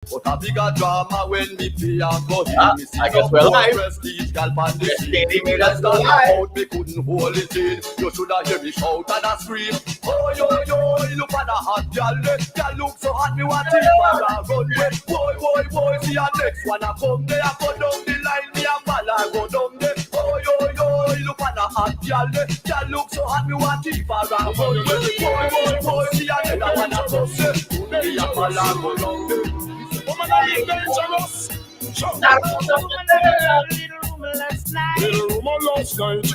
But a bigger drama when me play and go in. I guess we're live. Prestige, gal, pan the Shady made us go stand live. out, me couldn't hold it in. You shoulda hear me shout and a scream. Oh, yo, look at the hot gal. Gal look so hot, me want to for a run with. Boy, see a next one a come there. I go down the line, me a fall, I go down there. Oh, yo, look at the hot gal. Gal look so hot, me want to for a run with. Boy, see a next one a come there. Me a fall, I go down there. Woman, are you dangerous? Little rumor last night.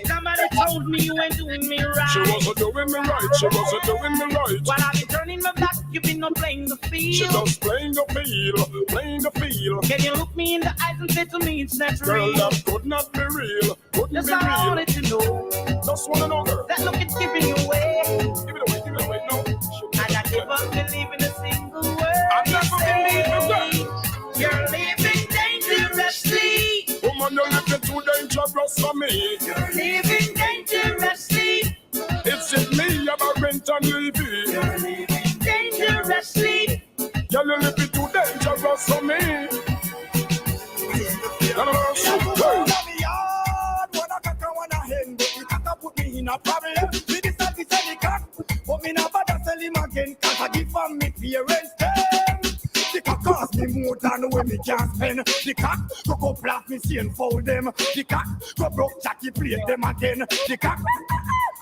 Somebody told me you ain't doing me right. She wasn't doing me right. While I've been turning my back, you've been not playing the field. She just playing the field. Can you look me in the eyes and say to me it's not real? Girl, that could not be real. That's all I wanted to know. Just wanna know, girl. That look is giving you away. Give it away, no. And I never believe in a single word. I never believe in that. You're living dangerously. Woman, you're living too dangerous for me. You're living dangerously. It's in me, I'm a rent and Levy. You're living dangerously. You're living too dangerous for me. Put me in a problem. Me decide to sell the cock, but me never sell him again. 'Cause I give from me parents them. The cock cost me more than the way me can spend. The cock go blast me see and fold them. The cock go broke Jackie plate them again. The cock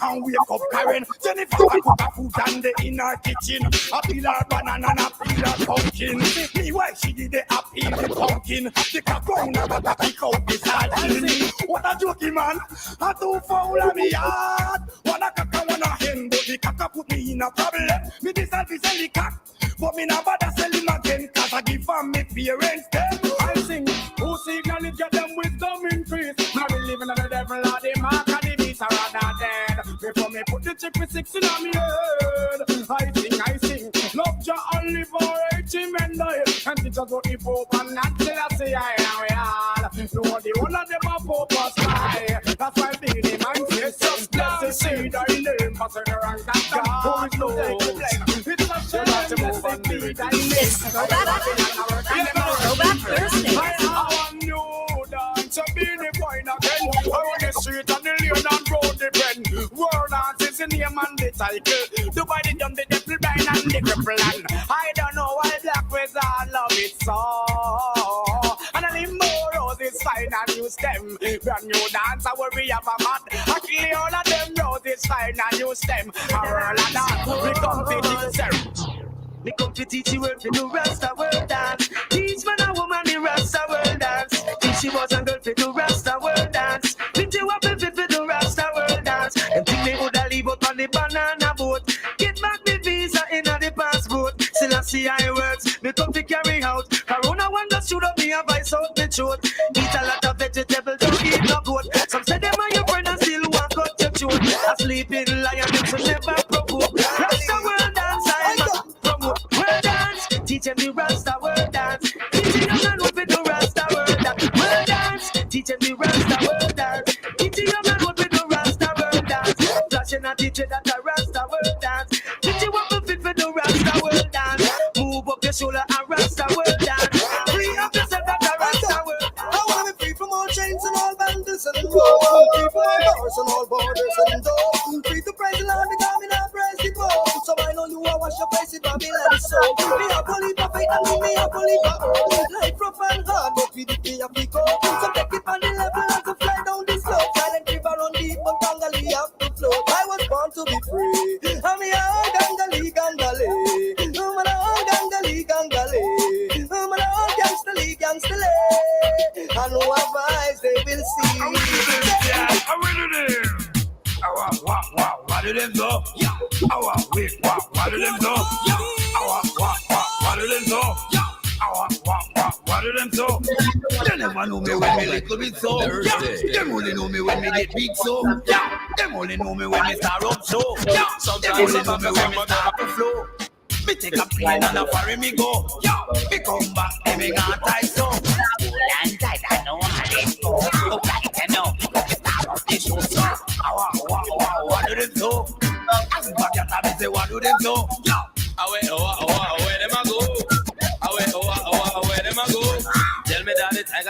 and wake up Karen. Jennifer cook a food and they in her kitchen. A peel her banana and a peel her pumpkin. Me why she did the appeal the pumpkin. The cock round her but a pick out the sardine. What a jokey man, a too foul of me heart. One a cock and one a hen, but the cock put me in a problem. Me decide to sell the cock, but me never sell him again. 'Cause I give from me parents them. I sing, who signal it get them wisdom increase. Now we living on the devil or the mark and the beast are rather dead. Before me put the chip with 6 in on me head. I sing, love Jah and live for 80 men die. And teach us what the Pope and not till I say I am we all. No, the one of them are Pope or spy. That's why Billy man says just bless the seed I name. Pass the rank that God who is no take the blame. It's a shame to move and be thy name. Throwback Thursday. I want new dance to be the point again. Around the street and the lane and road the pen. World dance is the name and the title. Dubai the dumb, the devil blind and the cripple and I don't know why black with all love it so. And a limbo roses fine and use them. Brand new dance I worry have a mat. I kill all of them roses fine and use them. A whirl of that we come to teach them. Me come to teach you to do Rasta world dance. Teach man a woman the Rasta world dance. Teach she was a girl to do Rasta world dance. Teach you up if you do Rasta world dance. And think they woulda leave out on the banana boat. Get back me visa in a the passport. Still I see I words. Me come to carry out. Corona one just shoot up me a vice out the throat. Eat a lot of vegetables, don't eat no goat. Some say them are your friend and still walk out your throat. A sleeping lion, them should never provoke. Rasta world dance, I'm promote. World dance, teach them the Rasta world dance. Teaching young man what we do Rasta world dance. World dance, teach them the Rasta world dance. Teaching young man what we do Rasta world dance. Flashing and teaching that a Rasta world dance. Teaching what we fit for the Rasta world dance. Move up your shoulder and Rasta world dance. Free up yourself at the Rasta world. I wanna be free from all chains and all bandits and all. Free from all bars and all borders and doors. Free to praise the Lord, the God, me not praise the Pope. So I know you are wash your face in Babylon. So me a believe for faith and me a believe for hope. Life rough and hard, but we the key of the code. So take it on the level as to fly down the slope. Silent river run deep, but Gangali have to float. I was born to be free. I'm me a Gangali, Gangali. I'm a Gangali, Gangali. I'm a gangster lay. I know our eyes they will see. I'm ready there. What do them do? Wait, what do them do? What do them do? What do them do? They never know me when me little bit so. Them only know me when me get big so. Them only know me when me start up so. Them only know me when me start up the flow. Me take a plane and a ferry me go. Me come back and me gonna tie so. Hold on tight, I know how to go. Oh, right, I know. Start off the show, so. What do them do? As back at me say what do them do? Away them a go.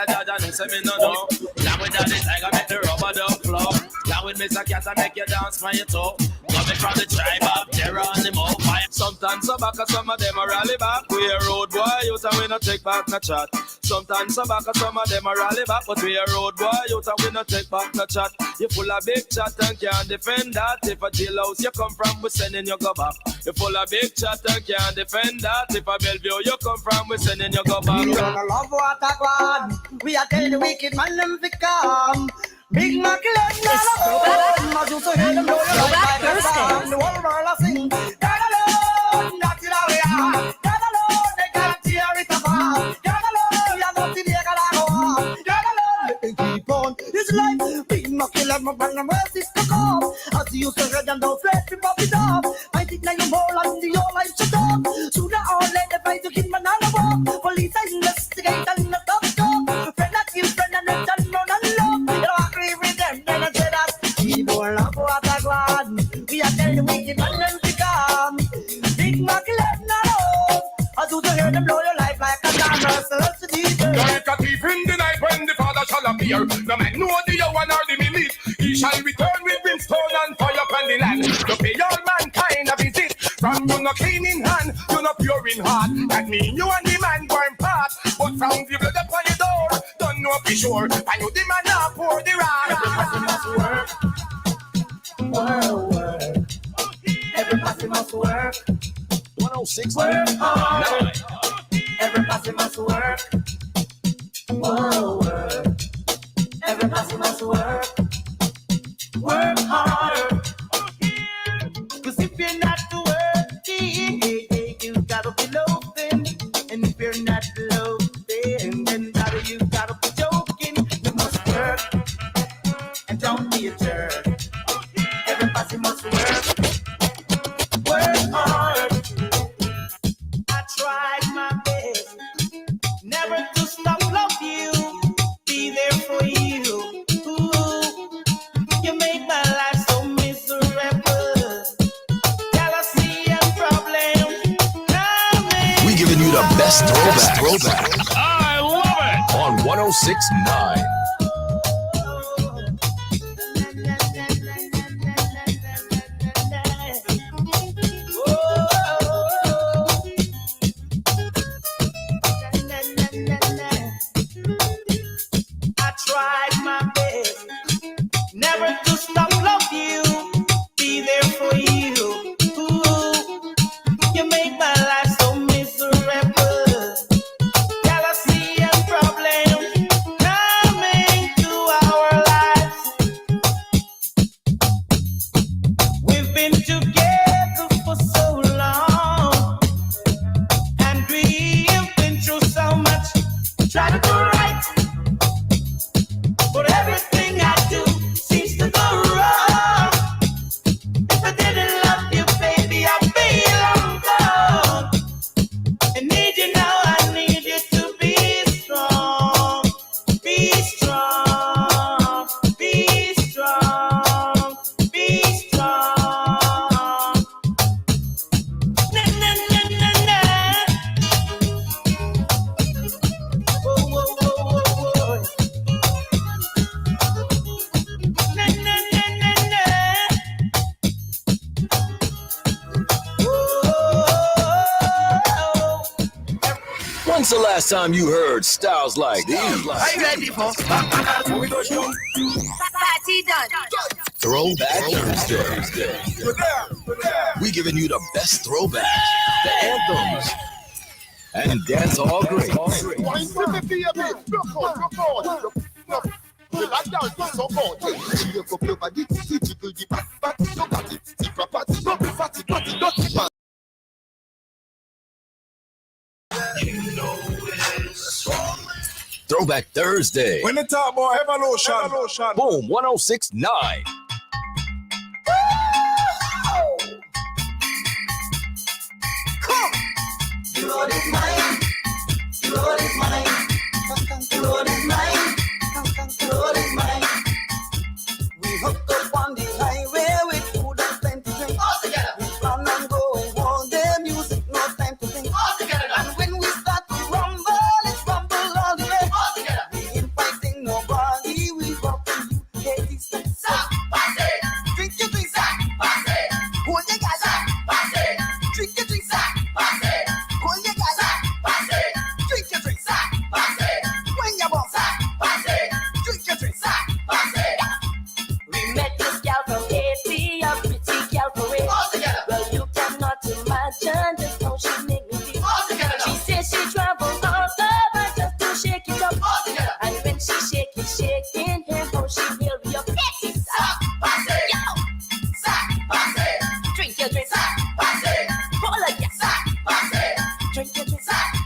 a judge and say me no know. Down with Daddy Tiger make the rubber dub flow. Down with Mr. Cat I make you dance for your toe. Coming from the tribe of terror and the mouth fire. Sometimes some back and some of them a rally back. We a road boy youth and we no take back no chat. Sometimes some back and some of them a rally back. But we a road boy youth and we no take back no chat. You full of big chat and can't defend that. If a jailhouse you come from, we sending you go back. You full of big chat and can't defend that. If a Bellevue you come from, we sending you go back. We don't love what I want. We are tell the wicked man them to come. Big Mac let me alone. I just hear them blow your life like a song. The whole world a sing. God alone, that's it how we are. God alone, they can't tear it apart. God alone, we are not in the God alone, let me keep on. It's like Big Mac let me bring them where this to come. As you used to read them don't fret me pop it up. I think now you more and the whole life shut up. Sooner or later fight to kill man all over. Police investigate and not up top. Friend that kill friend and then turn round and love. You don't agree with them, then I say that. We don't love what I want. We are telling the wicked man them to come. Big Mac let me alone. I do to hear them blow your life like a camera. So let's do it. Like a thief in the night when the Father shall appear. No man know the hour nor the minute. He shall return with brimstone and fire upon the land. To pay all mankind a visit. From you no clean in hand, you no pure in heart. That mean you and the man going part. But from the blood upon your door, don't know for sure. And you the man now pour the wrath. Everybody must work. Everybody must work. 106 Work hard. Everybody must work. Whoa, work. Everybody must work. Work hard. Cause if you're not working, you gotta be loafing. And if you're not loafing, then you gotta be joking. You must work. And don't be a jerk. Everybody must work. Work hard. I tried my best never to stop love you, be there for you. Ooh, you make my life so miserable. Jealousy and problems coming. We giving you the best throwback. I love it. On 106.9. Tried my best never to stop love you, be there for you. Ooh, you make my life so miserable. Jealousy and problems coming to our lives. We've been together for so long, and we've been through so much. Try to do right. But everything I do seems to go wrong. If I didn't love you, baby, I'd be long gone. I need you now, I need you to be strong. Be strong, be strong, be strong. Na na na na na. Whoa, whoa, whoa, whoa, whoa. Na, na, na, na, na. When's the last time you heard styles like these? Are you ready for Party done. Throwback Thursday. We giving you the best throwback, the anthems, and dance all great. Throwback Thursday. When they talk about evolution. Boom, 106.9. The road is mine. The road is mine. The road is mine. The road is mine. We hooked up on the highway with food and plenty to drink. All together. We plan on going all day. Music, no time to think. All together. And when we start to rumble, it's rumble all the way. All together. We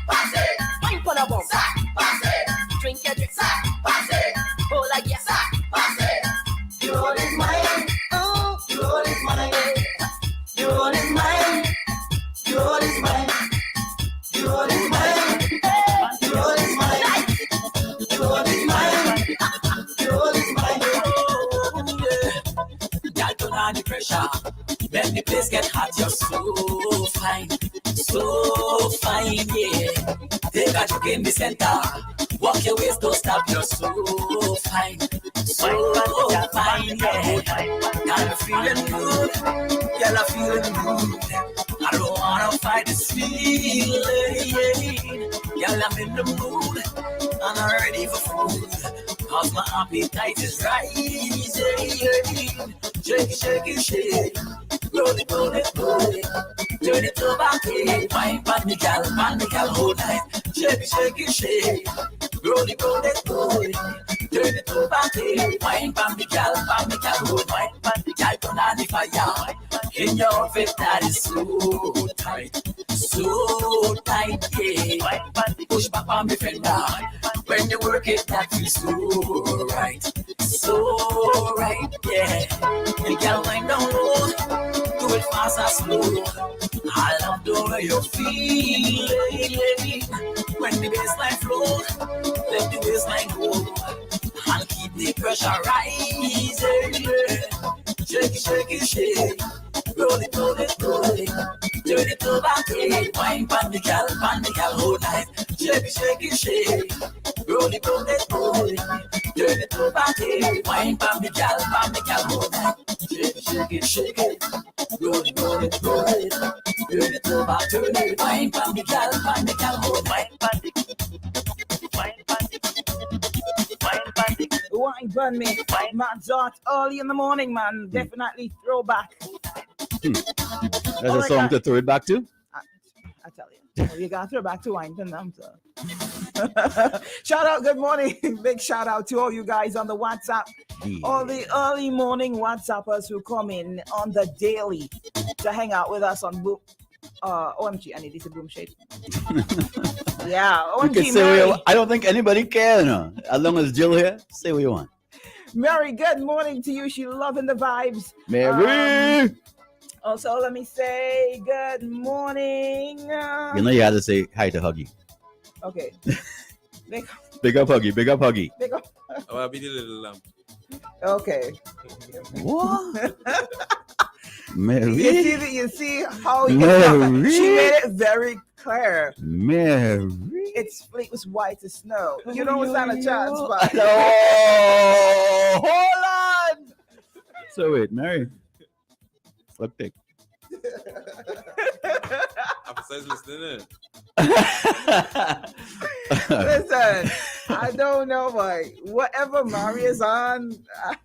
pass it. Wine for the bum. Pass it. Drink your drink. Pass it. Hold like yes. Pass it. Your is mine. Oh, your is mine. Your is mine. Your is mine. Your is mine. Your is mine. Your is mine. Your is mine. Oh, yeah. Y'all turn on the pressure. When the place get hot, you're so fine, yeah. Take a joke in the center. Walk your waist, don't stop, you're so fine, yeah. I'm feeling good, girl, I'm feeling good. I don't wanna fight this feeling. Girl, I'm in the mood, and I'm ready for food. Cause my appetite is rising. Shake it, shake it, shake. Roll it, roll it, roll it. Turn it to back, wine, pan the gal, whole night. Shake it, shake it, shake. Roll it, roll it, roll it. Turn it to back, wine, pan the gal, whole night. Pan the gal, turn on the fire. In your outfit that is so tight, yeah. Push back on the fender. When you work it, that feels so right, yeah. You can wind down low, do it fast and slow. I love the way you feel, when the bassline flow, let the bassline go, and keep the pressure rising, yeah. Shake it, shake it, shake. Roll it, roll it, roll it. Turn it to back, wine, pan the gal, whole night. Shake it, shake it, shake. Roll it, roll it, roll it. Turn it to back, wine, pan the gal, whole night. Shake it, shake it, shake it. Roll it, roll it, roll it. Turn it to back, turn it. Wine, pan the gal, whole night. Wine burn me, man. Dot early in the morning, man. Definitely throwback. That's a song to throw it back to? I tell you, you gotta throw back to wine burn them. So. Shout out, good morning. Big shout out to all you guys on the WhatsApp. Yeah. All the early morning WhatsAppers who come in on the daily to hang out with us on Boom. OMG, I need this Boom Shade. Yeah, OMG. I don't think anybody cares, no. As long as Jill here, say what you want. Mary, good morning to you. She loving the vibes. Mary! Also, let me say good morning. You know you had to say hi to Huggy. Okay. Big up Huggy, big up Huggy. Big up. Oh, I'll be the little lamp. Okay. What? Mary? You see how she made it very clear. Mary? Its fleet was white as snow. You don't stand a chance, but No! Hold on! So wait, Mary. Look thick. I'm besides listening. Listen, I don't know, but whatever Mari is on,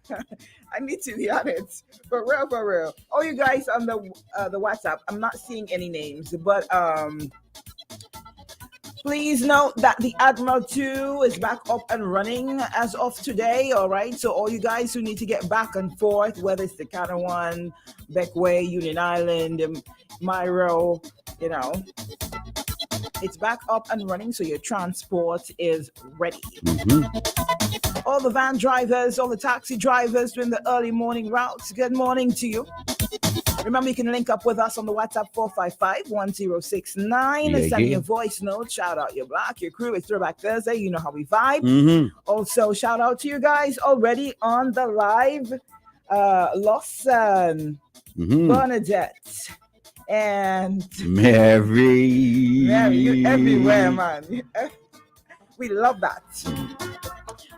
I need to be on it. For real. Oh, you guys on the WhatsApp, I'm not seeing any names, but please note that the Admiral 2 is back up and running as of today, all right? So all you guys who need to get back and forth, whether it's the Canawan, Beckway, Union Island, Myro, you know, it's back up and running, so your transport is ready. Mm-hmm. All the van drivers, all the taxi drivers doing the early morning routes, good morning to you. Remember, you can link up with us on the WhatsApp 455-1069 and send me a voice note. Shout out your block, your crew. It's Throwback Thursday. You know how we vibe. Mm-hmm. Also, shout out to you guys already on the live. Lawson, Bernadette, and Mary. You're everywhere, man. We love that.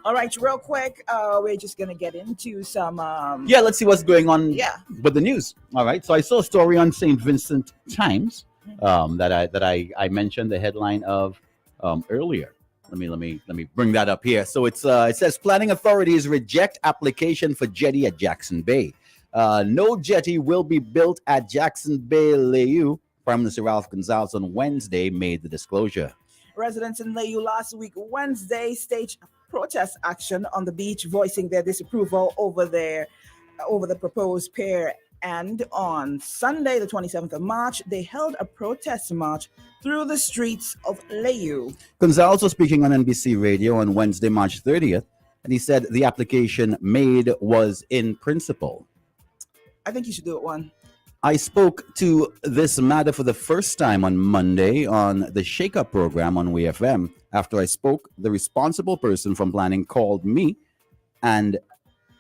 All right, real quick, we're just gonna get into some. Let's see what's going on. Yeah. With the news. All right. So I saw a story on St. Vincent Times that I mentioned the headline of earlier. Let me bring that up here. So it says planning authorities reject application for jetty at Jackson Bay. No jetty will be built at Jackson Bay, Layou. Prime Minister Ralph Gonsalves on Wednesday made the disclosure. Residents in Layou last week, Wednesday, staged protest action on the beach, voicing their disapproval over the proposed pier And on Sunday, the 27th of March, they held a protest march through the streets of Layu. Gonzalez was speaking on NBC Radio on Wednesday, March 30th, and he said the application made was in principle. I think you should do it one. I spoke to this matter for the first time on Monday on the Shake Up program on WFM. After I spoke, the responsible person from planning called me and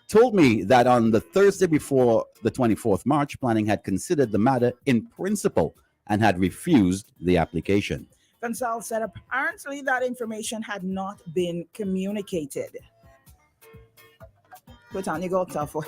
told me that on the Thursday before the 24th March, planning had considered the matter in principle and had refused the application. Gonzalez said apparently that information had not been communicated. Put on your gold for.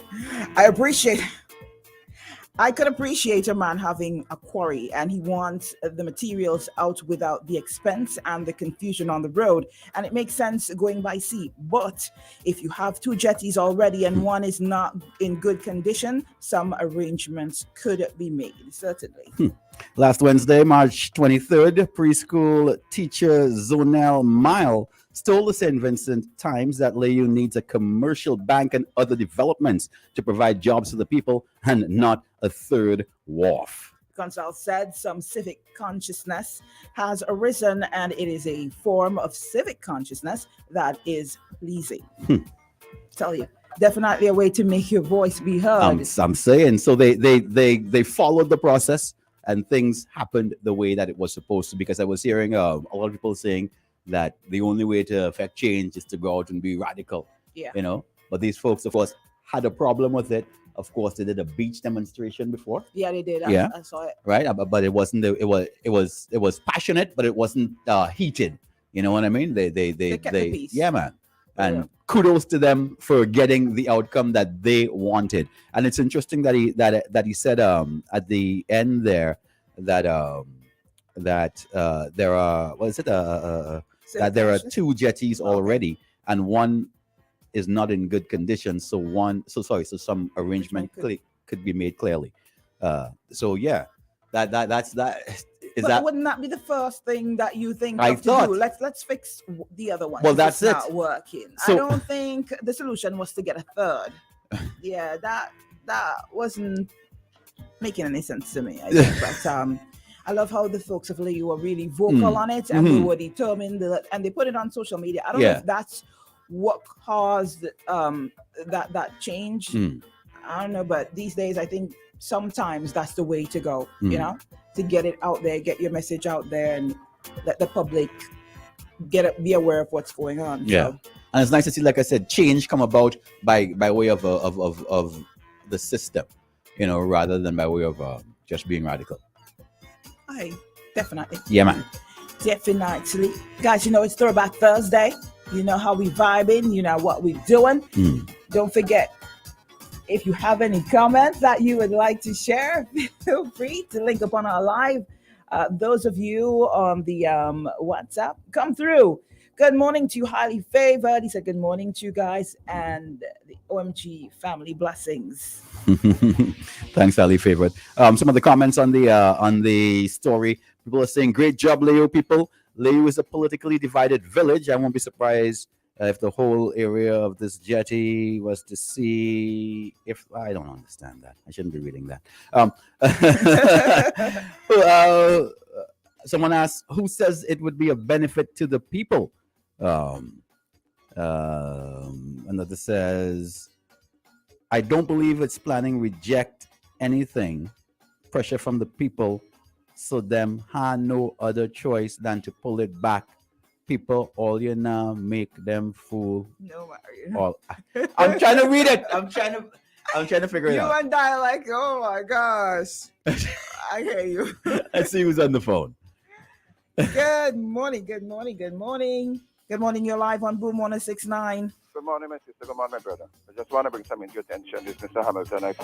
I could appreciate a man having a quarry and he wants the materials out without the expense and the confusion on the road. And it makes sense going by sea. But if you have two jetties already and one is not in good condition, some arrangements could be made, certainly. Last Wednesday, March 23rd, preschool teacher Zonel Mile told the St. Vincent Times that Layu needs a commercial bank and other developments to provide jobs to the people and not a third wharf. Gonzalez said some civic consciousness has arisen and it is a form of civic consciousness that is pleasing. Tell you, definitely a way to make your voice be heard. I'm saying, so they followed the process and things happened the way that it was supposed to, because I was hearing a lot of people saying that the only way to affect change is to go out and be radical. Yeah. You know, but these folks, of course, had a problem with it. Of course, they did a beach demonstration before. Yeah, they did. Yeah. I saw it. Right, but it wasn't. It was passionate, but it wasn't heated. You know what I mean? They kept the peace. Yeah, man. And kudos to them for getting the outcome that they wanted. And it's interesting that he said at the end there that there are that there are two jetties already and one is not in good condition. So some arrangement could be made clearly. So yeah, that's that. Wouldn't that be the first thing that you think I of thought, to do? Let's fix the other one. Well, that's it's it. Not working. So, I don't think the solution was to get a third. Yeah, that wasn't making any sense to me. I think. But I love how the folks of Layu were really vocal on it, and they were determined, and they put it on social media. I don't know if that's what caused that change. I don't know, but these days I think sometimes that's the way to go. You know, to get it out there, get your message out there, and let the public be aware of what's going on. Yeah, so. And it's nice to see, like I said, change come about by way of the system, you know, rather than by way of just being radical. Aye, definitely. Yeah, man. Definitely. Guys, you know, it's Throwback Thursday. You know how we vibing. You know what we're doing. Don't forget, if you have any comments that you would like to share, feel free to link up on our live. Those of you on the WhatsApp, come through. Good morning to you, highly favored. He said good morning to you guys and the OMG family blessings. Thanks, highly favored. Some of the comments on the story. People are saying, great job, Layu people. Layu is a politically divided village. I won't be surprised if the whole area of this jetty was to see if I don't understand that. I shouldn't be reading that. Someone asked, who says it would be a benefit to the people? Another says, I don't believe it's planning reject anything. Pressure from the people, so them had no other choice than to pull it back. People, all you now make them fool. No, all. I'm trying to read it. I'm trying to figure it out. You and I like, oh my gosh. I hear you. Let's see who's on the phone. Good morning. Good morning, you're live on Boom 106.9. Good morning, my sister. Good morning, my brother. I just want to bring something to your attention. This is Mr. Hamilton. I've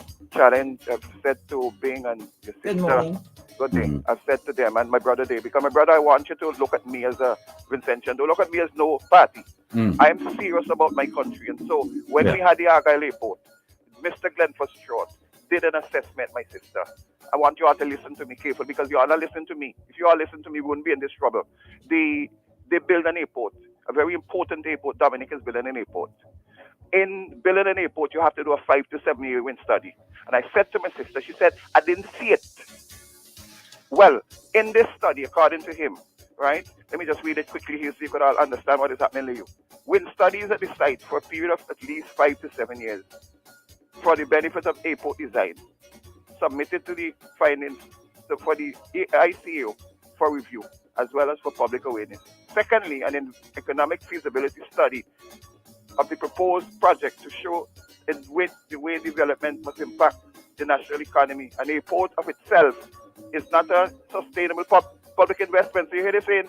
said to Bing and your sister, good morning. Good day. I've said to them and my brother Dave, because my brother, I want you to look at me as a Vincentian. Don't look at me as no party. I am serious about my country. And so when we had the Argyle Airport, Mr. Glenn Short did an assessment, my sister. I want you all to listen to me carefully, because you all are listening to me. If you all listen to me, we wouldn't be in this trouble. They build an airport, a very important airport. Dominic is building an airport. in building an airport, you have to do a 5 to 7 year wind study. And I said to my sister, she said, I didn't see it. Well, in this study, according to him, right? Let me just read it quickly here so you could all understand what is happening to you. Wind studies at the site for a period of at least 5 to 7 years for the benefit of airport design, submitted to the findings for the ICAO for review, as well as for public awareness. Secondly, an economic feasibility study of the proposed project to show the way development must impact the national economy. An airport of itself is not a sustainable public investment. So you hear they saying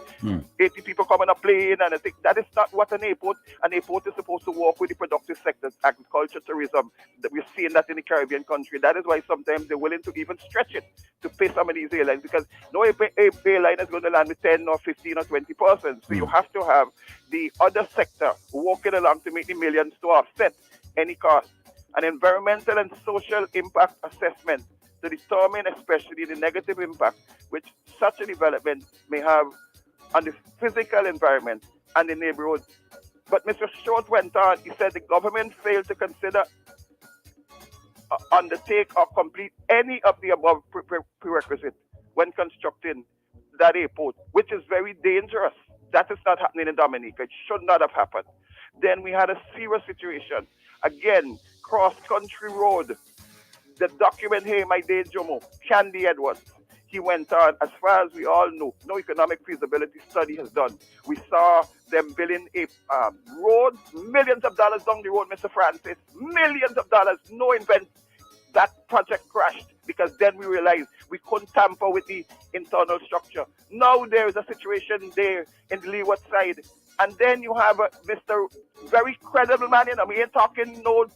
80 people come on a plane, and I think that is not what an airport is supposed to work with the productive sectors, agriculture, tourism. That we're seeing that in the Caribbean country. That is why sometimes they're willing to even stretch it to pay some of these airlines, because no airline is going to land with 10 or 15 or 20 persons. So you have to have the other sector working along to make the millions to offset any cost. An environmental and social impact assessment to determine especially the negative impact which such a development may have on the physical environment and the neighborhood. But Mr. Short went on, he said the government failed to consider, undertake or complete any of the above prerequisites when constructing that airport, which is very dangerous. That is not happening in Dominica. It should not have happened. Then we had a serious situation. Again, cross-country road. The document here, my dear Jomo, Candy Edwards, he went on, as far as we all know, no economic feasibility study has done. We saw them building a road, millions of dollars down the road, Mr. Francis, millions of dollars, no invent. That project crashed because then we realized we couldn't tamper with the internal structure. Now there is a situation there in the leeward side. And then you have Mr. very credible man, you know, we ain't talking no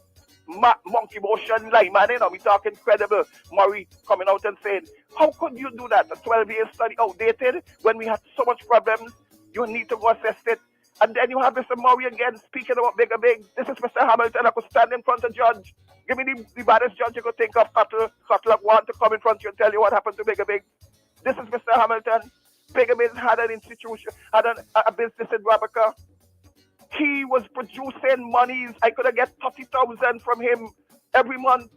monkey motion lie man, you know, we talking credible Murray coming out and saying, how could you do that? A 12-year study outdated when we had so much problems, you need to go assess it. And then you have Mr. Murray again speaking about bigger big. This is Mr. Hamilton. I could stand in front of judge. Give me the baddest judge you could think of. Cutler want to come in front of you and tell you what happened to bigger big. This is Mr. Hamilton. Bigger big had an institution, had a business in Rabaca. He was producing monies. I could have get 30,000 from him every month.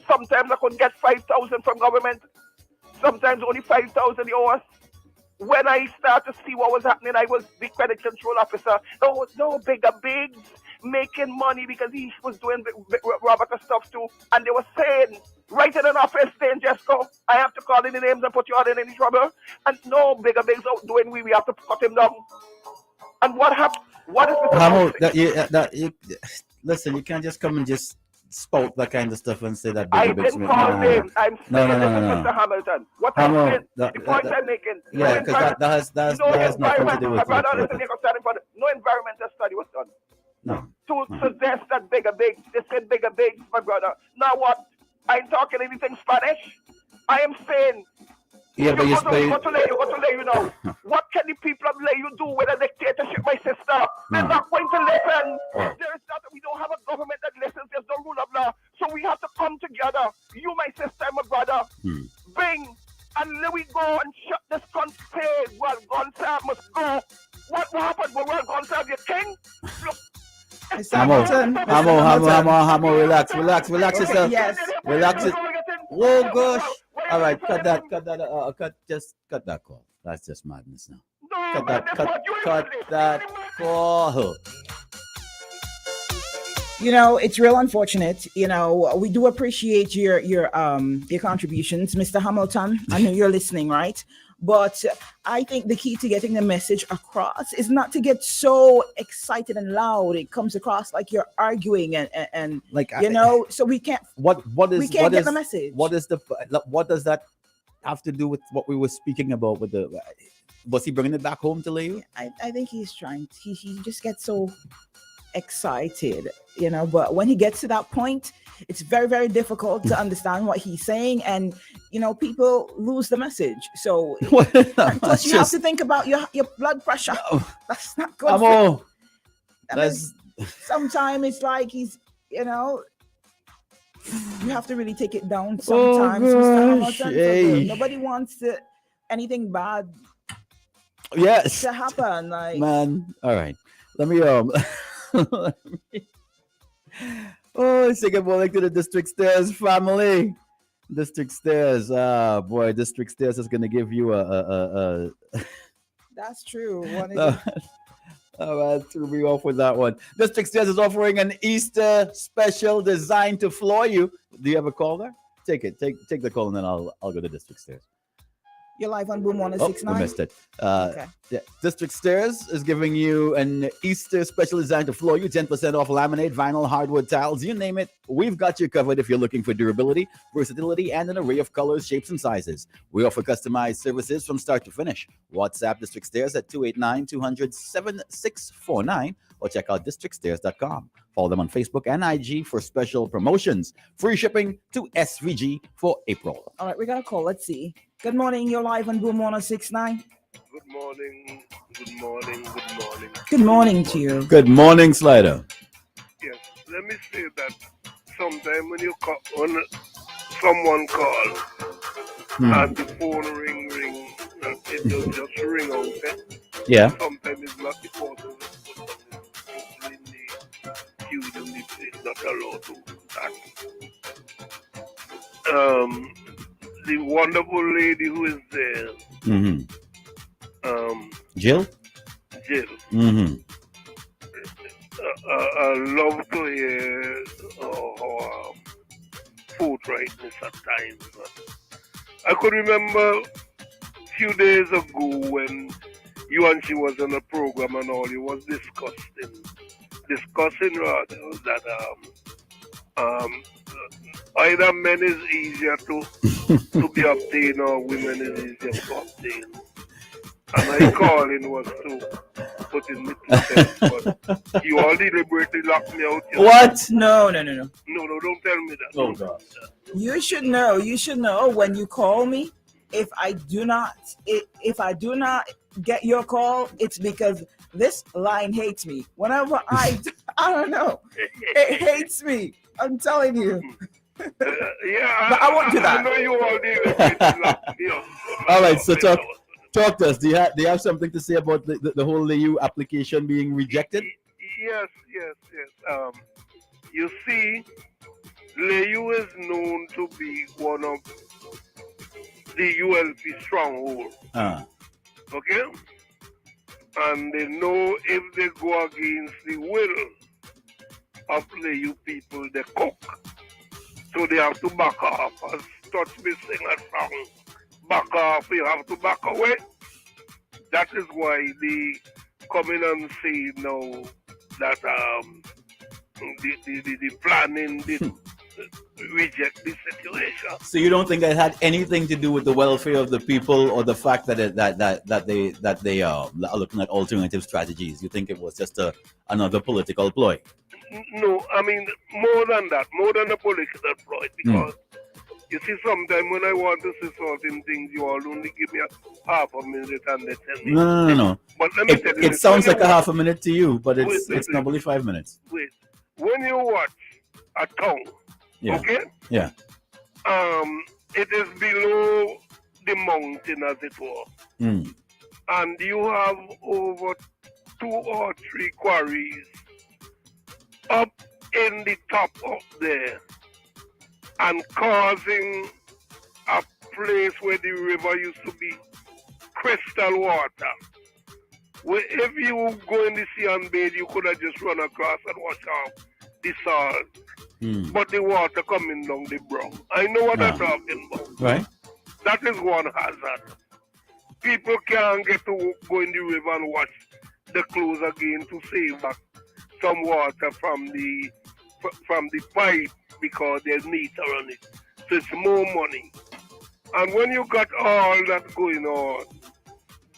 Sometimes I could get 5,000 from government. Sometimes only 5,000 yours. When I started to see what was happening, I was the credit control officer. No bigger bigs making money because he was doing Rabaca stuff too. And they were saying, right in an office saying, Jesco, I have to call in the names and put you out in any trouble. And no bigger bigs out doing we have to cut him down. And what happened? What is the listen, you can't just come and just spout that kind of stuff and say that. I didn't call names. I'm saying this is Mr. Hamilton. What I'm saying, the point I'm making. Yeah, because that has nothing to do with it. No environmental study was done. No. To suggest that bigger bigs, they said bigger bigs, my brother. Now what? I ain't talking anything Spanish. I am saying. Yeah, but you go to lay you know. What can the people of Lay you do with a dictatorship, my sister? They're not going to listen. There is not. We don't have a government that listens. There's no rule of law. So we have to come together. You, my sister, and my brother. Bring and let we go and shut this country. Well, Gonzalez must go. What happened? Well, Gonzalez, your king? Look. Hamo, relax yourself. Yes. Relax it. Oh gosh. All right, cut that call. That's just madness now. Cut that call. You know, it's real unfortunate. You know, we do appreciate your contributions, Mr. Hamilton. I know you're listening, right? But I think the key to getting the message across is not to get so excited and loud. It comes across like you're arguing and like, you know, so we can't. What get the message. What does that have to do with what we were speaking about with the? Was he bringing it back home to Leo? I think he's trying. He just gets so excited, you know. But when he gets to that point, it's very, very difficult to understand what he's saying, and you know, people lose the message. So plus you have to think about your blood pressure. That's not good. Sometimes it's like he's, you know, you have to really take it down sometimes. Mr. Hamilton, nobody wants anything bad to happen. Like, man, all right. Let me Oh, say good morning to the District Stairs family. District Stairs. Boy, District Stairs is going to give you a That's true. One is no, oh, man, threw me off with that one. District Stairs is offering an Easter special designed to floor you. Do you have a call there? Take it. Take the call, and then I'll go to District Stairs. you're live on Boom Oh, we 169. missed it. Okay. Yeah. District Stairs is giving you an Easter special designed to floor you. 10% off laminate, vinyl, hardwood tiles, you name it. We've got you covered if you're looking for durability, versatility, and an array of colors, shapes, and sizes. We offer customized services from start to finish. WhatsApp District Stairs at 289-200-7649 or check out districtstairs.com. Follow them on Facebook and IG for special promotions. Free shipping to SVG for April. All right, we got a call. Let's see. Good morning. You're live on Boom 169. Good morning, good morning, good morning. Good morning to you. Good morning, Slider. Yes, let me say that sometime when you call, when someone calls and the phone ring, and it will just ring out. Yeah. Sometimes it's not the person who's in the queue, it's not allowed to that. The wonderful lady who is there, Jill? Jill. I love to hear her forthrightness at times. I could remember a few days ago when you and she was on a program and all, you was discussing rather that either men is easier to be obtained or women is easier to obtain. And my calling was to put in the 2 cents, but you all deliberately locked me out. What? No. No, don't tell me that. Oh, God. You should know when you call me. If I do not get your call, it's because this line hates me. Whenever I don't know, it hates me. I'm telling you. Yeah, but I won't do that. I know you all deliberately locked me out. All right, so talk to us. Do you have something to say about the whole LEU application being rejected? Yes. You see, LEU is known to be one of the ULP strongholds. Okay? And they know if they go against the will of LEU people, they cook. So they have to back off. As Touch me sing a song, back off, you have to back away. That is why they come in and say now that the planning did reject the situation. So you don't think that had anything to do with the welfare of the people or the fact that they are looking at alternative strategies? You think it was just another political ploy? No, I mean more than that, more than a political ploy, because you see, sometimes when I want to say certain things, you all only give me a half a minute and they tell me. No. But let me tell you, it sounds like a half a minute to you, but it's normally 5 minutes. Wait, when you watch a town, okay? Yeah. It is below the mountain, as it were, and you have over 2 or 3 quarries up in the top up there, and causing a place where the river used to be crystal water. Where if you go in the sea and bathe, you could have just run across and wash off the salt. But the water coming down the brow. I know what I'm talking about. Right. That is one hazard. People can't get to go in the river and wash the clothes again to save back some water from the pipe, because there's meter on it. So it's more money. And when you got all that going on,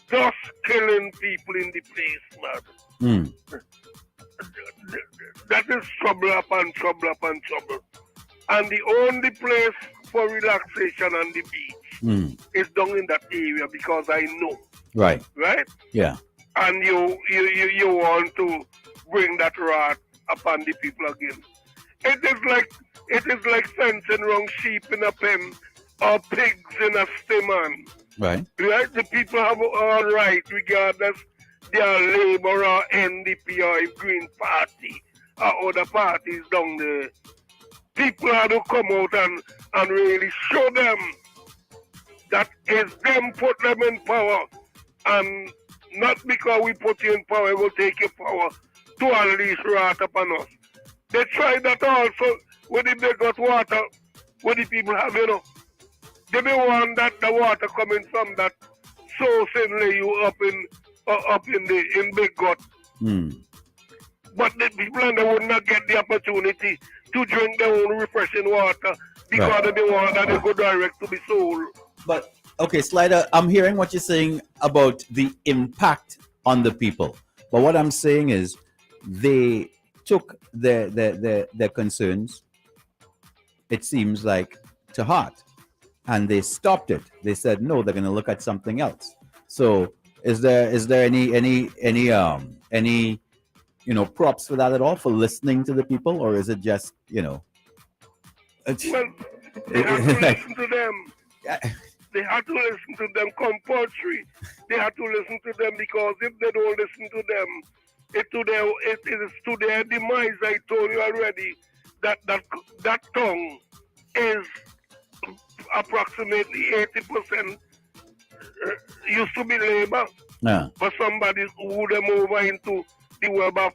just killing people in the place, man. That is trouble upon trouble upon trouble. And the only place for relaxation on the beach is down in that area, because I know. Right. Right? Yeah. And you want to bring that wrath upon the people again. It is like fencing wrong sheep in a pen or pigs in a stimman. Right. Right? The people have all right, regardless their Labour or NDP or Green Party other parties down there. People have to come out and really show them that it's them put them in power, and not because we put you in power, we'll take your power to unleash wrath upon us. They tried that also when they got water, what the people have, They may want that the water coming from that source and lay you up in big gut. But the people and they would not get the opportunity to drink their own refreshing water because of the water they go direct to the soul. But okay, Slider, I'm hearing what you're saying about the impact on the people. But what I'm saying is they took their concerns, it seems like, to heart. And they stopped it. They said no, they're gonna look at something else. So is there any props for that at all, for listening to the people, or is it just Well, they have to listen to them. They have to listen to them compulsory. They have to listen to them, because if they don't listen to them, it is to their demise. I told you already that tongue is approximately 80% used to be labor. For somebody who them over into the web of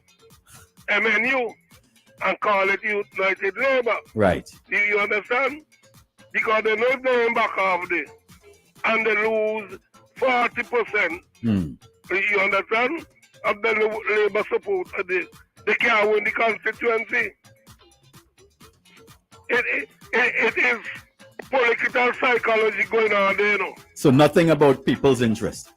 MNU and call it United Labor. Right. Do you understand? Because they know they're back off there and they lose 40%. You understand? Of the labor support. They can't win the constituency. It is political psychology going on there, So nothing about people's interest.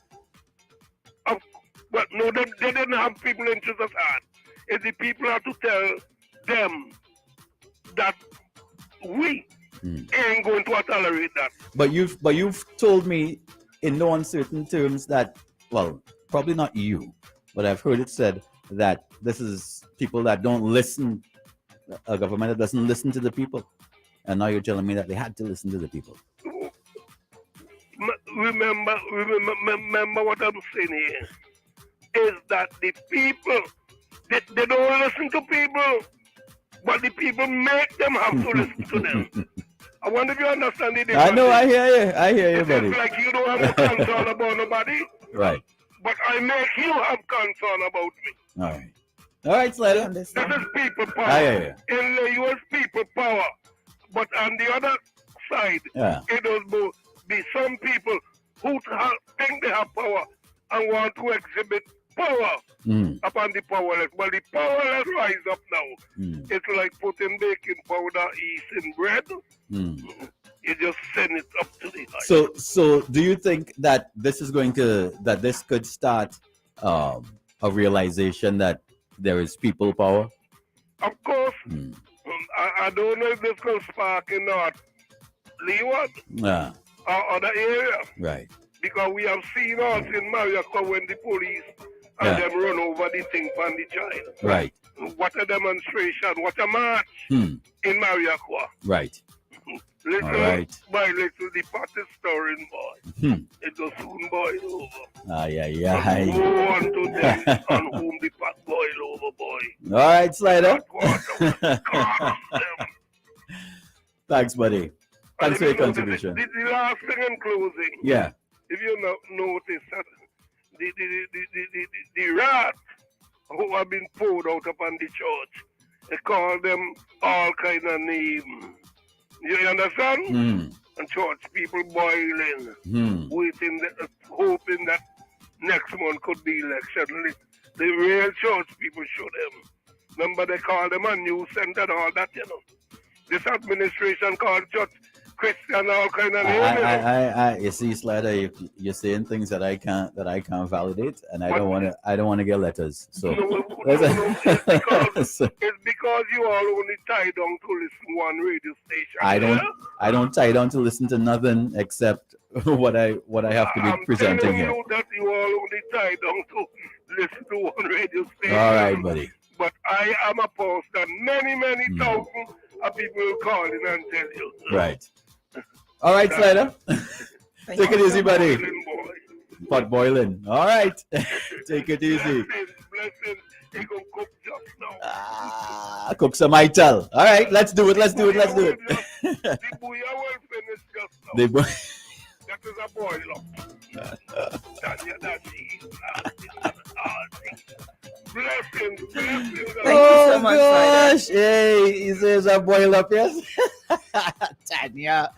But no, they didn't have people interest at heart. If the people have to tell them that we ain't going to tolerate that. But you've told me in no uncertain terms that, well, probably not you, but I've heard it said that this is people that don't listen, a government that doesn't listen to the people. And now you're telling me that they had to listen to the people. Remember what I'm saying here is that the people, they don't listen to people, but the people make them have to listen to them. I wonder if you understand the difference. I know, I hear you, buddy. It's like you don't have a concern about nobody, right? But I make you have concern about me. All right, Slater. This is people power. In the US, people power. But on the other side, it will be some people who think they have power and want to exhibit power upon the powerless. Well, the powerless rise up now. It's like putting baking powder yeast in bread. You just send it up to the high. So do you think that this could start a realization that there is people power? Of course. I don't know if this can spark in North Leeward or other area. Right. Because we have seen us in Mariaco when the police and them run over the thing from the child. Right. What a demonstration, what a march in Mariaco. Right. Little by little, the pot is stirring, boy. It will soon boil over. Go on to them on whom the pot boil over, boy. All right, Slider. Thanks, buddy. Thanks for your contribution. The last thing in closing. Yeah. If you notice that the rat who have been poured out upon the church, they call them all kind of names. You understand? And church people boiling, waiting, hoping that next month could be election. The real church people show them. Remember, they call them a new center and all that, This administration called church Christian, all kind of names. You see, Slider, you're saying things that I can't validate, and I don't want to get letters. So it's because you all only tie down to listen one radio station. I don't tie down to listen to nothing except what I have to be presenting here. You that you all only tie down to listen to one radio station. All right, buddy. But I am opposed that many thousands of people will call in and tell you. Right. All right, Slider. Take it easy, buddy. Pot boiling. All right. Take it easy. Blessing. He gonna cook just now. now. Cook some ital. All right, let's do it. The bouillon will finish just now. That is a boil up. That's Blessings. Thank you so much, gosh. Hey, he says a boil up, yes? Tanya.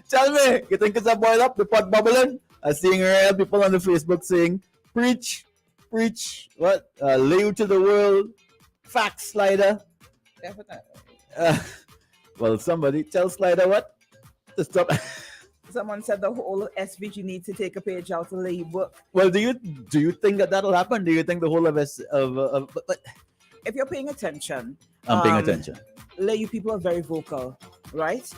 Tell me, you think it's a boil up? The pot bubbling? I'm seeing real people on the Facebook saying, preach, what? Lay you to the world, facts, Slider. Definitely. Well, somebody tell Slider what? To stop. Someone said the whole SVG needs to take a page out of the book. Well, do you think that'll happen? Do you think the whole of if you're paying attention, I'm paying attention. Layu people are very vocal, right?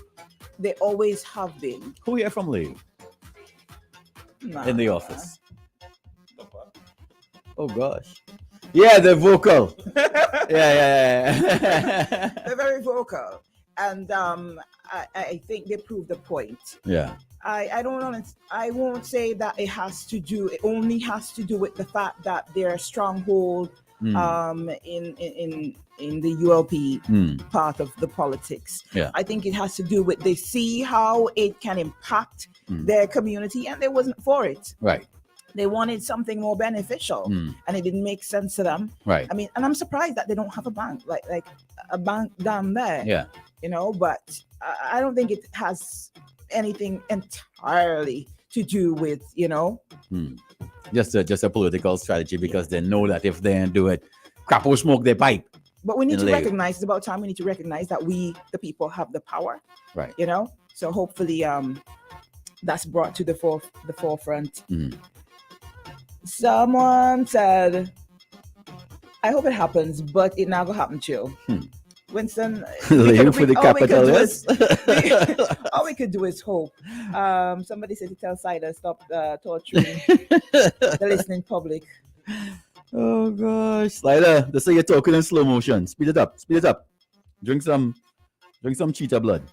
They always have been. Who here from Layu? Nah. In the office. Oh gosh. Yeah, they're vocal. yeah. They're very vocal. And I think they proved the point. Yeah. I won't say that it only has to do with the fact that they're a stronghold in the ULP part of the politics. Yeah. I think it has to do with they see how it can impact their community and they wasn't for it. Right. They wanted something more beneficial and it didn't make sense to them. Right. I mean, and I'm surprised that they don't have a bank like a bank down there. Yeah. You know, but I don't think it has anything entirely to do with, just a political strategy because they know that if they don't do it, crap will smoke their pipe. But we need to recognize, it's about time we need to recognize that we, the people, have the power. Right. So hopefully that's brought to the forefront. Someone said, I hope it happens, but it not gonna happen too. Winston, for the capital, yes. All we could do is hope. Somebody said to tell Cider stop torturing the listening public. Oh gosh, Slider, they say you're talking in slow motion. Speed it up. Drink some cheetah blood.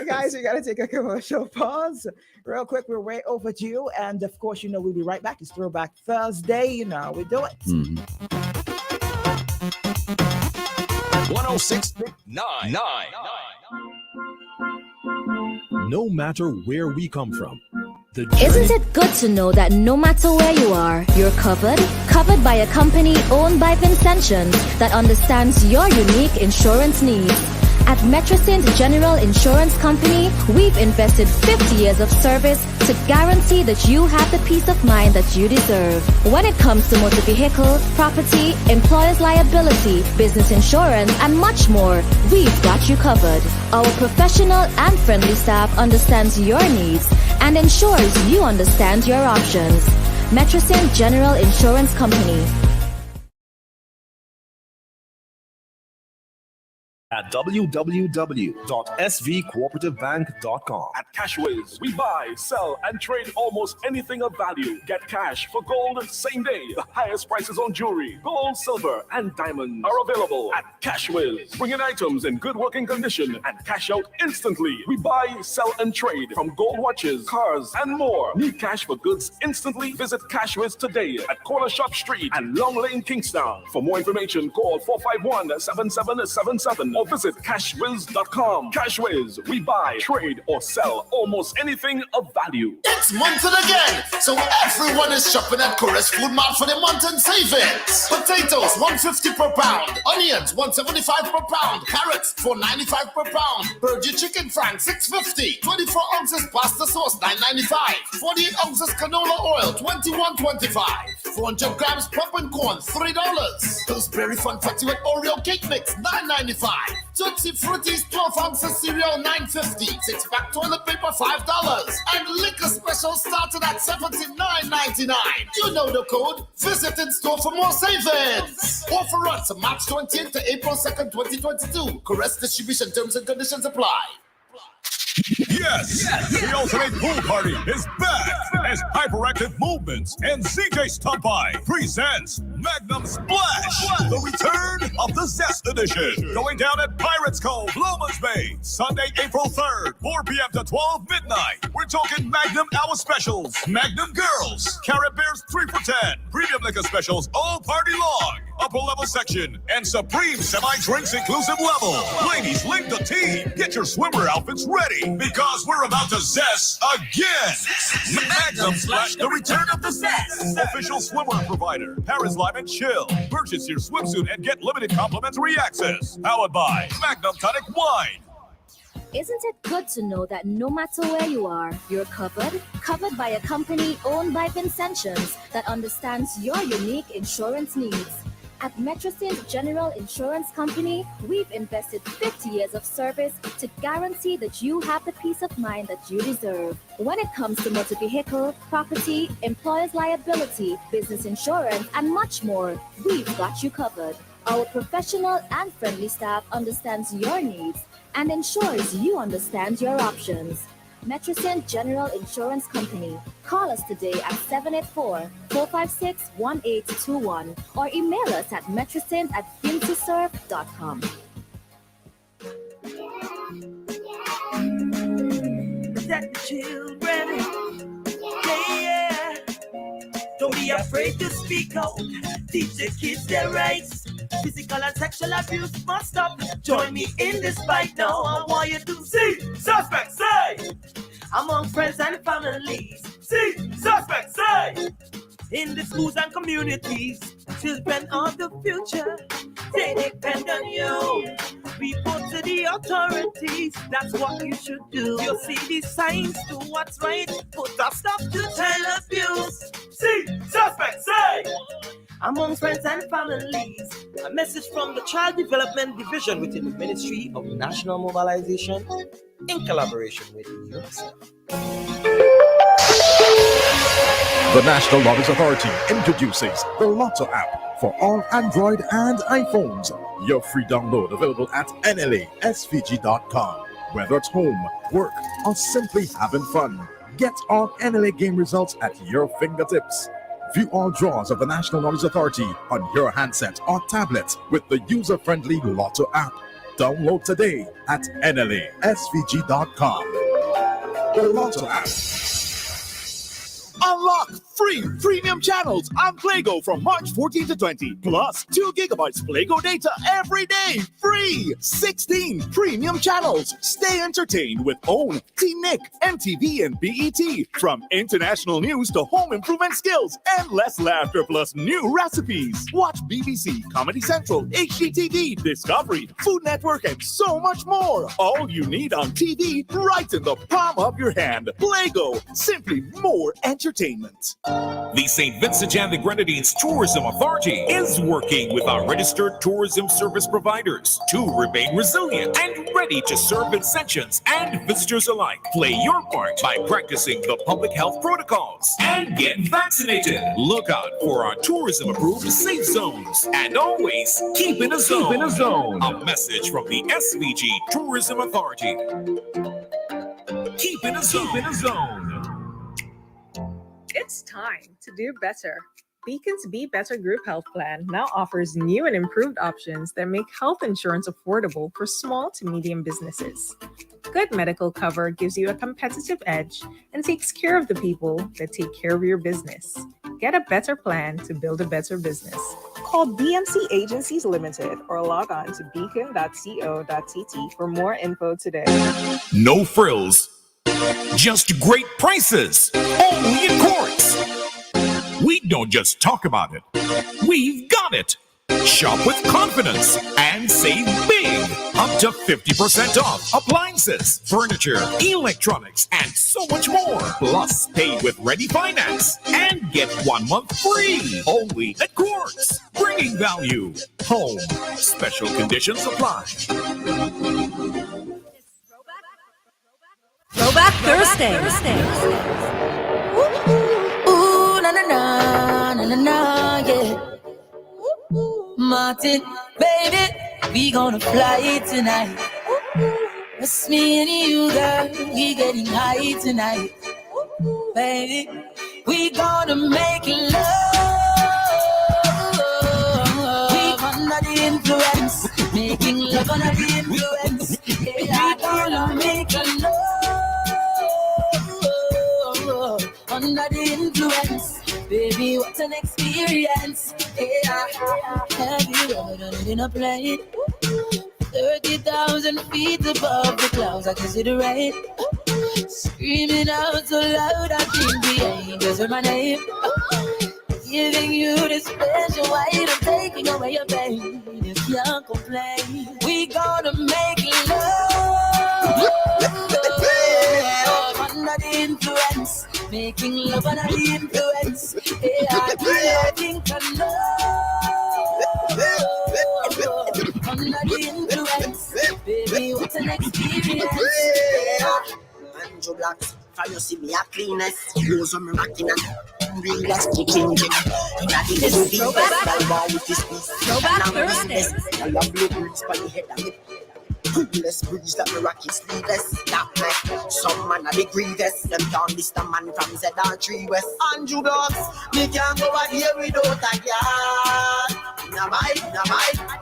Guys, we gotta take a commercial pause real quick. We're way overdue, and of course, we'll be right back. It's Throwback Thursday. We do it. 106.9. No matter where we come from, Isn't it good to know that no matter where you are, you're covered? Covered by a company owned by Vincentians that understands your unique insurance needs. At Metrosint General Insurance Company, we've invested 50 years of service to guarantee that you have the peace of mind that you deserve. When it comes to motor vehicle, property, employer's liability, business insurance, and much more, we've got you covered. Our professional and friendly staff understands your needs and ensures you understand your options. Metrosint General Insurance Company. At www.svcooperative.bank.com. At Cashways, we buy, sell, and trade almost anything of value. Get cash for gold same day. The highest prices on jewelry, gold, silver, and diamonds are available at Cashways. Bring in items in good working condition and cash out instantly. We buy, sell, and trade from gold watches, cars, and more. Need cash for goods instantly? Visit Cashways today at Corner Shop Street and Long Lane, Kingstown. For more information, call 451-7777 or visit cashwiz.com. Cashwiz, we buy, trade, or sell almost anything of value. It's month again, so everyone is shopping at Chorus Food Mart for the month and savings. Potatoes, $1.50 per pound. Onions, $1.75 per pound. Carrots, $4.95 per pound. Burger chicken frank, $6.50. 24 ounces pasta sauce, $9.95. 48 ounces canola oil, $21.25. 400 grams popcorn, $3. Pillsbury Funfetti with Oreo cake mix, $9.95. Tootsie Fruities 12 ounces cereal, $9.50. 6-pack toilet paper, $5. And liquor special started at $79.99. You know the code. Visit in store for more savings. Offer runs from March 20th to April 2nd, 2022. Correct distribution terms and conditions apply. You're Yes, the ultimate pool party is back as Hyperactive Movements and CJ Stump Eye presents Magnum Splash, the return of the Zest Edition, going down at Pirates Cove, Lomas Bay, Sunday, April 3rd, 4 p.m. to 12 midnight. We're talking Magnum Hour Specials, Magnum Girls, Carrot Bears 3 for 10, Premium Liquor Specials all party long, upper level section, and Supreme Semi-Drinks inclusive level. Ladies, link the team. Get your swimmer outfits ready because we're about to zest again. Magnum Splash, the return of the zest. Official swimwear provider, Paris Lime and Chill. Purchase your swimsuit and get limited complimentary access. Powered by Magnum Tonic Wine. Isn't it good to know that no matter where you are, you're covered? Covered by a company owned by Vincentians that understands your unique insurance needs. At Metrosyn General Insurance Company, we've invested 50 years of service to guarantee that you have the peace of mind that you deserve. When it comes to motor vehicle, property, employer's liability, business insurance, and much more, we've got you covered. Our professional and friendly staff understands your needs and ensures you understand your options. Metrosyn General Insurance Company. Call us today at 784-456-1821 or email us at metrosyn@fintoserve.com. Protect the children. Yeah. Don't be afraid to speak out. Teach the kids their rights. Physical and sexual abuse must stop. Join me in this fight now. I want you to see suspect say among friends and families. See suspect say in the schools and communities. Children of the future, they depend on you. Report to the authorities. That's what you should do. You see the signs, do what's right. Put a stop to child abuse. See suspect say among friends and families. A message from the Child Development Division within the Ministry of National Mobilization in collaboration with UNICEF. The National Lotteries Authority introduces the Lotto app for all Android and iPhones. Your free download available at NLASVG.com. Whether at home, work, or simply having fun, get all NLA game results at your fingertips. View all draws of the National Lotteries Authority on your handset or tablet with the user-friendly Lotto app. Download today at NLASVG.com. The Lotto app. Unlock free premium channels on PlayGo from March 14 to 20. Plus 2 gigabytes PlayGo data every day. Free 16 premium channels. Stay entertained with OWN, T-Nick, MTV, and BET. From international news to home improvement skills. Endless laughter plus new recipes. Watch BBC, Comedy Central, HGTV, Discovery, Food Network, and so much more. All you need on TV right in the palm of your hand. PlayGo. Simply more entertainment. The St. Vincent and the Grenadines Tourism Authority is working with our registered tourism service providers to remain resilient and ready to serve Vincentians and visitors alike. Play your part by practicing the public health protocols and get vaccinated. Look out for our tourism-approved safe zones and always keep in a zone. A message from the SVG Tourism Authority. Keep in a zone. It's time to do better. Beacon's Be Better Group Health Plan now offers new and improved options that make health insurance affordable for small to medium businesses. Good medical cover gives you a competitive edge and takes care of the people that take care of your business. Get a better plan to build a better business. Call BMC Agencies Limited or log on to beacon.co.tt for more info today. No frills. Just great prices, only in Courts. We don't just talk about it, we've got it. Shop with confidence and save big. Up to 50% off appliances, furniture, electronics, and so much more. Plus, pay with ready finance and get 1 month free. Only at Courts. Bringing value home. Special conditions apply. Throwback Thursday. Ooh, na na na na na na, yeah. Martin, baby, we gonna fly it tonight. It's me and you, girl. We getting high tonight, baby. We gonna make love under the influence, making love under the influence. Yeah, we gonna make love under the influence. Baby, what an experience. Yeah. Have you ever done it in a plane? 30,000 feet above the clouds, I can see the rain. Screaming out so loud, I think the angels heard my name. Giving you this special white, I'm taking away your pain. You can't complain. We gonna make love under the influence, making love under the influence. Yeah, I think I know under the influence, baby, what an experience. Andrew Blacks, for you see me a cleanest. Use on me rocking and real as chicken. That is the best. That wall with this piece. Throwback Thursday. I love blue breeze for the head of it. Coolest breeze that me rock is sleeveless. That night, some man a the grievous. Them down this the man from ZR3 West. Andrew Blacks, me can't go out here without a yard. Na my,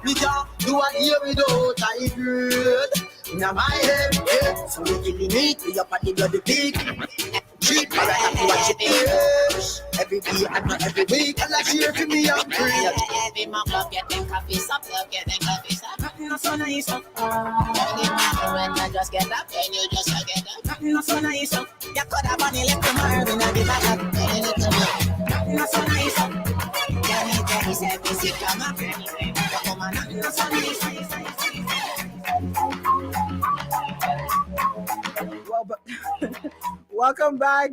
me can't do a here without a bird. Now my head, yeah. So we killing meat, we up at the bloody pig. Treat me like I watch it every day and not every week. And I cheer for me, I'm free. Every month, club getting coffee, stop, getting coffee, stop. Nothing so nice, when I just get up, and you just get up. Nothing so nice, you could have money left tomorrow, and I be back up. Nothing so nice, Jenny said, this is come up. Come on, nothing so nice. Well, but welcome back.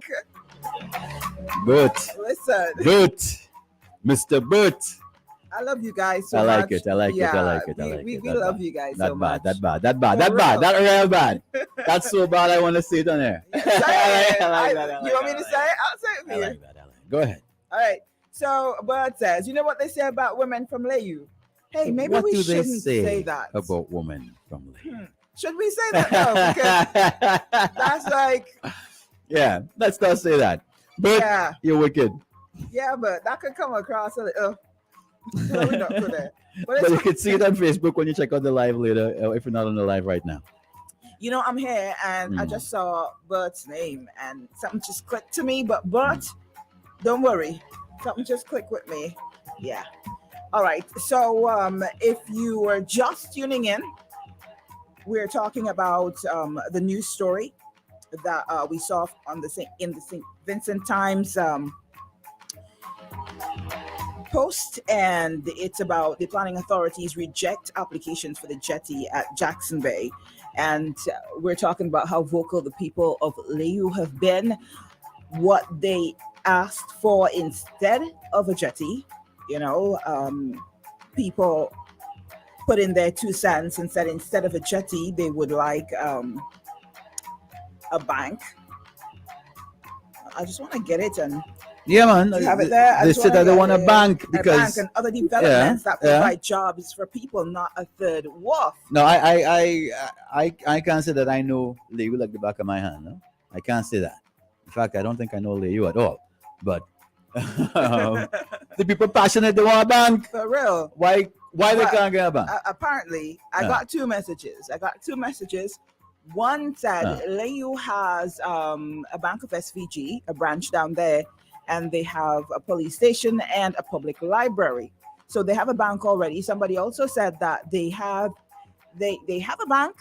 Boot. Listen. Boot. Mr. Boot. I love you guys so I like much. it. I like Yeah, it. I like it. I we- like we- it. we That love bad. you guys That so bad. much. That bad. That bad. For That bad. real. That real bad. That's so bad. I want to see it on there. Say it. I like that. I You want me to say it? I'll say it for I you. like that. I like it. Go ahead. All right. So Bird says, you know what they say about women from Layu? Hey, maybe what we do they shouldn't say that. about women from Should we say that though? Because that's like, Yeah, let's not say that. But Yeah. you're wicked. yeah, but that could come across a little. No, we don't do that. But But it's you can see it on Facebook when you check out the live later, if you're not on the live right now. You know, I'm here and I just saw Bert's name and something just clicked to me. But Bert, don't worry, something just clicked with me. Yeah. All right. So if you were just tuning in, we're talking about the news story that we saw on in the St. Vincent Times post, and it's about the planning authorities reject applications for the jetty at Jackson Bay. And we're talking about how vocal the people of Layu have been, what they asked for instead of a jetty. You know, people put in their 2 cents and said instead of a jetty, they would like a bank. I just want to get it and Yeah, man. you have it there. I They just said wanna that they get want a it. bank A because bank and other developments that yeah. provide jobs for people, not a third wharf. No, I can't say that I know Leo like the back of my hand. No? I can't say that. In fact, I don't think I know Leo at all. But the people passionate, they want a bank. For real. Why they But, can't get a bank? Apparently, I Yeah. got 2 messages. One said Layu has a Bank of SVG, a branch down there, and they have a police station and a public library. So they have a bank already. Somebody also said that they have a bank.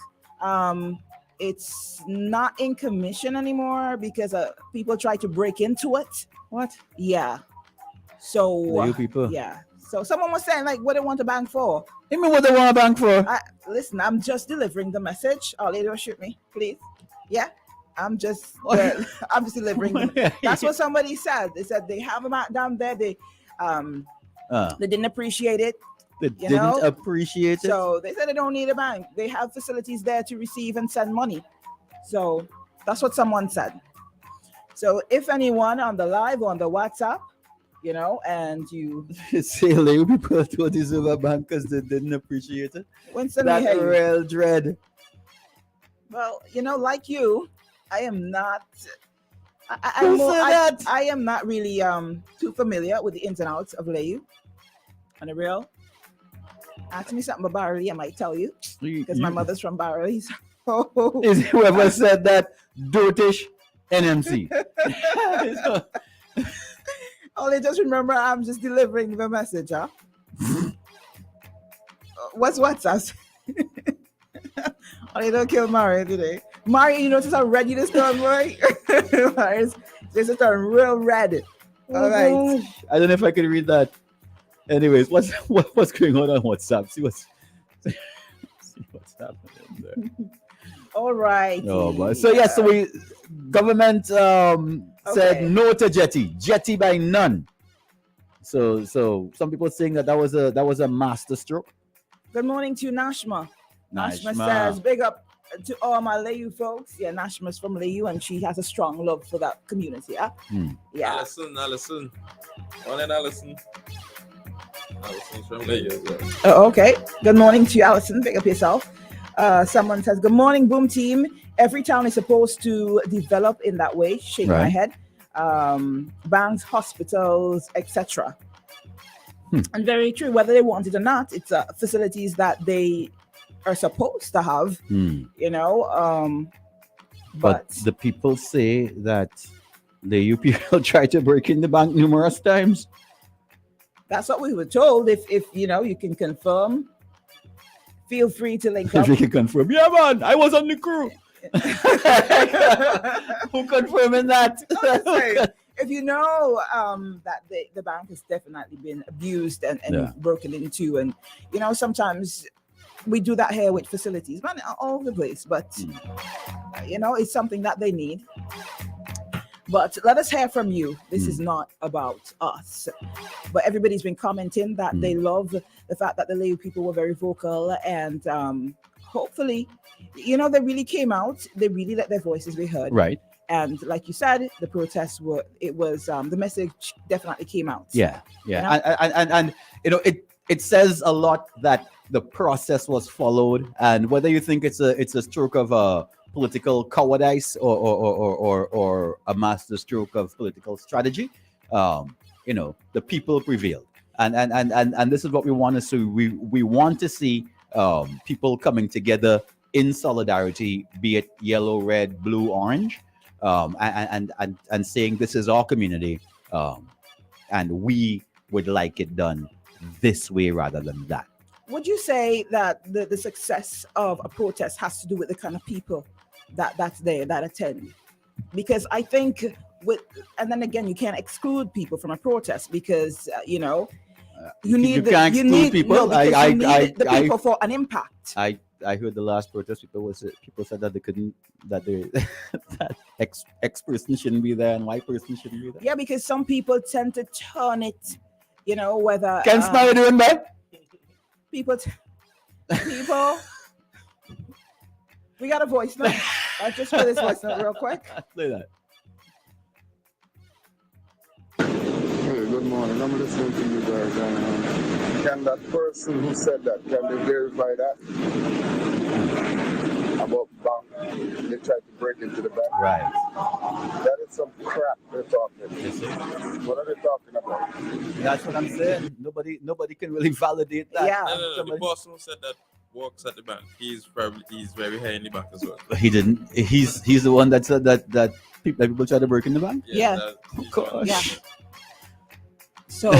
It's not in commission anymore because people try to break into it. What? Yeah. So Layu people. yeah. So someone was saying, like, what they want a bank for? You mean what they want a bank for? Listen, I'm just delivering the message. Oh, lady, don't shoot me, please. Yeah, I'm just delivering. That's what somebody said. They said they have a bank down there. They didn't appreciate it. They you didn't know? appreciate it. So they said they don't need a bank. They have facilities there to receive and send money. So that's what someone said. So if anyone on the live or on the WhatsApp, you know, and you say Leo people don't deserve a bank because they didn't appreciate it. Winston, that we hear you. real dread. Well, like you, I am not. Who said that? I am not really too familiar with the ins and outs of Layu. On the real, ask me something about Barley, I might tell you because my mother's from Barley. So. Is whoever said that dirtish NMC? Only just remember, I'm just delivering the message, huh? What's WhatsApp? Only don't kill Mario today. Mario, you notice how red you just turned, boy? This is turn real red. All right. I don't know if I can read that. Anyways, what's going on WhatsApp? See what's happening there. All right. Oh, but so yeah, so government said no to jetty by none. So some people saying that was a master stroke. Good morning to Nashma. Nashma says, big up to all my Layu folks. Yeah, Nashma's from Layu and she has a strong love for that community. Yeah. Allison. One and Allison. Allison's from Layu as well. Oh, okay. Good morning to you, Allison. Big up yourself. Someone says, good morning, Boom Team. Every town is supposed to develop in that way. Shake my head. Banks, hospitals, etc. And very true, whether they want it or not, it's facilities that they are supposed to have, but the people say that the people try to break in the bank numerous times. That's what we were told. If you can confirm, feel free to link up. If you can confirm, yeah, man, I was on the crew. Who confirming that? If you know that the bank has definitely been abused and broken into, and sometimes we do that here with facilities, man, all over the place. But it's something that they need. But let us hear from you. This is not about us. But everybody's been commenting that they love the fact that the Layu people were very vocal, and hopefully, they really came out. They really let their voices be heard. Right. And like you said, the protests the message definitely came out. Yeah. And it says a lot that the process was followed, and whether you think it's a stroke of political cowardice or a master stroke of political strategy, the people prevailed, and this is what we want to see. We want to see people coming together in solidarity, be it yellow, red, blue, orange, and saying this is our community, and we would like it done this way rather than that. Would you say that the success of a protest has to do with the kind of people that's there, that attend? Because I think and then again, you can't exclude people from a protest because you need the people for an impact. I heard the last protest people said that they couldn't, that X person shouldn't be there and Y person shouldn't be there. Yeah, because some people tend to turn it, whether Ken Smiley doing that? People, we got a voice note. I'll just play this voice note real quick. Play that. Hey, good morning. I'm listening to you guys. Can that person who said that, can they verify that? About bank, they tried to break into the bank. Right. That is some crap they're talking. What are they talking about? That's what I'm saying. Nobody can really validate that. Yeah. No. The person who said that works at the bank. He's very high in the bank as well. He didn't. He's the one that said that people try to break in the bank. Yeah. Of course. Yeah. So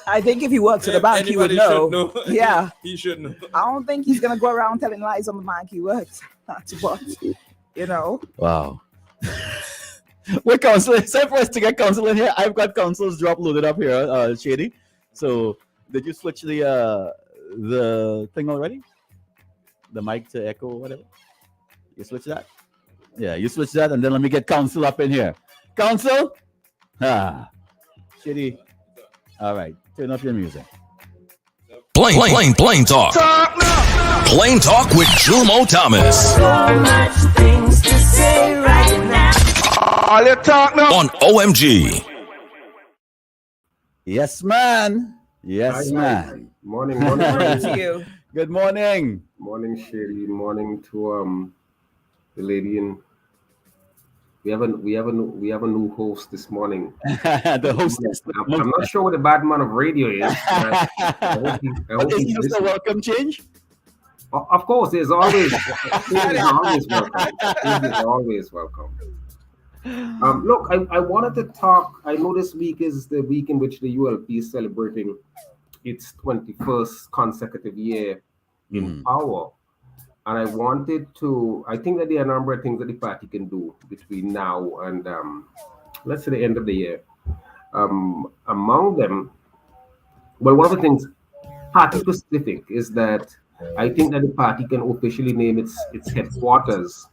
I think if he works at the bank, he would know. Yeah. He should know. I don't think he's gonna go around telling lies on the bank he works at, but Wow. What council? It's time for us to get council in here. I've got council's drop loaded up here, Shady. So did you switch the thing already? The mic to echo or whatever? You switch that? Yeah, you switch that, and then let me get council up in here. Council? Shady. All right, turn off your music. Plain talk. Plain talk with JomoThomas. So much things to say right now. All you talk now On OMG. Yes, man. Yes, Hi, man. Morning. morning to you. Good morning. Morning, Shady. Morning to the lady in. We have a new host this morning. The hostess. I'm not sure what the Badman of radio is. But But is this a welcome change? Of course, there's always always welcome. Is always welcome. Look, I wanted to talk. I know this week is the week in which the ULP is celebrating its 21st consecutive year in power. And I think that there are a number of things that the party can do between now and, let's say, the end of the year. Among them, well, one of the things party specific is that I think that the party can officially name its headquarters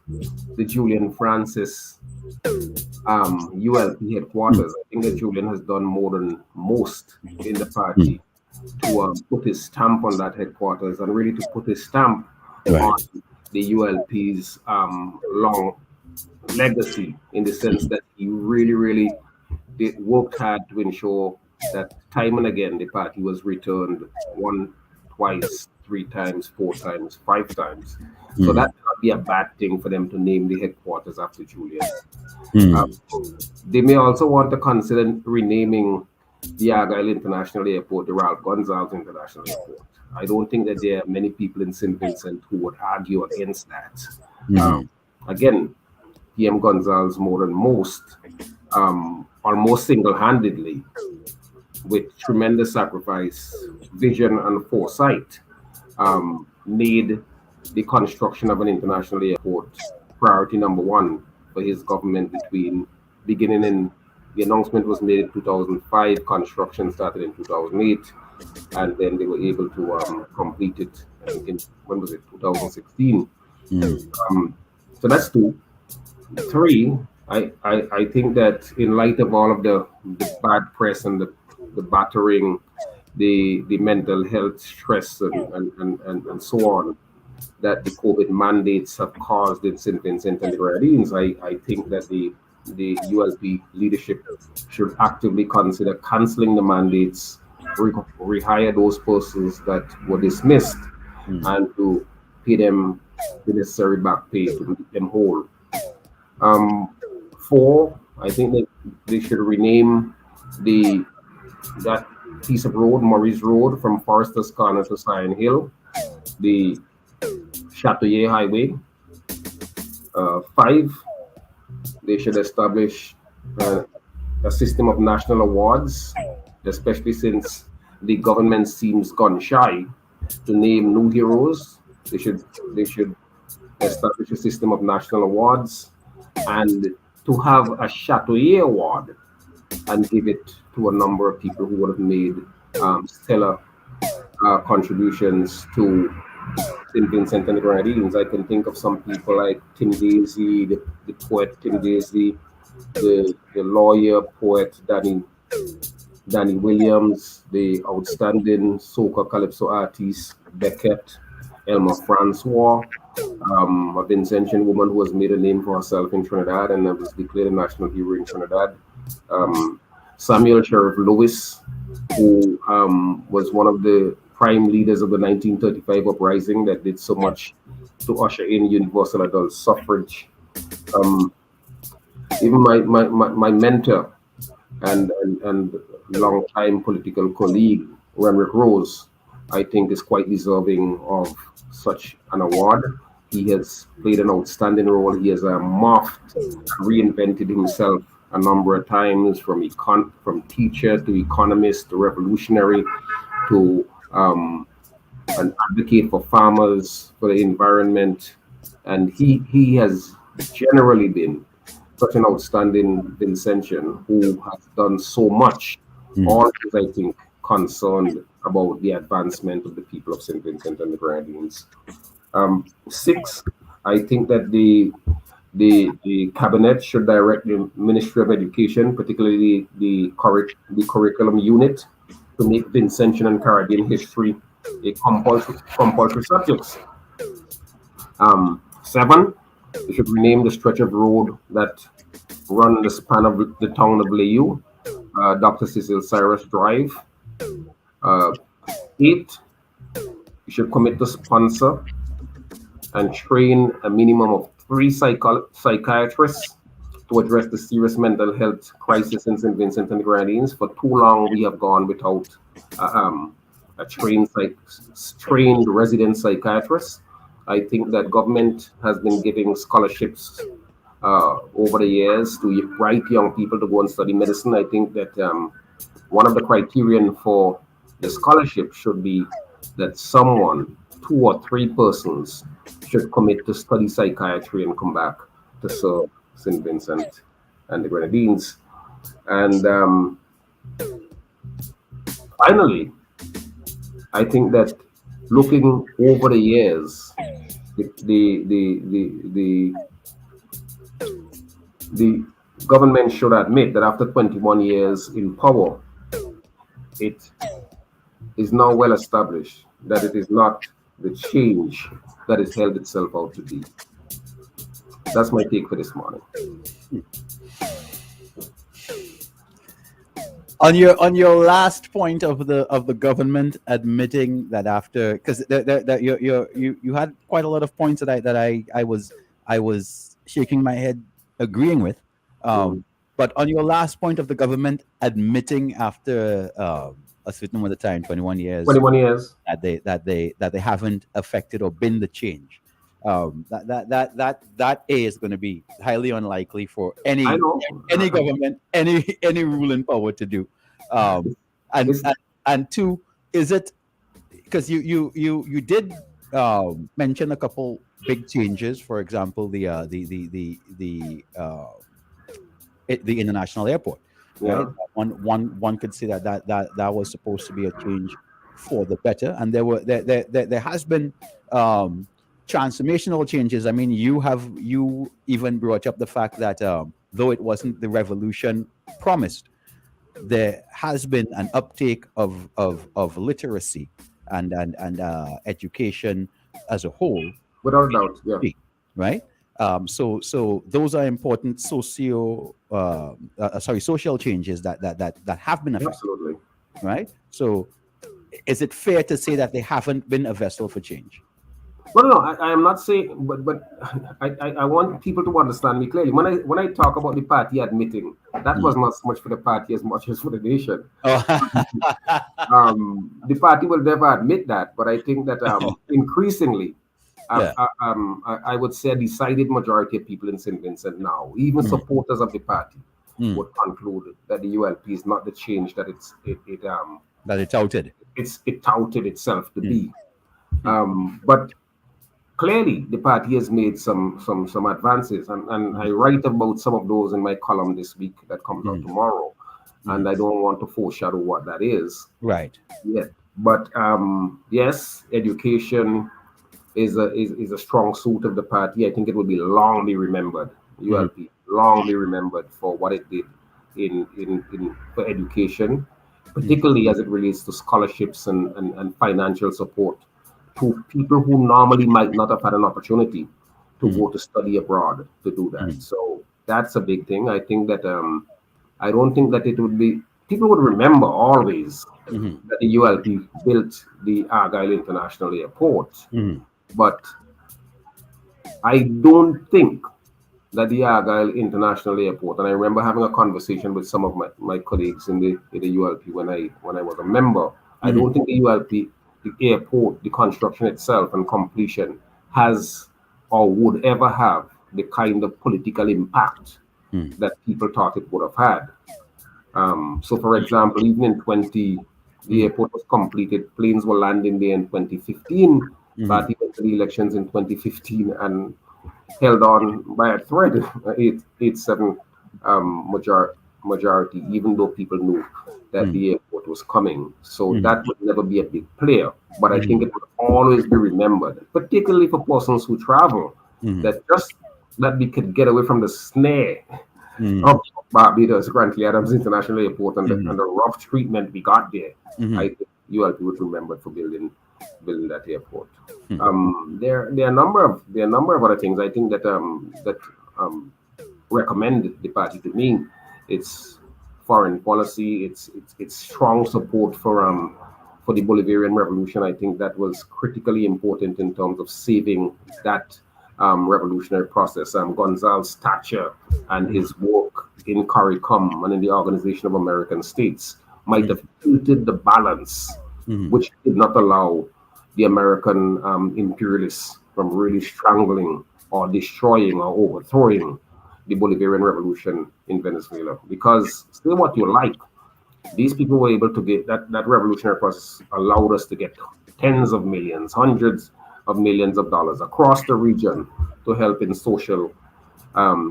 the Julian Francis ULP headquarters. I think that Julian has done more than most in the party to put his stamp on that headquarters and really to put his stamp on the ULP's long legacy, in the sense that he really worked hard to ensure that time and again the party was returned 1, twice, 3 times, 4 times, 5 times. So that would be a bad thing for them to name the headquarters after Julian. They may also want to consider renaming the Argyle International Airport the Ralph Gonsalves International Airport. I don't think that there are many people in St. Vincent who would argue against that. Again, PM Gonsalves more than most, almost single-handedly, with tremendous sacrifice, vision, and foresight, made the construction of an international airport priority number 1 for his government beginning in, the announcement was made in 2005, construction started in 2008, and then they were able to complete it in, when was it, 2016. So that's 2. 3, I think that in light of all of the bad press and the battering, the mental health stress and so on, that the COVID mandates have caused in St. Vincent and the Grenadines, I think that the ULP leadership should actively consider cancelling the mandates, rehire those persons that were dismissed, and to pay them the necessary back pay to make them whole. 4, I think that they should rename that piece of road, Maurice Road, from Forester's Corner to Sion Hill, the Châteauguay Highway. 5, they should establish a system of national awards, especially since the government seems gun shy to name new heroes. They should establish a system of national awards, and to have a Châteauguay award and give it to a number of people who would have made stellar contributions to St. Vincent and the Grenadines. I can think of some people like Tim Daisy, the poet Tim Daisy, the lawyer, poet Danny Williams, the outstanding soca calypso artist Beckett, Elma Francois, a Vincentian woman who has made a name for herself in Trinidad and was declared a national hero in Trinidad. Samuel Sheriff Lewis, who was one of the prime leaders of the 1935 uprising that did so much to usher in universal adult suffrage. Even my mentor and long-time political colleague, Renwick Rose, I think is quite deserving of such an award. He has played an outstanding role. He has morphed, reinvented himself a number of times, from teacher to economist to revolutionary to an advocate for farmers, for the environment, and he has generally been such an outstanding Vincentian who has done so much, all is, I think, concerned about the advancement of the people of St. Vincent and the Grenadines. 6, I think that the cabinet should direct the Ministry of Education, particularly the curriculum unit, to make Vincentian and Caribbean history a compulsory subject. 7, they should rename the stretch of road that run the span of the town of Layou, Dr. Cecil Cyrus Drive. 8, you should commit to sponsor and train a minimum of 3 psychiatrists to address the serious mental health crisis in St. Vincent and the Grenadines. For too long, we have gone without a trained resident psychiatrist. I think that government has been giving scholarships over the years to bright young people to go and study medicine. I think that one of the criterion for the scholarship should be that someone, 2 or 3 persons, should commit to study psychiatry and come back to serve St. Vincent and the Grenadines. And finally, I think that looking over the years, the government should admit that after 21 years in power, it is now well established that it is not the change that is held itself out to be. That's my take for this morning. On your last point of the government admitting that after, because you had quite a lot of points that I was shaking my head agreeing with, but on your last point of the government admitting after a certain amount of time, 21 years, that they haven't affected or been the change. That is going to be highly unlikely for any government, any ruling power to do. And two, is it because you did mention a couple big changes? For example, the international airport. Yeah. Right? One could say that was supposed to be a change for the better, and there has been transformational changes. I mean, you even brought up the fact that though it wasn't the revolution promised, there has been an uptake of literacy and education as a whole, without a doubt. Yeah. Right. So those are important social changes that have been affected. Absolutely. Right. So is it fair to say that they haven't been a vessel for change? Well, no, I am not saying, but I want people to understand me clearly. When I talk about the party admitting, that was not so much for the party as much as for the nation. The party will never admit that, but I think that increasingly, I would say a decided majority of people in St. Vincent now, even supporters of the party, would conclude that the ULP is not the change that that it touted. It touted itself to be. But clearly, the party has made some advances, and I write about some of those in my column this week that comes out tomorrow. And I don't want to foreshadow what that is. Right. Yeah. But yes, education is a strong suit of the party. I think it will be long be remembered. ULP long be remembered for what it did for education, particularly as it relates to scholarships and financial support to people who normally might not have had an opportunity to go to study abroad to do that. So that's a big thing. I think that I don't think that it would be, people would remember always that the ULP built the Argyle International Airport, but I don't think that the Argyle International Airport, and I remember having a conversation with some of my colleagues in the ULP when I was a member, I don't think the ULP, the airport, the construction itself and completion has or would ever have the kind of political impact that people thought it would have had. So, for example, even in the airport was completed, planes were landing there in 2015, but even the elections in 2015 and held on by a thread, 8-7 majority, even though people knew that the airport was coming. So that would never be a big player. But I think it would always be remembered, particularly for persons who travel, that we could get away from the snare of Barbados, Grantley Adams International Airport and the rough treatment we got there. I think ULP would remember for building that airport. There are a number of other things I think that recommend the party to me. It's foreign policy. It's strong support for the Bolivarian Revolution. I think that was critically important in terms of saving that revolutionary process. Gonzal's stature and his work in CARICOM and in the Organization of American States might have tilted the balance, which did not allow the American imperialists from really strangling or destroying or overthrowing the Bolivarian Revolution in Venezuela. Because say what you like, these people were able to get that revolutionary process allowed us to get tens of millions, hundreds of millions of dollars across the region to help in social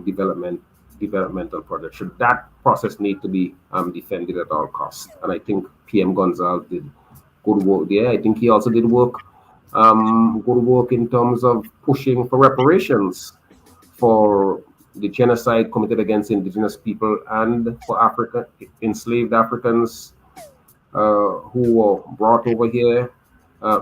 developmental projects. Should that process need to be defended at all costs? And I think PM Gonzalez did good work there. I think he also did good work in terms of pushing for reparations for the genocide committed against indigenous people and for enslaved Africans who were brought over here.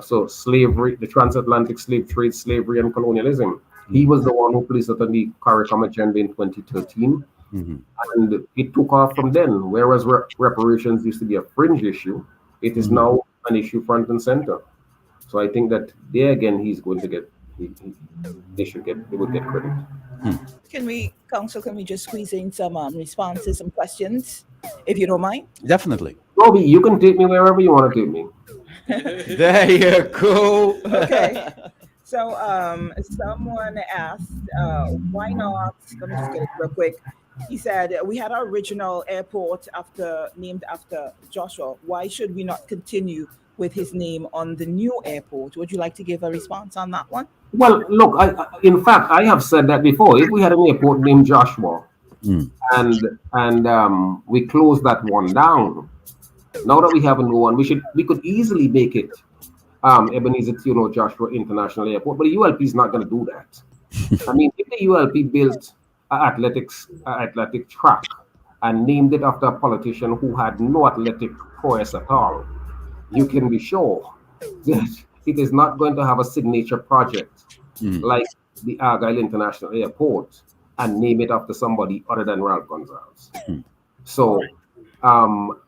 So slavery, the transatlantic slave trade, slavery, and colonialism. He was the one who placed it on the CARICOM agenda in 2013. And it took off from then. Whereas reparations used to be a fringe issue, it is now an issue front and center. So I think that there again, he's going to get, they would get credit. Can we just squeeze in some responses, some questions, if you don't mind? Definitely. Robbie, you can take me wherever you want to take me. There you go. Okay. So someone asked, why not? Let me just get it real quick. He said, we had our original airport named after Joshua. Why should we not continue with his name on the new airport? Would you like to give a response on that one? Well, look, in fact, I have said that before. If we had an airport named Joshua and we closed that one down, now that we have a new one, we could easily make it Ebenezer Thiers Joshua International Airport, but the ULP is not going to do that. I mean, if the ULP built an athletic track and named it after a politician who had no athletic prowess at all, you can be sure that it is not going to have a signature project like the Argyle International Airport and name it after somebody other than Ralph Gonzalez. So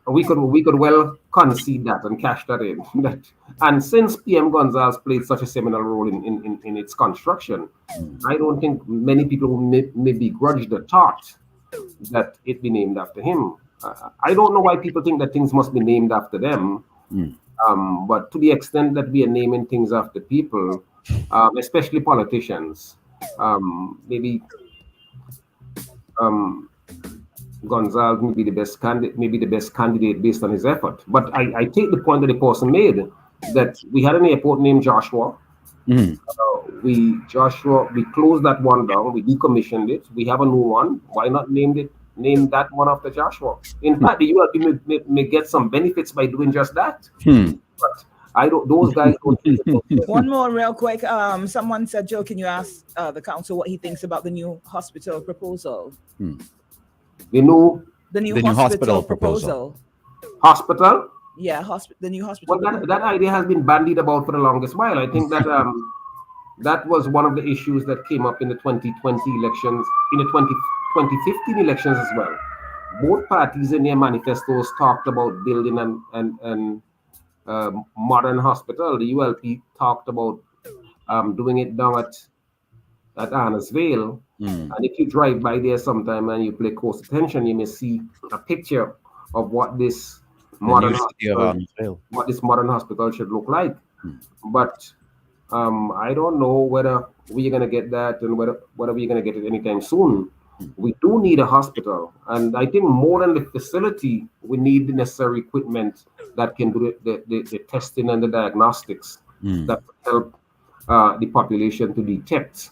we could well concede that and cash that in. And since PM Gonzalez played such a seminal role in its construction, I don't think many people may begrudge the thought that it be named after him. I don't know why people think that things must be named after them. But to the extent that we are naming things after people, especially politicians, maybe Gonzalez may be the best candidate based on his effort. But I take the point that the person made that we had an airport named Joshua. We closed that one down. We decommissioned it. We have a new one. Why not name that one after Joshua? In fact, the ULP may get some benefits by doing just that. But I don't. Those guys don't. One more real quick. Someone said, Joe, can you ask the council what he thinks about the new hospital proposal? The new hospital proposal. Hospital? Yeah, the new hospital. Well, that idea has been bandied about for the longest while. I think that that was one of the issues that came up in the 2020 elections, in the 2015 elections as well. Both parties in their manifestos talked about building an modern hospital. The ULP talked about doing it down at Anna's Vale. And if you drive by there sometime and you pay close attention, you may see a picture of what this modern hospital should look like. But I don't know whether we're going to get that and whether we're going to get it anytime soon. We do need a hospital, and I think more than the facility, we need the necessary equipment that can do the testing and the diagnostics that help the population to detect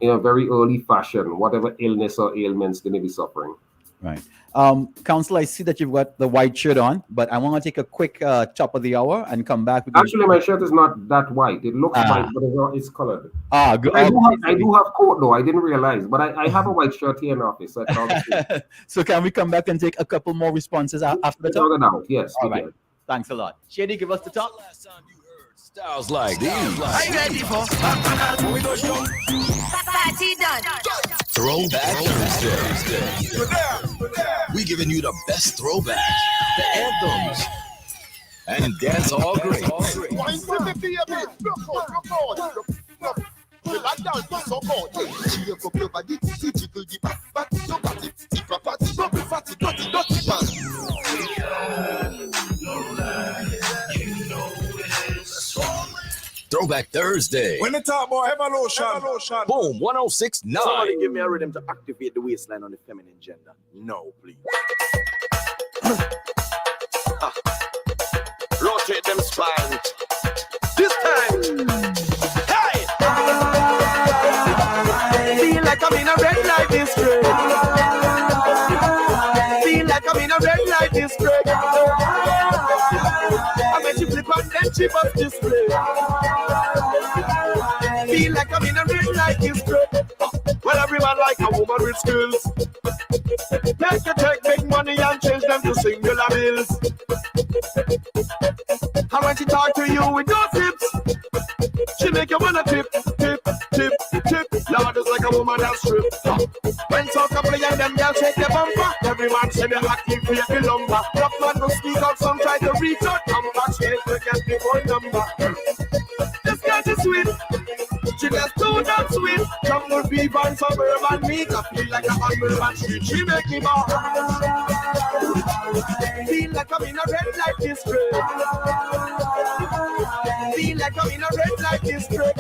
in a very early fashion whatever illness or ailments they may be suffering. Right. Council, I see that you've got the white shirt on, but I want to take a quick top of the hour and come back. Actually, my shirt is not that white. It looks white, but it's colored. Good. I do have coat, though. I didn't realize, but I have a white shirt here in office. So can we come back and take a couple more responses after the talk? Yes. All right. Thanks a lot. Shady, give us the talk. Styles like these. Are you ready for party done? Throwback Thursday. We giving you the best throwback, the anthems, and dance all great. You like dance, so so hot. Shake up your body, jiggle the back, your body, tip a party, bubble fatty, dirty, dirty man. Throwback Thursday. When they talk about evolution. Boom, 106.9. Somebody give me a rhythm to activate the waistline on the feminine gender. No, please. Rotate them spine. This time. Hey! Feel like I'm in a red light district. Feel like I'm in a red light district. I bet you flip on them cheap of display. Feel like I'm in a red light district. Well, everyone like a woman with skills. Make you take big money and change them to singular bills. And when she talk to you with no tips, she make you wanna tip, tip, tip, tip. Lord is like a woman that strip. When talk a play and them girls shake their bumper, every man say they're active for the lumber. Rough man will speak out, some try to reach out, come back straight to get the phone number. This girl is sweet. She just too damn sweet. Come with beef and suburban meat. I feel like I'm on urban street. She make me ball. Feel like I'm in a red light district. Feel like I'm in a red light district.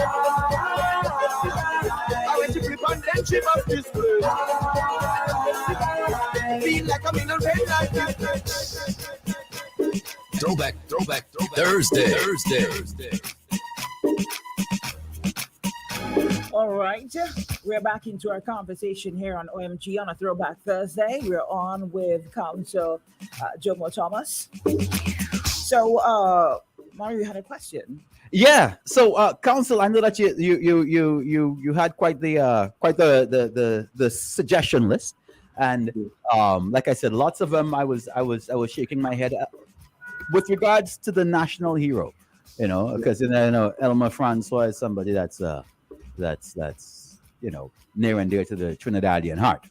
I went to flip and then she must display. Feel like I'm in a red light district. Throwback Thursday. All right, we're back into our conversation here on OMG on a Throwback Thursday. We're on with Council JomoThomas. So, Mario, you had a question. Yeah. So, Council, I know that you had quite the suggestion list, and like I said, lots of them. I was shaking my head with regards to the national hero, because Elmer Francois is somebody that's near and dear to the Trinidadian heart,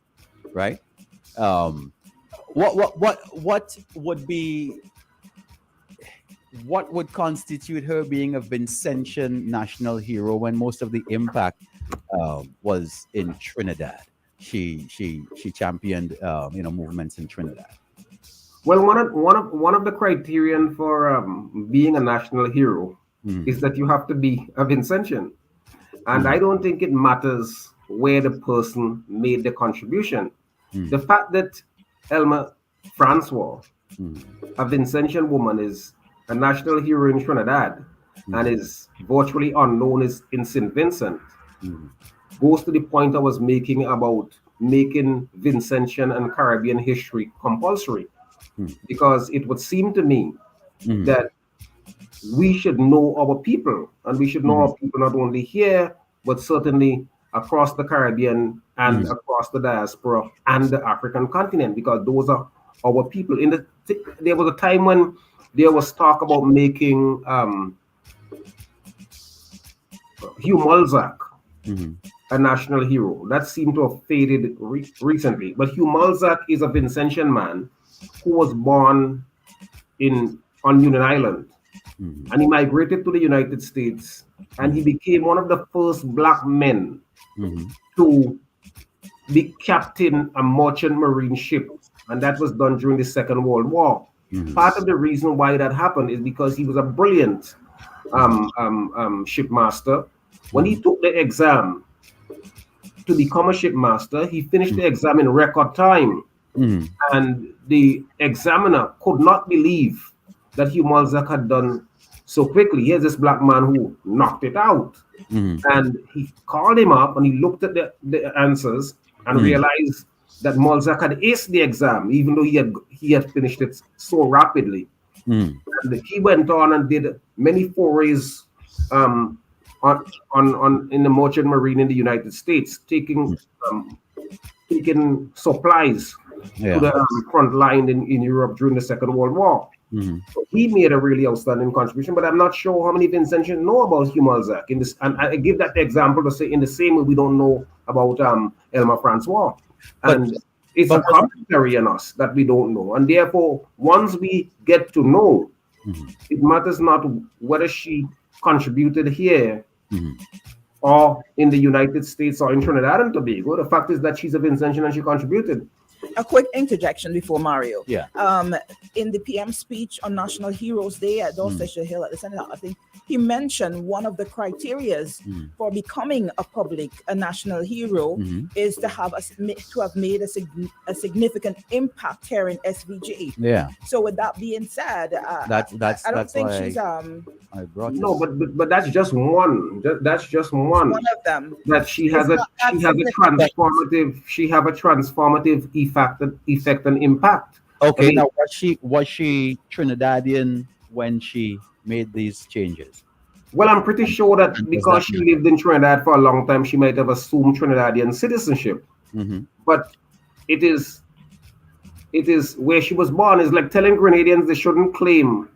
right? What would constitute her being a Vincentian national hero when most of the impact was in Trinidad? She championed movements in Trinidad. Well, one of the criterion for being a national hero is that you have to be a Vincentian. And I don't think it matters where the person made the contribution. The fact that Elma Francois, a Vincentian woman, is a national hero in Trinidad and is virtually unknown in St. Vincent goes to the point I was making about making Vincentian and Caribbean history compulsory. Because it would seem to me that we should know our people, and we should know our people not only here, but certainly across the Caribbean and across the diaspora and the African continent, because those are our people. There was a time when there was talk about making Hugh Mulzac a national hero. That seemed to have faded recently. But Hugh Mulzac is a Vincentian man who was born on Union Island. And he migrated to the United States, and he became one of the first black men to be captain a merchant marine ship, and that was done during the Second World War. Part of the reason why that happened is because he was a brilliant shipmaster. When he took the exam to become a shipmaster, he finished the exam in record time, and the examiner could not believe that Hugh Mulzac had done so quickly. Here's this black man who knocked it out. And he called him up and he looked at the answers and realized that Mulzac had aced the exam, even though he had finished it so rapidly. And he went on and did many forays in the merchant marine in the United States, taking supplies to the front line in Europe during the Second World War. So he made a really outstanding contribution, but I'm not sure how many Vincentians know about Hugh Mulzac. And I give that example to say in the same way we don't know about Elma Francois. And it's a commentary on us that we don't know. And therefore, once we get to know, it matters not whether she contributed here or in the United States or in Trinidad and Tobago. The fact is that she's a Vincentian and she contributed. A quick interjection before Mario. Yeah. In the PM speech on National Heroes Day at Dorsetshire Hill at the Senate, I think he mentioned one of the criterias for becoming a national hero is to have made a significant impact here in SVG. Yeah. So with that being said, that's I don't think why she's I brought no, but that's just one. That's just one. One of them. That she has a transformative effect and impact. Okay, I mean, now was she Trinidadian when she made these changes? Well, I'm pretty sure that because she lived in Trinidad for a long time, she might have assumed Trinidadian citizenship. But it is where she was born. Is like telling Grenadians they shouldn't claim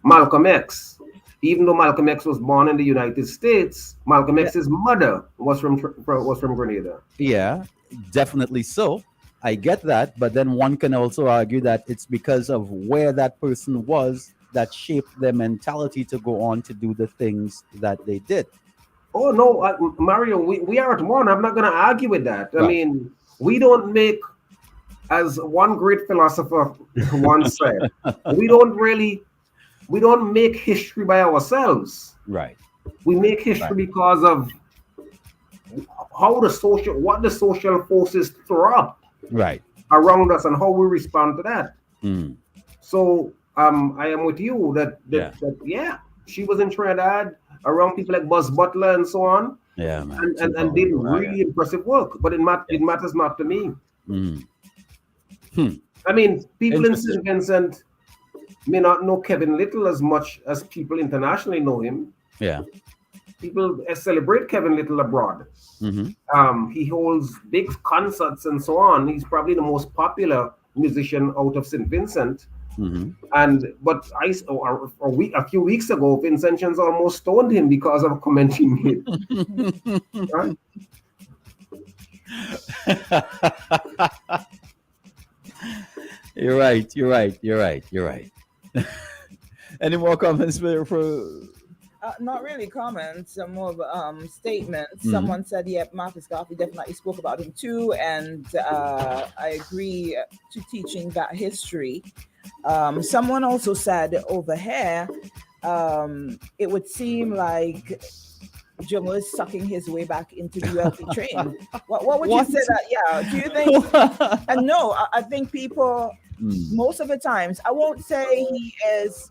Malcolm X, even though Malcolm X was born in the United States. Malcolm X's mother was from Grenada. Yeah, definitely so. I get that, but then one can also argue that it's because of where that person was that shaped their mentality to go on to do the things that they did. Oh no, Mario, we are at one. I'm not going to argue with that. I mean, we don't make, as one great philosopher once said, we don't make history by ourselves. Right. We make history because of what the social forces throw up around us and how we respond to that. So I am with you that she was in Trinidad around people like Buzz Butler and so on. Yeah, man. And did really impressive work, but it matters not to me. I mean, people in St. Vincent may not know Kevin Little as much as people internationally know him. Yeah. People celebrate Kevin Little abroad. He holds big concerts and so on. He's probably the most popular musician out of St. Vincent. But a few weeks ago, Vincentians almost stoned him because of a comment he made. Right? You're right. Any more comments for? Not really comments, more of statements. Someone said, "Yep, Marcus Garvey definitely spoke about him too," and I agree to teaching that history. Someone also said over here, it would seem like Jomo is sucking his way back into the ULP train. What would you say that? Yeah, do you think? And no, I think people most of the times, I won't say he is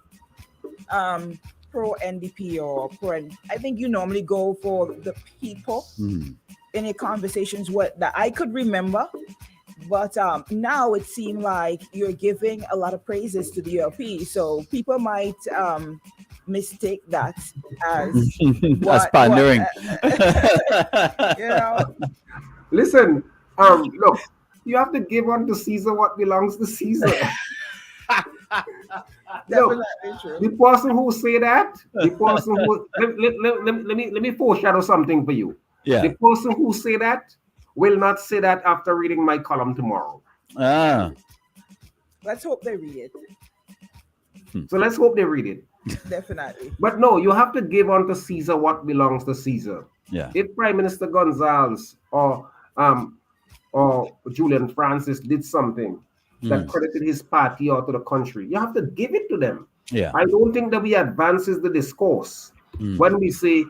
pro NDP or pro. I think you normally go for the people in your conversations. What that I could remember. But now it seemed like you're giving a lot of praises to the ULP, so people might mistake that as pandering. You know, listen. Look, you have to give unto Caesar what belongs to Caesar. Look, the person who say that, let me foreshadow something for you. Yeah. The person who say that will not say that after reading my column tomorrow. Let's hope they read it. So let's hope they read it. Definitely. But no, you have to give unto Caesar what belongs to Caesar. Yeah. If Prime Minister Gonzalez or Julian Francis did something that credited his party or to the country, you have to give it to them. Yeah. I don't think that we advances the discourse when we say,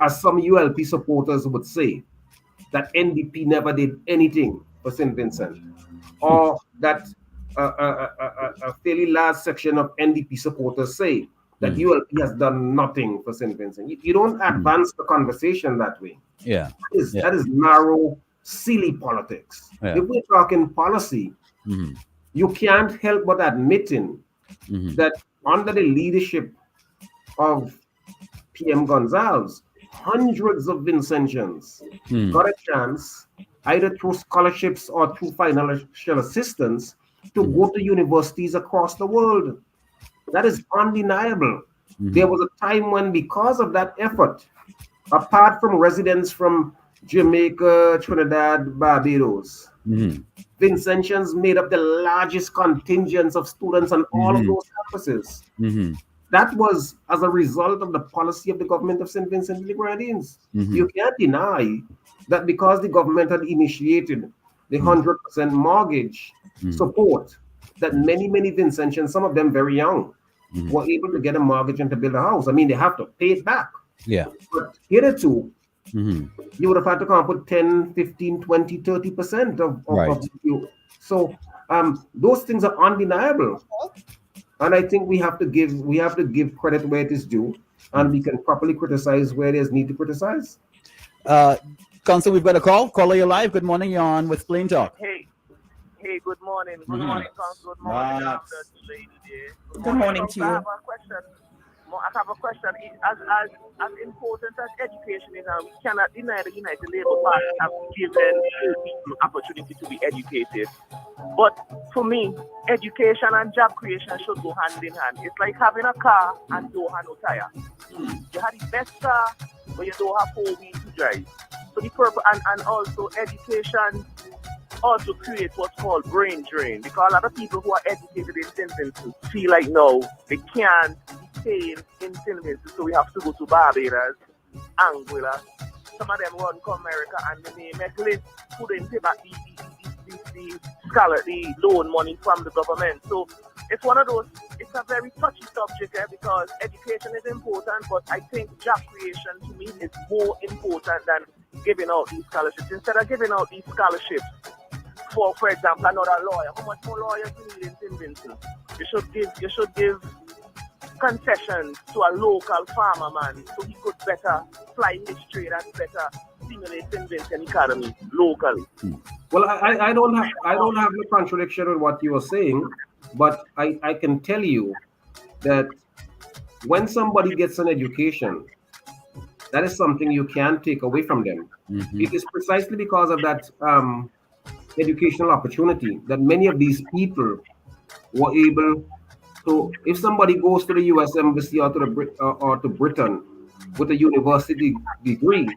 as some ULP supporters would say, that NDP never did anything for St. Vincent, or that a fairly large section of NDP supporters say that ULP has done nothing for St. Vincent. You don't advance the conversation that way. Yeah. That is narrow, silly politics. Yeah. If we're talking policy, you can't help but admitting that under the leadership of PM Gonzalez, hundreds of Vincentians got a chance, either through scholarships or through financial assistance, to go to universities across the world. That is undeniable. There was a time when, because of that effort, apart from residents from Jamaica, Trinidad, Barbados, Vincentians made up the largest contingents of students on all of those campuses. that was as a result of the policy of the government of St. Vincent and the Grenadines. You can't deny that because the government had initiated the 100% mortgage support, that many Vincentians, some of them very young, were able to get a mortgage and to build a house. I mean, they have to pay it back. Yeah. But hitherto, you would have had to come up with 10, 15, 20, 30% of you. So those things are undeniable. And I think we have to give credit where it is due, and we can properly criticize where there's need to criticize. Council, we've got a call. Caller, you're live. Good morning. You're on with Plain Talk. Hey, good morning. Good morning, Council. Good morning, lady there. Good morning to you. I have a question. As important as education is, we cannot deny the United Labour Party have given people opportunity to be educated. But for me, education and job creation should go hand in hand. It's like having a car and don't have no tire. You have the best car, but you don't have 4 wheels to drive. So the purpose and also education also creates what's called brain drain, because a lot of people who are educated in St. Vincent feel like no, they can't be paid in St. Vincent, so we have to go to Barbados, Anguilla. Some of them run to America and they make list who then pay back the loan money from the government. So it's one of those, it's a very touchy subject because education is important, but I think job creation to me is more important than giving out these scholarships. Instead of giving out these scholarships for example, another lawyer, how much more lawyers you need in St. Vincent? You should give concessions to a local farmer man so he could better fly his trade and better stimulate St. Vincent economy locally. Well, I don't have no contradiction with what you are saying, but I can tell you that when somebody gets an education, that is something you can't take away from them. It is precisely because of that educational opportunity that many of these people were able to. If somebody goes to the U.S. Embassy or to Britain with a university degree,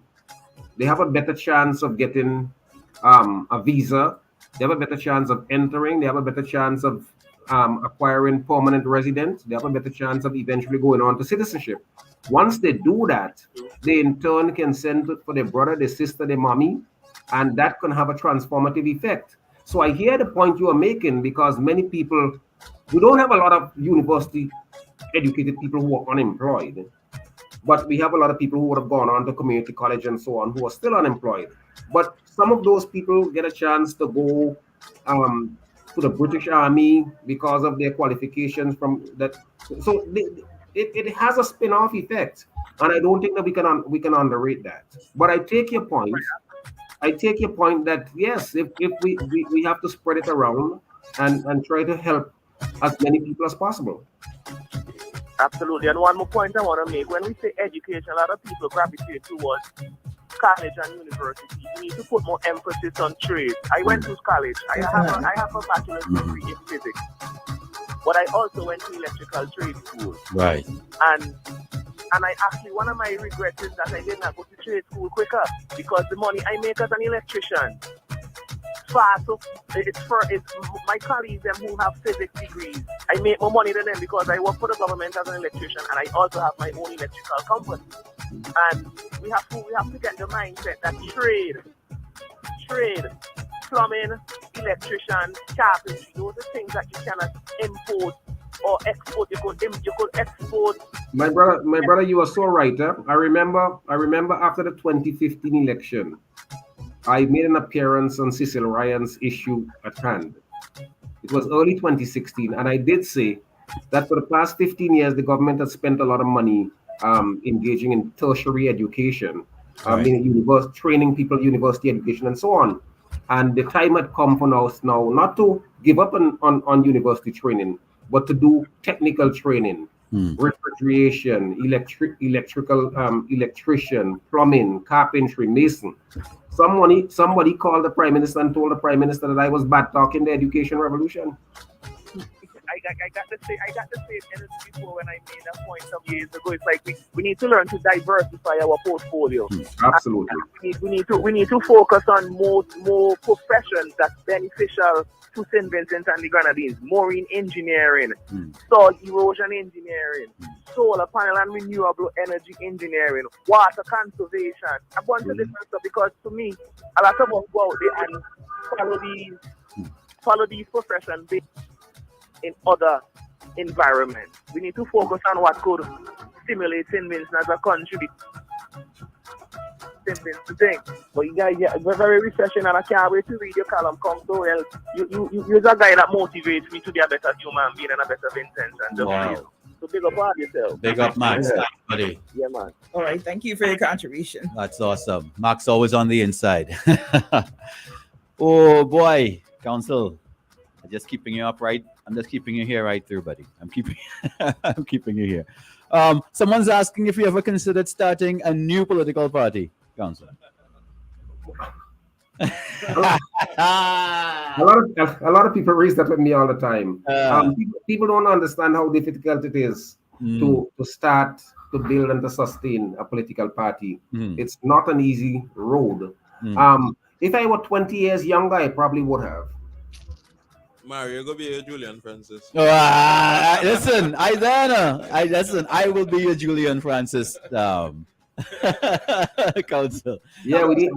they have a better chance of getting a visa. They have a better chance of entering. They have a better chance of acquiring permanent residence. They have a better chance of eventually going on to citizenship. Once they do that, they in turn can send it for their brother, their sister, their mommy, and that can have a transformative effect. So I hear the point you are making, because many people, we don't have a lot of university educated people who are unemployed, but we have a lot of people who would have gone on to community college and so on who are still unemployed. But some of those people get a chance to go to the British Army because of their qualifications from that. So it has a spin-off effect, and I don't think that we can underrate that. But I take your point. I take your point that yes, if we have to spread it around and try to help as many people as possible. Absolutely. And one more point I want to make: when we say education, a lot of people gravitate towards college and university. We need to put more emphasis on trades. I went to college. I have a bachelor's degree in physics, but I also went to electrical trade school. Right. And I actually, one of my regrets is that I did not go to trade school quicker, because the money I make as an electrician, it's my colleagues them who have physics degrees. I make more money than them because I work for the government as an electrician, and I also have my own electrical company. And we have to get the mindset that trade, plumbing, electrician, carpentry, those are things that you cannot import or export. You could export. My brother, you are so right. I remember after the 2015 election, I made an appearance on Cecil Ryan's issue at hand. It was early 2016, and I did say that for the past 15 years, the government has spent a lot of money engaging in tertiary education, training people, university education, and so on. And the time had come for us now not to give up on university training, but to do technical training, refrigeration, electrician, plumbing, carpentry, mason. Somebody called the Prime Minister and told the Prime Minister that I was bad talking the education revolution. I got the same energy before when I made a point some years ago. It's like we need to learn to diversify our portfolio. Absolutely. We need to focus on more professions that's beneficial to St. Vincent and the Grenadines. Marine engineering, soil erosion engineering, solar panel and renewable energy engineering, water conservation, a bunch of different stuff. Because to me, a lot of us go out there and follow these professions in other environments. We need to focus on what could stimulate St. Vincent as a country. St. Vincent thing. But you guys, we're very refreshing, and I can't wait to read your column. Come so well. You're a guy that motivates me to be a better human being and a better Vincent. And just so big up on yourself. Big up, Max. Yeah. Thanks, buddy. Yeah, man. All right, thank you for your contribution. That's awesome. Max always on the inside. Oh boy, Council. I'm just keeping you upright. I'm just keeping you here right through, buddy. I'm keeping you here. Someone's asking if you ever considered starting a new political party, Council. A lot of people raise that with me all the time. People don't understand how difficult it is to start, to build, and to sustain a political party. It's not an easy road. If I were 20 years younger, I probably would have. Mario, you're gonna be a Julian Francis. Listen, I will be your Julian Francis. Council. Yeah, we need.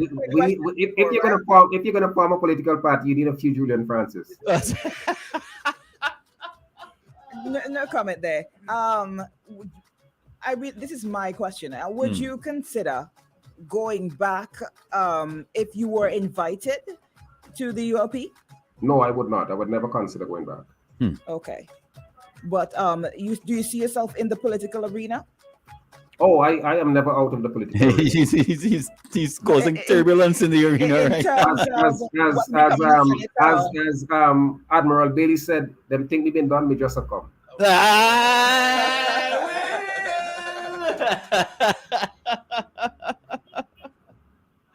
If you're gonna form a political party, you need a few Julian Francis. No comment there. This is my question. Would you consider going back if you were invited to the ULP? No, I would not. I would never consider going back. Okay, but do you see yourself in the political arena? Oh, I am never out of the political arena. he's causing turbulence in the arena, right? As Admiral Bailey said, them think we been done, we just succumb.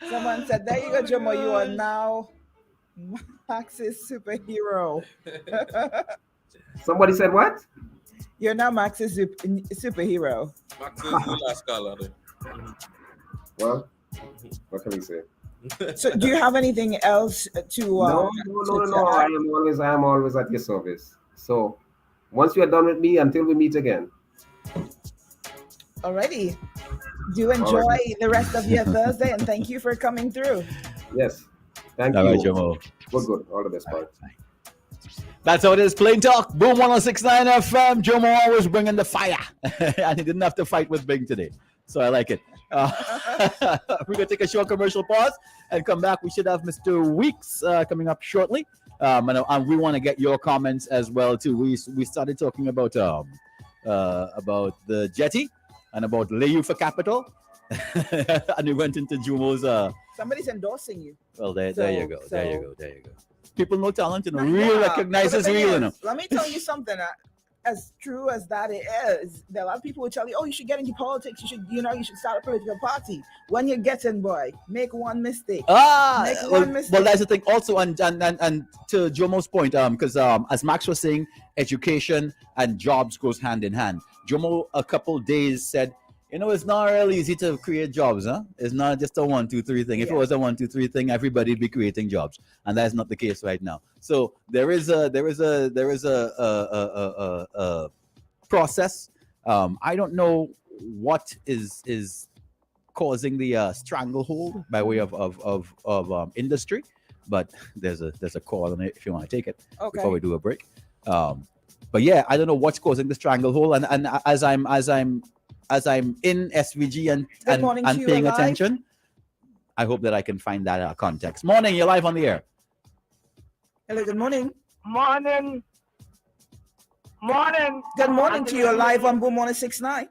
Someone said, there you go, Jomo, you are now Max's superhero. Somebody said what? You're now Max's superhero. Max is the last caller. Well, what can we say? So do you have anything else to No. I am always at your service. So once you are done with me, until we meet again. Alrighty. Do enjoy the rest of your Thursday, and thank you for coming through. Yes. Thank you. All right, Jomo. Good. All the best, bye. That's how it is. Plain talk. Boom 106.9 FM. Jomo always bringing the fire. And he didn't have to fight with Bing today. So I like it. We're going to take a short commercial pause and come back. We should have Mr. Weeks coming up shortly. And we want to get your comments as well, too. We started talking about the jetty and about Layu for capital. And we went into Jomo's... Somebody's endorsing you. Well, there you go. There you go. People know talent, real recognizes real. Let me tell you something. As true as that it is, there are a lot of people will tell you, "Oh, you should get into politics. You should start a political party." When you're getting, boy, make one mistake. Well, that's the thing. Also, and to Jomo's point, because as Max was saying, education and jobs goes hand in hand. Jomo a couple days said, it's not really easy to create jobs, huh? It's not just a 1, 2, 3 thing. If it was a 1, 2, 3 thing, everybody'd be creating jobs, and that's not the case right now. So there is a process. I don't know what is causing the stranglehold by way of industry, but there's a call on it if you want to take it before we do a break. But yeah, I don't know what's causing the stranglehold, and as I'm in SVG and paying attention, I hope that I can find that context. Morning, you're live on the air. Hello, good morning. Morning. Good morning to you, live on Boom 106.9.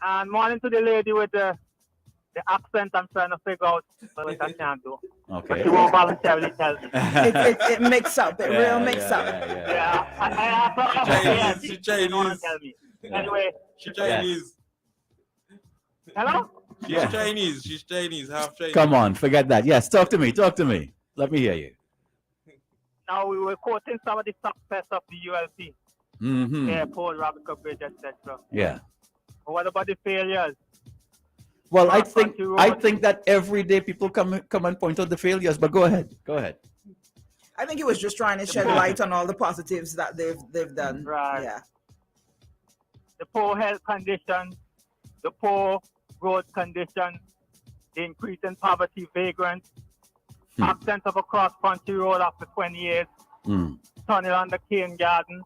And morning to the lady with the accent I'm trying to figure out what I can do. Okay. But she won't voluntarily tell me. It makes up. It real makes up. Yeah. I have to She's Chinese. tell me. Anyway. She's Chinese. Hello? She's Chinese. She's Chinese. Half Chinese. Come on, forget that. Yes, talk to me. Let me hear you. Now we were quoting some of the success of the ULP. Mm-hmm. Airport, rapid coverage, etc. Yeah. What about the failures? Well, I think that every day people come and point out the failures. But go ahead. I think he was just trying to shed light on all the positives that they've done. Right. Yeah. The poor health conditions, the poor road conditions, the increase in poverty, vagrants, absence of a cross-country road after 20 years, tunnel under Cane Garden,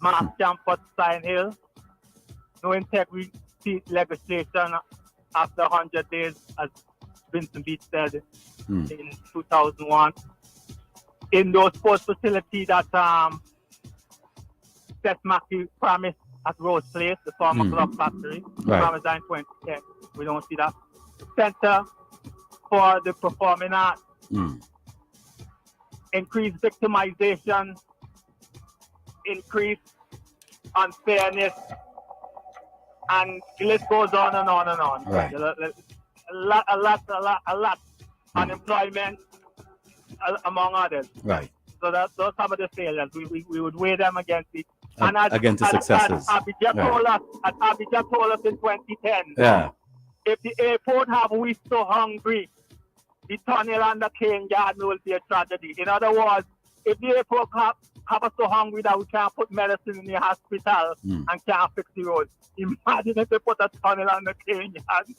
mass jump at Sign Hill, no integrity legislation after 100 days, as Vincent Beach said in 2001. Indoor sports facility that Seth Mackey promised at Rose Place, the former glove factory, promised in 2010. We don't see that. Center for the Performing Arts, increased victimization, increased unfairness, and the list goes on and on and on. Right. A lot. Unemployment, among others. Right. So those are some of the failures. We would weigh them against it. Against the successes. Abidjan told us in 2010. Yeah. If the airport have we so hungry, the tunnel under Cane Garden will be a tragedy. In other words, if the airport have us so hungry that we can't put medicine in the hospital and can't fix the roads, imagine if they put a tunnel under Cane Garden.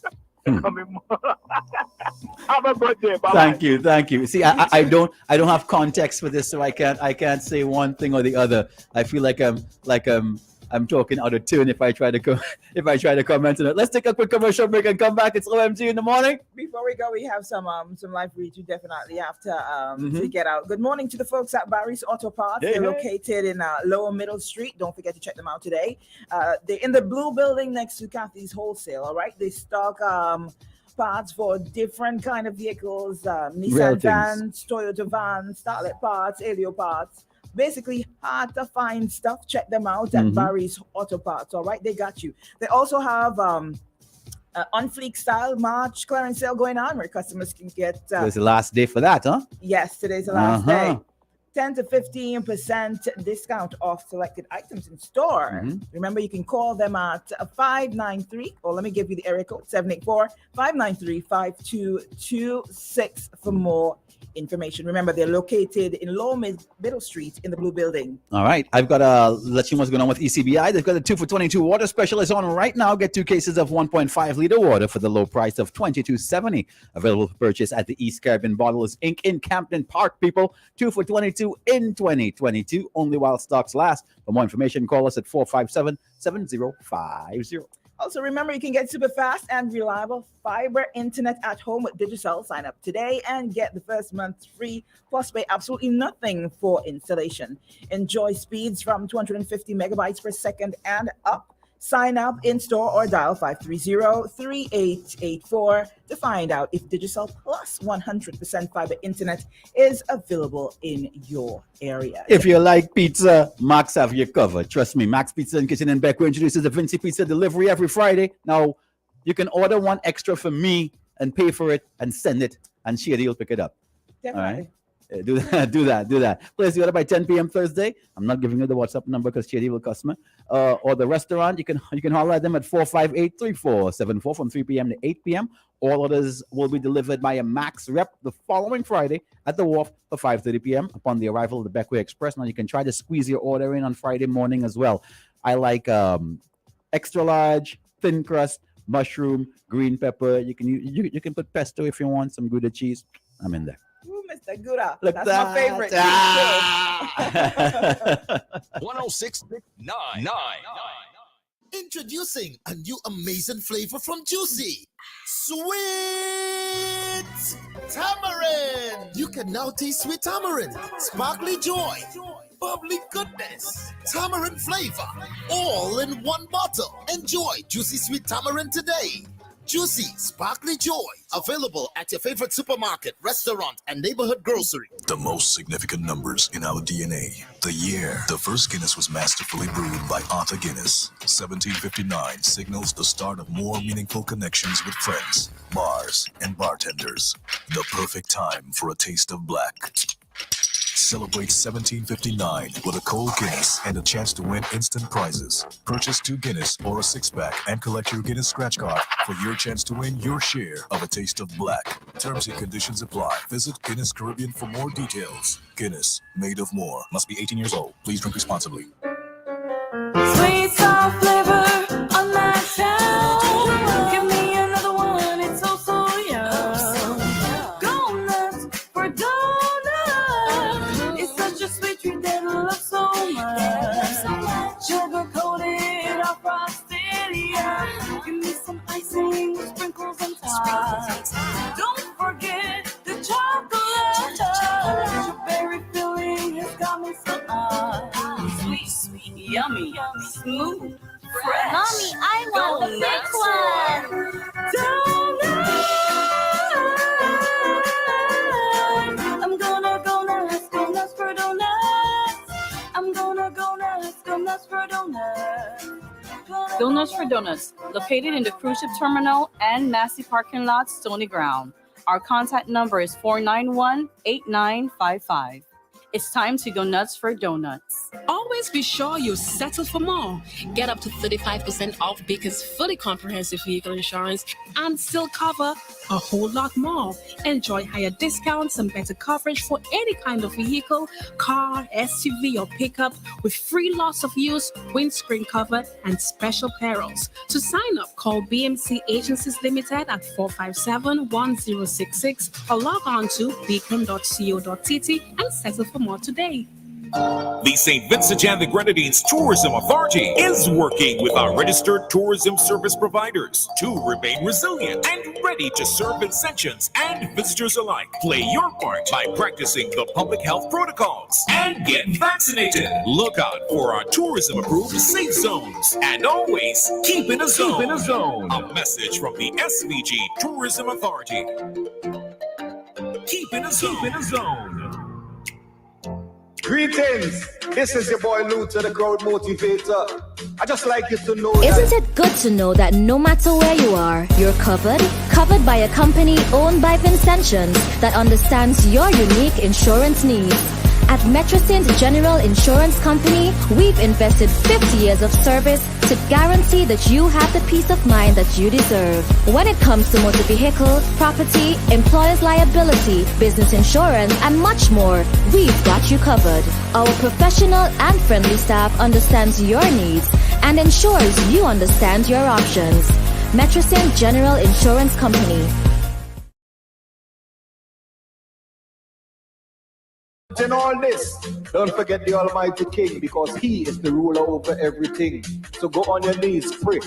Have a good day. Bye-bye. Thank you. See, I don't have context for this, so I can't say one thing or the other. I feel like I'm talking out of tune if I try to comment on it. Let's take a quick commercial break and come back. It's OMG in the morning. Before we go, we have some live reads you definitely have to get out. Good morning to the folks at Barry's Auto Parts. They're located in Lower Middle Street. Don't forget to check them out today. They're in the blue building next to Kathy's Wholesale. All right, they stock parts for different kind of vehicles, Nissan vans, Toyota vans, Starlet parts, Elio parts. Basically, hard to find stuff. Check them out at Barry's Auto Parts. All right, they got you. They also have on fleek style March clearance sale going on where customers can get. It's the last day for that, huh? Yes, today's the last day. 10 to 15% discount off selected items in store. Remember, you can call them at 593, or let me give you the area code, 784-593-5226 for more information. Remember, they're located in Lower Middle Street in the blue building. All right. I've got to let you know what's going on with ECBI. They've got a 2 for $22 water specialist on right now. Get 2 cases of 1.5 liter water for the low price of $22.70. Available for purchase at the East Caribbean Bottlers Inc. in Campton Park, people. 2 for $22 in 2022, only while stocks last. For more information, call us at 457-7050. Also, remember, you can get super fast and reliable fiber internet at home with Digicel. Sign up today and get the first month free, plus pay absolutely nothing for installation. Enjoy speeds from 250 megabytes per second and up. Sign up in store or dial 530-3884 to find out if Digicel Plus 100% fiber internet is available in your area. If you like pizza, Max have you covered. Trust me, Max Pizza and Kitchen in Beckwith introduces the Vinci Pizza delivery every Friday. Now, you can order one extra for me and pay for it and send it, and Shady will pick it up. Definitely. All right? Do that. Please do it by 10 p.m. Thursday. I'm not giving you the WhatsApp number because Shady will customer. Or the restaurant, you can holler at them at 458-3474 from 3 p.m. to 8 p.m. All orders will be delivered by a Max rep the following Friday at the wharf for 5:30 p.m. upon the arrival of the Beckway Express. Now you can try to squeeze your order in on Friday morning as well. I like extra large, thin crust, mushroom, green pepper. You can put pesto if you want, some Gouda cheese. I'm in there. Ooh, Mr. Gouda. Look That's that. my favorite. 106.9. Introducing a new amazing flavor from Juicy. Sweet tamarind. You can now taste sweet tamarind, sparkly joy, bubbly goodness, tamarind flavor, all in one bottle. Enjoy Juicy Sweet Tamarind today. Juicy Sparkly Joy, available at your favorite supermarket, restaurant, and neighborhood grocery. The most significant numbers in our DNA. The year the first Guinness was masterfully brewed by Arthur Guinness. 1759 signals the start of more meaningful connections with friends, bars, and bartenders. The perfect time for a taste of black. Celebrate 1759 with a cold Guinness and a chance to win instant prizes. Purchase 2 Guinness or a 6-pack and collect your Guinness scratch card for your chance to win your share of a taste of black. Terms and conditions apply. Visit Guinness Caribbean for more details. Guinness, made of more. Must be 18 years old. Please drink responsibly. Sweet soft flavor on my tongue. Give me another one, it's so yum. Go nuts for donuts. It's such a sweet treat that I love so much. Sugar coated or frosted, yeah. Give me some icing with sprinkles on top. Don't forget the chocolate. Strawberry filling has got me so sweet, yummy, smooth, fresh. Mommy, I want the big one. I'm gonna go nuts for donuts. I'm gonna go nuts for donuts. Go Nuts for Donuts, located in the cruise ship terminal and Massey parking lot, Stony Ground. Our contact number is 491-8955. It's time to go nuts for donuts. Always be sure you settle for more. Get up to 35% off Beacon's fully comprehensive vehicle insurance and still cover a whole lot more. Enjoy higher discounts and better coverage for any kind of vehicle, car, SUV, or pickup with free loss of use, windscreen cover, and special perils. To sign up, call BMC Agencies Limited at 457-1066 or log on to beacon.co.tt and settle for more today. The St. Vincent and the Grenadines Tourism Authority is working with our registered tourism service providers to remain resilient and ready to serve Vincentians and visitors alike. Play your part by practicing the public health protocols and get vaccinated. Look out for our tourism-approved safe zones and always keep in a zone. A message from the SVG Tourism Authority. Keep in a zone. Greetings, this is your boy Luther, the crowd motivator. I just like you to know Isn't it good to know that no matter where you are, you're covered by a company owned by Vincentians that understands your unique insurance needs? At Metrosint General Insurance Company, we've invested 50 years of service to guarantee that you have the peace of mind that you deserve. When it comes to motor vehicle, property, employer's liability, business insurance, and much more, we've got you covered. Our professional and friendly staff understands your needs and ensures you understand your options. Metrosint General Insurance Company. in all this, don't forget the Almighty King, because He is the ruler over everything. So go on your knees, pray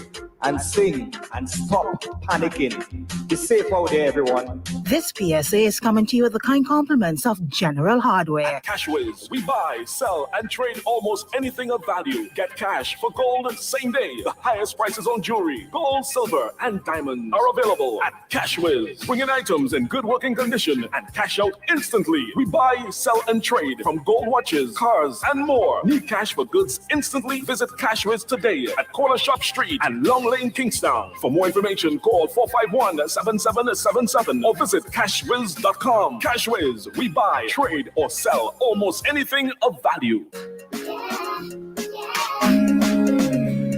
and sing and stop panicking. Be safe out there, everyone. This PSA is coming to you with the kind compliments of General Hardware. At Cashways, we buy, sell, and trade almost anything of value. Get cash for gold same day. The highest prices on jewelry, gold, silver, and diamonds are available at Cashways. Bring in items in good working condition and cash out instantly. We buy, sell, and trade from gold watches, cars, and more. Need cash for goods instantly? Visit Cashways today at Corner Shop Street and Long Lane, Kingstown. For more information, call 451-7777 or visit cashwiz.com. Cashwiz, we buy, trade, or sell almost anything of value.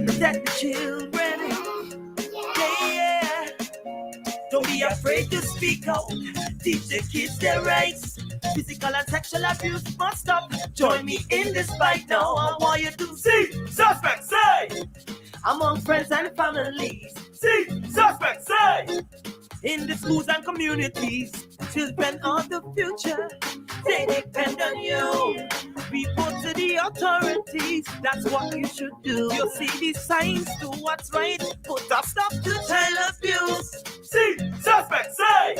Protect the children. Yeah. Don't be afraid to speak out. Teach the kids their rights. Physical and sexual abuse must stop. Join me in this fight now. I want you to see suspect say among friends and families. See suspect say in the schools and communities. Children are the future. They depend on you. Report to the authorities. That's what you should do. You see these signs, do what's right. Put a stop to child abuse. See suspect say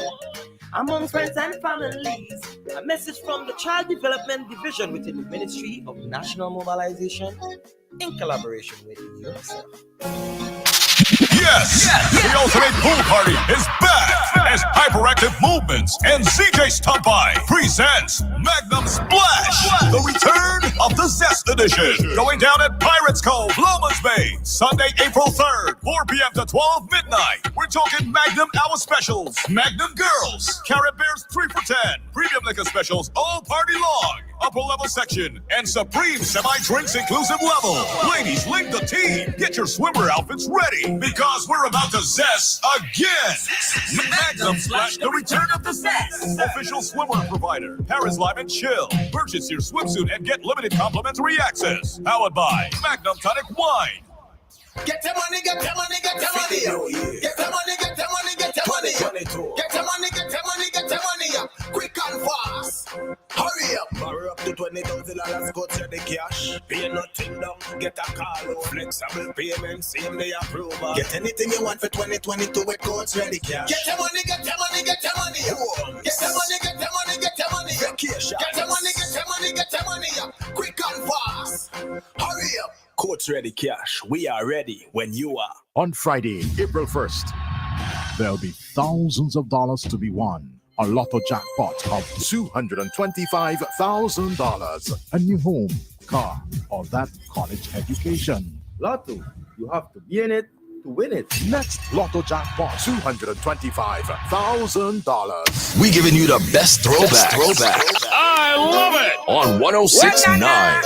among friends and families. A message from the Child Development Division within the Ministry of National Mobilization in collaboration with UNICEF. Yes! The Ultimate Pool Party is back as Hyperactive Movements and CJ Stumpy presents Magnum Splash, the return of the Zest Edition, going down at Pirates Cove, Lomas Bay, Sunday, April 3rd, 4 p.m. to 12 midnight, with talking Magnum Hour Specials, Magnum Girls, Carrot Bears 3 for $10, Premium Liquor Specials all party long, upper level section, and Supreme semi-drinks inclusive level. Ladies, link the team. Get your swimmer outfits ready because we're about to zest again. Magnum Splash, the return of the zest. Official swimwear provider, Paris Live and Chill. Purchase your swimsuit and get limited complimentary access. Powered by Magnum Tonic Wine. Get your money, get your money, get your money. Get your money, get your money, get your money. Get your money, get your money, get your money. Quick and fast. Hurry up. Borrow up to $20,000, go to the cash. Pay nothing down, get a call. Flexible payment, same day approval. Get anything you want for 2022 with Coach Ready Cash. Get your money, get your money, get your money. Get your money, get your money, get your money. Vacation. Get your money, get your money, get your money. Quick and fast. Hurry up. Coach Ready Cash. We are ready when you are. On Friday, April 1st, there'll be thousands of dollars to be won. A lotto jackpot of $225,000. A new home, car, or that college education. Lotto, you have to be in it to win it. Next Lotto jackpot, $225,000. We giving you the best throwback. I love it on 106.9.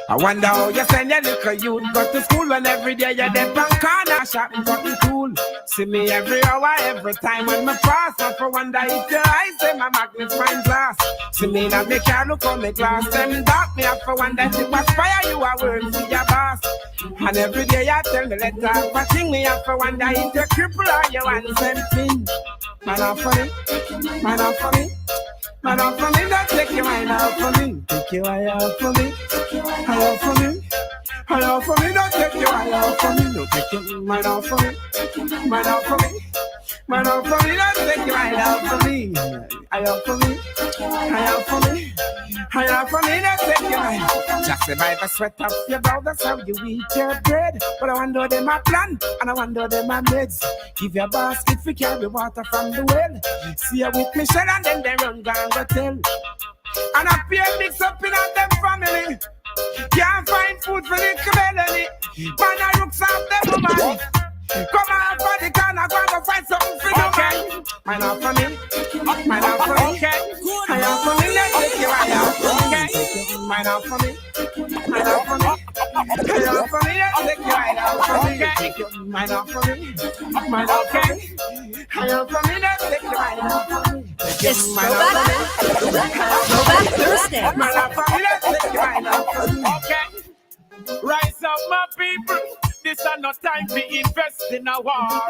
I wonder how you send your little youth go to school when every day you're there on corner shopping for the tool. See me every hour, every time when me pass. I for wonder if your eyes say my magnifying glass. See me now me can't look on me glass. Them dark me up for wonder if it was fire you are worth for your boss. And every day you tell me let have a thing me up for wonder if you cripple or you want something. Man off for me, man off for me. Man off for me, don't take your mind off for me. Take your eye off for me. Eye off for me. Eye off for me, don't take your eye off for me. Don't take your mind off for me. Mind off for me. Mind off for me, don't take your eye off for me. Eye off for me. Eye off for me. Eye off for me, don't take your eye. Just by the sweat of your brow, that's how you eat your bread. But I wonder them a plan, and I wonder them a meds. Give your basket for carry water from the well. See you with Michelle and then they run down the tell. And I fear mix up in all them family. Can't find food for the community. Man, I looks off them woman. Come on for the corner, go and find something for you, man. Man off for me. Man off for me. Man off for me, let's take you right off for me. Man off for me. Man off for me. Man off for me, let's take you right off for me. Man off for me. Man off for me. Man off for me, let's take you right off for me. It's Throwback Thursday. Man off for me, let's take you right off for me. Okay. Rise up, my people. This is no time to invest in a war.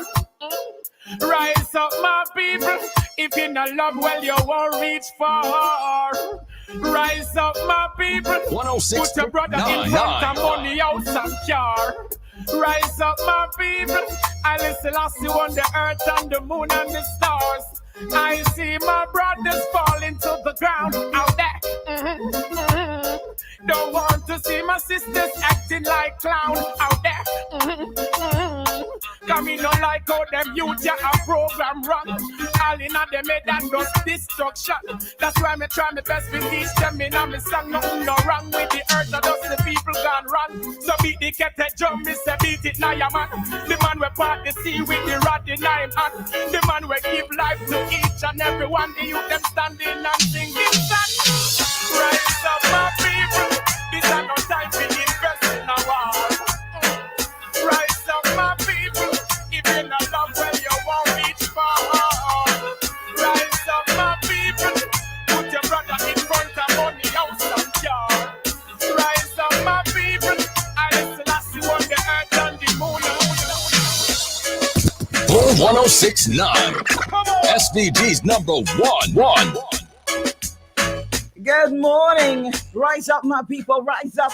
Rise up, my people. If you no love, well, you won't reach far. Rise up, my people. 106. Put your brother in front of money, house and car. Rise up, my people. I listen, I see on the earth and the moon and the stars. I see my brothers falling to the ground out there. Don't want to see my sisters acting like clown out there. Cause me don't like how them youth ya a program run. All in a them head and does destruction. That's why me try my best to teach them in a me song. Nothing no wrong with the earth, or just the people gone run. So beat the kettle drum, me say beat it now, ya man. The man we part the sea with the rod in him hand. The man we give life to each and every one. The youth them standing and singing that. Rise up, my people. This is no time to invest in a war. Rise up, my people. If you not love, well, you won't reach far. Rise up, my people. Put your brother in front of money, house and car. Rise up, my people. I listen, I see on the earth and the moon. Bull 106.9. SDG's number one. Good morning. Rise up, my people. Rise up.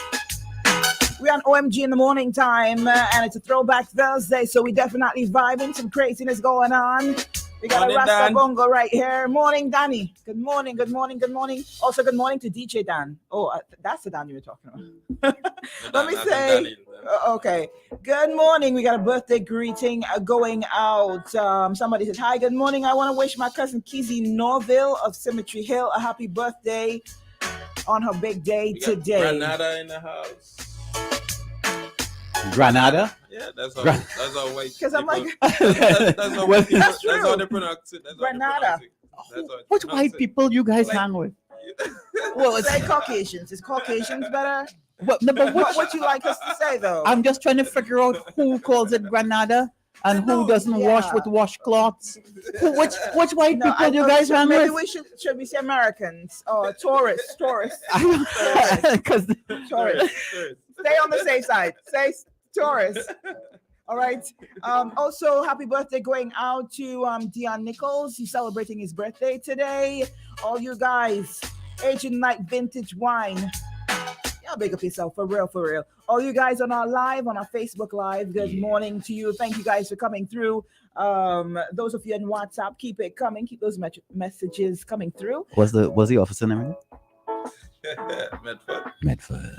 We're on OMG in the morning time, and it's a throwback Thursday, so we definitely vibing. Some craziness going on. We got Morning, a Rasta Dan. Bongo right here. Morning, Danny. Good morning, good morning, good morning. Also, good morning to DJ Dan. Oh, that's the Dan you were talking about. Let me say, okay. Good morning. We got a birthday greeting going out. Somebody says, hi, good morning. I want to wish my cousin Kizzy Norville of Cemetery Hill a happy birthday. on her big day We got today. Granada in the house. Granada? Yeah, that's all. Gra- That's all white. Because I'm like, That's how Well, white people. That's That's how true. they pronounce it. That's how they Granada. pronounce it. That's how they Which pronounce white it. people you guys Like- hang with? well, say Caucasians. Is Caucasians better? What, no, but What would you like us to say though? I'm just trying to figure out who calls it Granada and who doesn't wash with washcloths. Which white No, people you guys hang maybe with? we should we say Americans or tourists? Tourists. Because Tourists. Stay on the safe side. Say tourists. All right. Also, happy birthday going out to Dion Nichols. He's celebrating his birthday today. All you guys, Agent Night Vintage Wine. Y'all big up yourself for real, for real. All you guys on our Facebook Live, good morning to you. Thank you guys for coming through. Those of you on WhatsApp, keep it coming. Keep those messages coming through. was the officer name? Medford.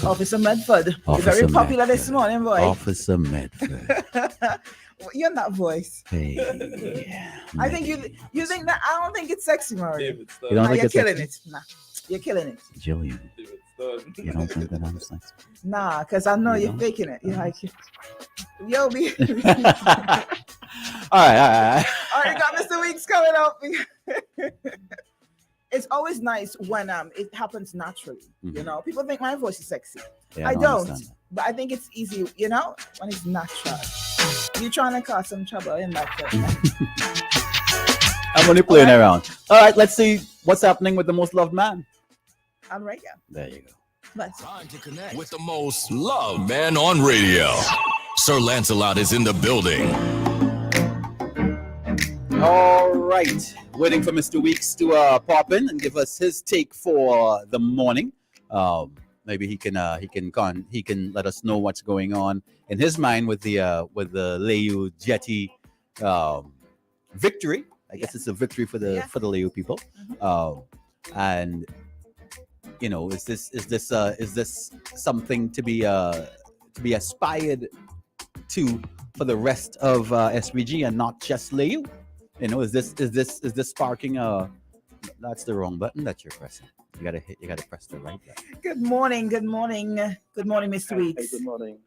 Officer Medford. You're very popular this morning, boy. Officer Medford. You're that voice. Hey. I think you think that. I don't think it's sexy, Mario. You don't think You're it's killing sexy? it. Nah, you're killing it. Jillian, you don't think that I'm sexy? Nah, because I know you're faking it. You're like, yo, be. All right. All right, got Mr. Weeks coming up. It's always nice when it happens naturally. You know, people think my voice is sexy. Yeah, I don't, understand that. but I think it's easy. You know, when it's natural. You're trying to cause some trouble in that thing. I'm only playing around. All right, let's see what's happening with the most loved man. On radio. There you go. Let's Time to connect with the most loved man on radio. Sir Lancelot is in the building. All right, waiting for Mr. Weeks to pop in and give us his take for the morning. Maybe he can let us know what's going on in his mind with the Leu Jetty victory. I guess it's a victory for the Leu people. And you know, is this something to be aspired to for the rest of SVG and not just Leu? You know, is this sparking that's the wrong button that you're pressing. You gotta press the right button. Good morning, Mr. Weeks. Good morning.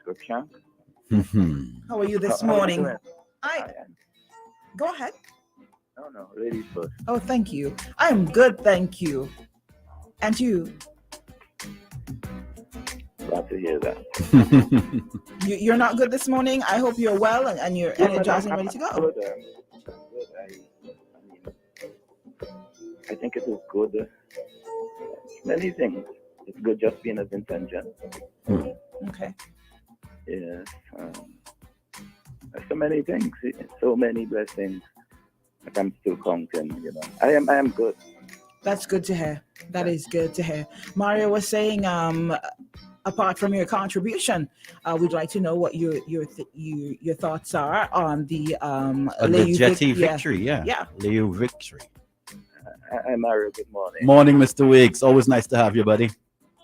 Good champ. How are you this How are you morning? doing? Go ahead. No, ladies first. Oh, thank you. I'm good, thank you. And you? Glad to hear that. You're not good this morning. I hope you're well and you're energized and ready to go. Good. I think it is good. Many things. It's good just being of intention. Okay. Yes. So many things. So many blessings. Like I'm still counting. You know. I am good. That's good to hear. That is good to hear. Mario was saying, apart from your contribution, we'd like to know what your thoughts are on the Jetty victory. Yeah. Leu victory. I'm Mario. Good morning. Morning, Mr. Weeks. Always nice to have you, buddy.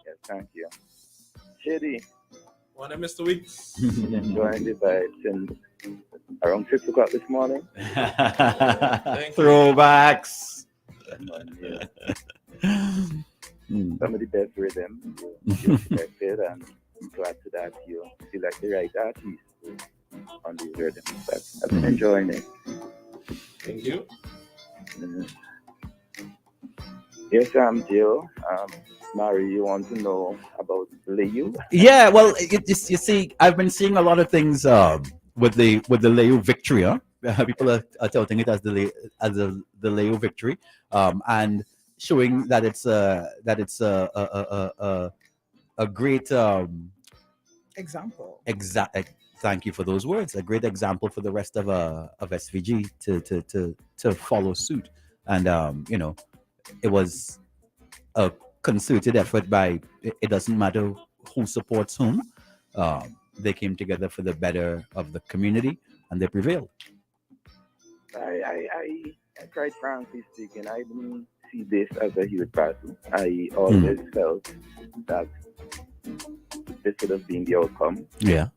Yes, thank you. Shady. Morning, Mr. Weeks. Enjoying the vibe since around 6 o'clock this morning. Throwbacks. Some of the best rhythm you expected, and I'm glad to that you feel like the right artist on these rhythms. But I've been enjoying it. Thank you. Yes, I'm Jill. Mary, you want to know about Leu? Yeah, well, you see, I've been seeing a lot of things with the Leu victory. People are touting it as the Leu victory, and showing that it's a great example. Thank you for those words. A great example for the rest of SVG to follow suit, and you know, it was a concerted effort by. It doesn't matter who supports whom. They came together for the better of the community, and they prevailed. I quite frankly speaking, I didn't see this as a huge battle. I always felt that this would have been the outcome. Yeah.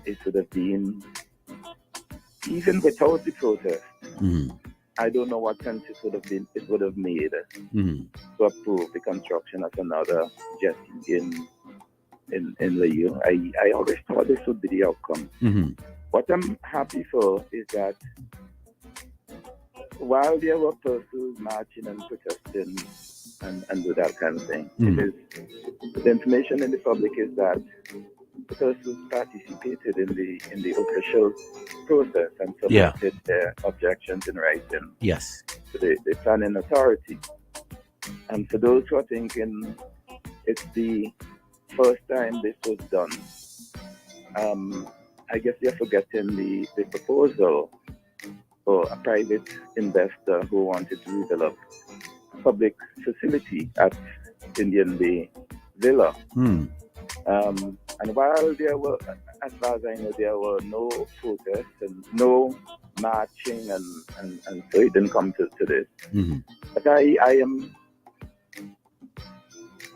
It would have been, even without the protest, I don't know what sense it would have made Mm-hmm. to approve the construction of another jetty in Layou. I always thought this would be the outcome. Mm-hmm. What I'm happy for is that while there were persons marching and protesting and do that kind of thing, the information in the public is that the persons participated in the official process and submitted their objections in writing Yes. to the planning authority. And for those who are thinking it's the first time this was done, I guess you're forgetting the proposal for a private investor who wanted to develop a public facility at Indian Bay Villa. And while there were, as far as I know, there were no protests and no marching, and so it didn't come to this. Mm-hmm. But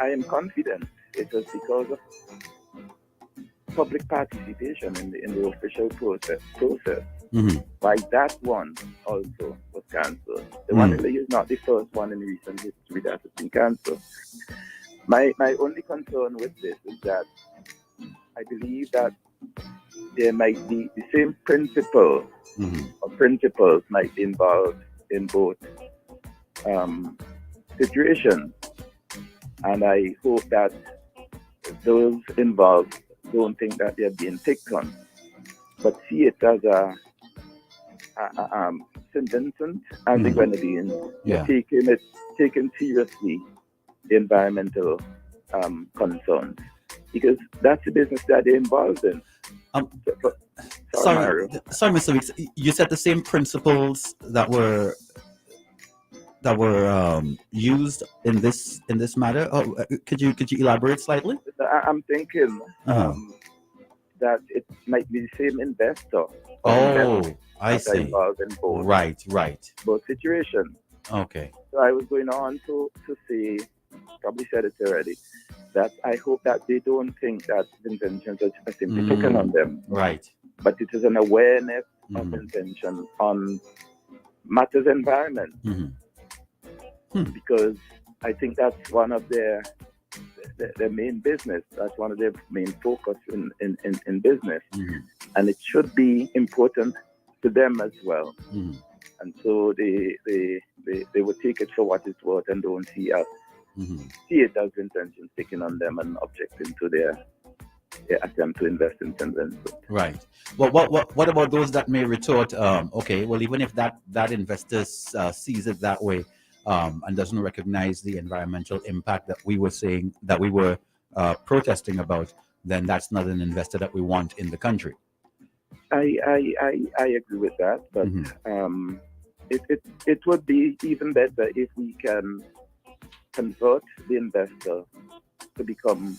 I am confident it was because of public participation in the official process. Mm-hmm. Why that one also was cancelled. The one in Layou is not the first one in recent history that has been cancelled. My only concern with this is that I believe that there might be the same principle or principles might be involved in both situations. And I hope that those involved don't think that they're being picked on, but see it as a St. Vincent and the Grenadines taking seriously the environmental concerns, because that's the business that they're involved in. Sorry, Mr. Weeks, you said the same principles that were used in this matter. Oh, could you elaborate slightly? I'm thinking that it might be the same investor. I see. Involved in both. Right. Both situations. Okay. So I was going on to say, probably said it already, that I hope that they don't think that the intentions are simply taken on them. Right. But it is an awareness of intention on matters environment. Because I think that's one of their main business. That's one of their main focus in business. And it should be important to them as well. And so they would take it for what it's worth and don't see it as intentions taken on them and objecting to their attempt to invest in St. Vincent. Right. Well, what about those that may retort, okay, well, even if that investor sees it that way and doesn't recognize the environmental impact that we were saying, that we were protesting about, then that's not an investor that we want in the country. I agree with that, but it would be even better if we can convert the investor to become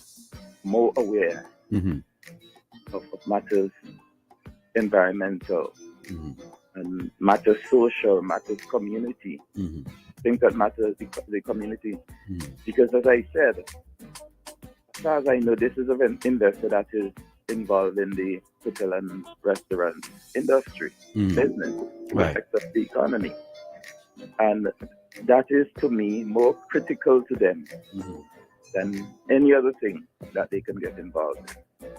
more aware of matters environmental and matters social, matters community, things that matter the community. Because as I said, as far as I know, this is an investor that is involved in the hotel and restaurant industry, business, aspects of the economy. And that is, to me, more critical to them than any other thing that they can get involved in.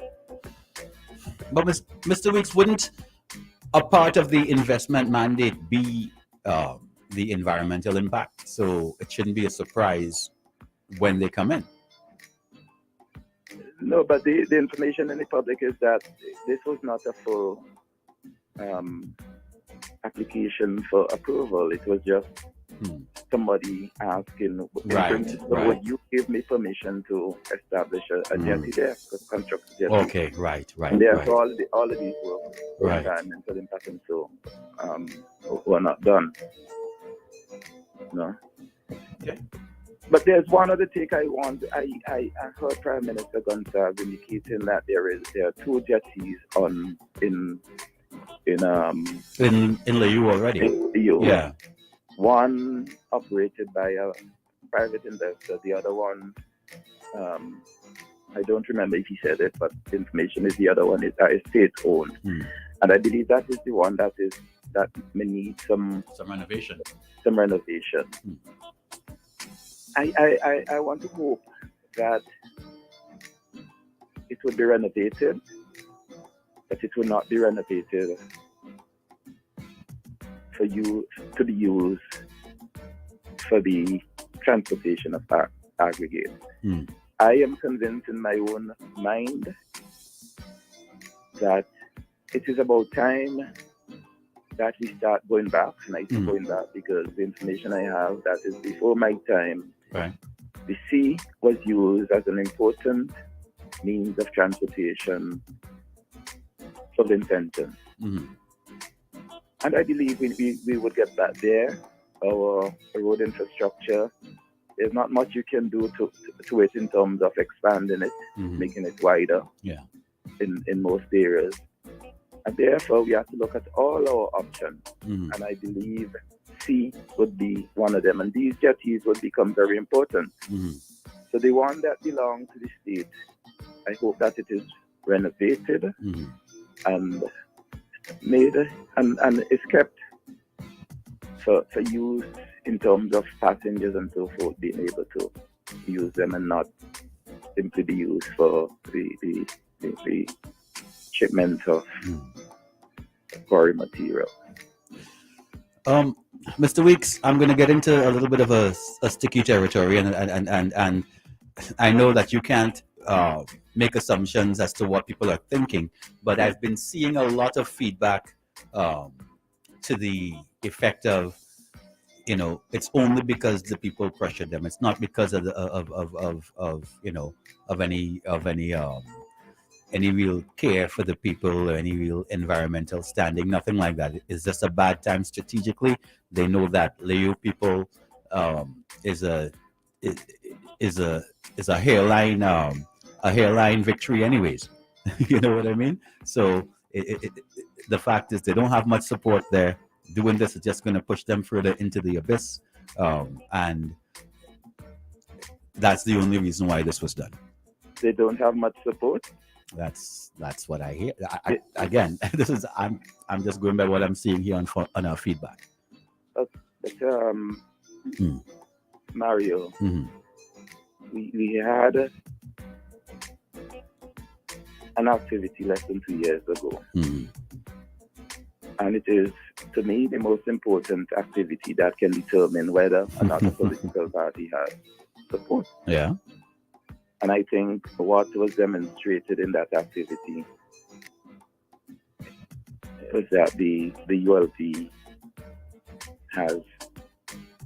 But Mr. Weeks, wouldn't a part of the investment mandate be the environmental impact? So it shouldn't be a surprise when they come in. No, but the information in the public is that this was not a full application for approval. It was just somebody asking, would you give me permission to establish a jetty there, construct a jetty? Okay, right. And therefore, all of these were environmental impact, and so were not done. No. Okay. But there's one other take I want. I heard Prime Minister Gonsalves indicating that there are two jetties in Layou already. In Layou. Yeah. One operated by a private investor, the other one, I don't remember if he said it, but the information is the other one is state-owned. And I believe that is the one that is that may need some renovation. I want to hope that it will be renovated, but it will not be renovated for you to be used for the transportation of aggregate. I am convinced in my own mind that it is about time that we start going back, and I say going back because the information I have that is before my time, the sea was used as an important means of transportation for the intention. And I believe we would get back there. Our road infrastructure, there's not much you can do to it in terms of expanding it, making it wider in most areas. And therefore, we have to look at all our options. And I believe sea would be one of them. And these jetties would become very important. So the one that belongs to the state, I hope that it is renovated and made and is kept for use in terms of passengers and so forth being able to use them and not simply be used for the shipment of quarry material. Mr. Weeks, I'm going to get into a little bit of a sticky territory, and I know that you can't make assumptions as to what people are thinking, but I've been seeing a lot of feedback to the effect of, it's only because the people pressured them. It's not because of any real care for the people or any real environmental standing. Nothing like that. It's just a bad time strategically. They know that Leo people is a hairline victory, anyways. You know what I mean? So the fact is they don't have much support there. Doing this is just going to push them further into the abyss, and that's the only reason why this was done. They don't have much support. That's what I hear. Again, I'm just going by what I'm seeing here on our feedback. But Mario, we had an activity less than 2 years ago. And it is, to me, the most important activity that can determine whether or not a political party has support. Yeah. And I think what was demonstrated in that activity was that the ULP has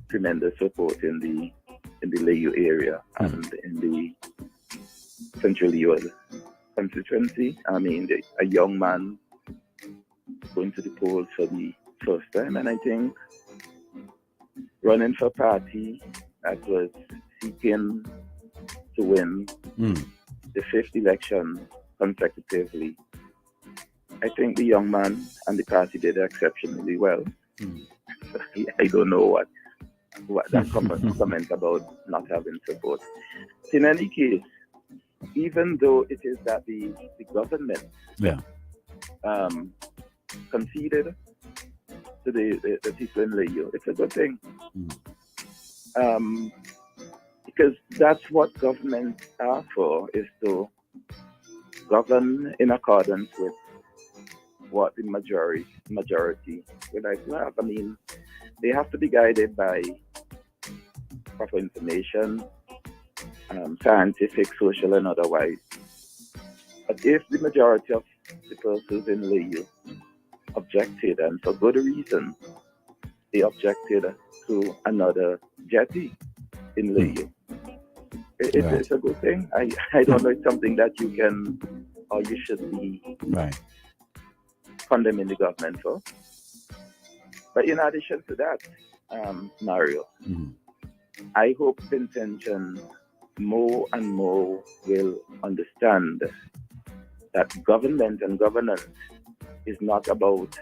tremendous support in the Layu area and in the Central UL constituency. I mean, a young man going to the polls for the first time, and I think running for a party that was seeking to win the 5th election consecutively, I think the young man and the party did exceptionally well. I don't know what that comment about not having support. In any case, even though it is that the government conceded to the people in Layo, it's a good thing. Because that's what governments are for, is to govern in accordance with what the majority would like to have. I mean, they have to be guided by proper information, scientific, social, and otherwise. But if the majority of the persons in Layo objected, and for good reason, they objected to another jetty in Layo, it's a good thing. I don't know, it's something that you can or you should be condemning the government for. But in addition to that, Mario, I hope Intention more and more will understand that government and governance is not about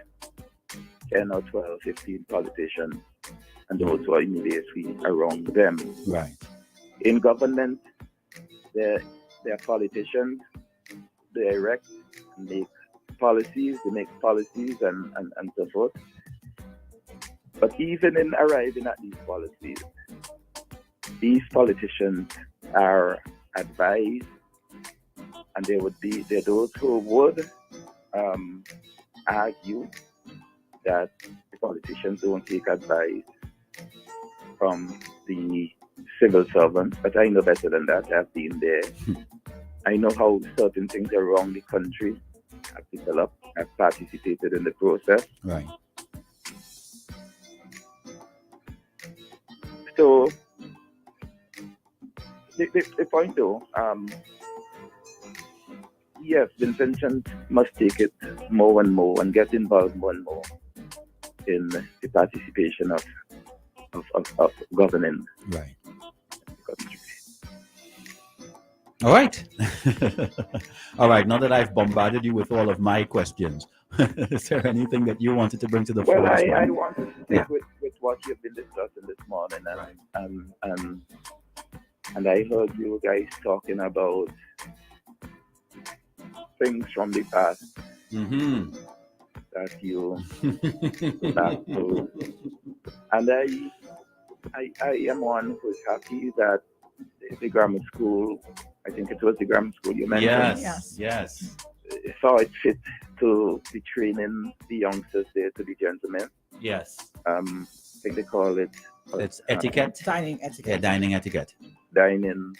10 or 12, 15 politicians and those who are immediately around them. Right. In government, there are politicians, they erect and make policies, and so forth. But even in arriving at these policies, these politicians are advised, and there are those who would argue that the politicians don't take advice from the civil servants, but I know better than that. I've been there. I know how certain things around the country have developed. I've participated in the process. Right. So the point though, yes, the intention must take it more and more and get involved more and more in the participation of governing. Right. All right. All right. Now that I've bombarded you with all of my questions, is there anything that you wanted to bring to the Well, fore? I wanted to stick with what you've been discussing this morning, and I heard you guys talking about things from the past that you back to, and I am one who's happy that the grammar school, I think it was the grammar school you mentioned. Yes. Saw it fit to be training the youngsters there to be gentlemen. Yes. I think they call it. It's etiquette. Dining etiquette. Yeah, dining etiquette. Dining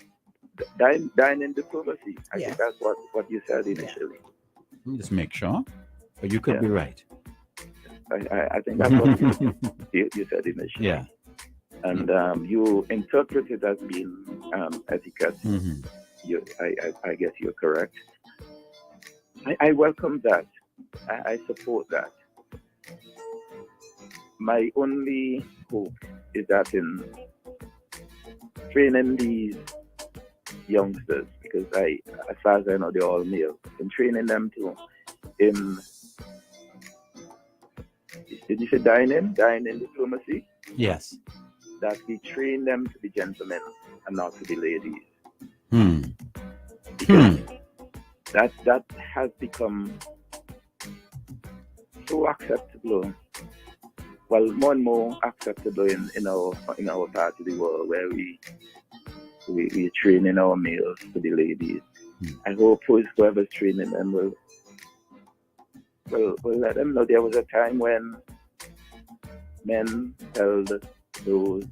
diplomacy. I think that's what you said initially. Let me just make sure. But you could be right. I think that's what you said initially. Yeah. And you interpret it as being etiquette. I guess you're correct. I welcome that. I support that. My only hope is that in training these youngsters, because as far as I know, they're all male, in training them did you say dining diplomacy? Yes. That we train them to be gentlemen and not to be ladies. Because that has become so acceptable. Well, more and more acceptable in our part of the world, where we training our males to be ladies. I hope whoever's training them will let them know there was a time when men held those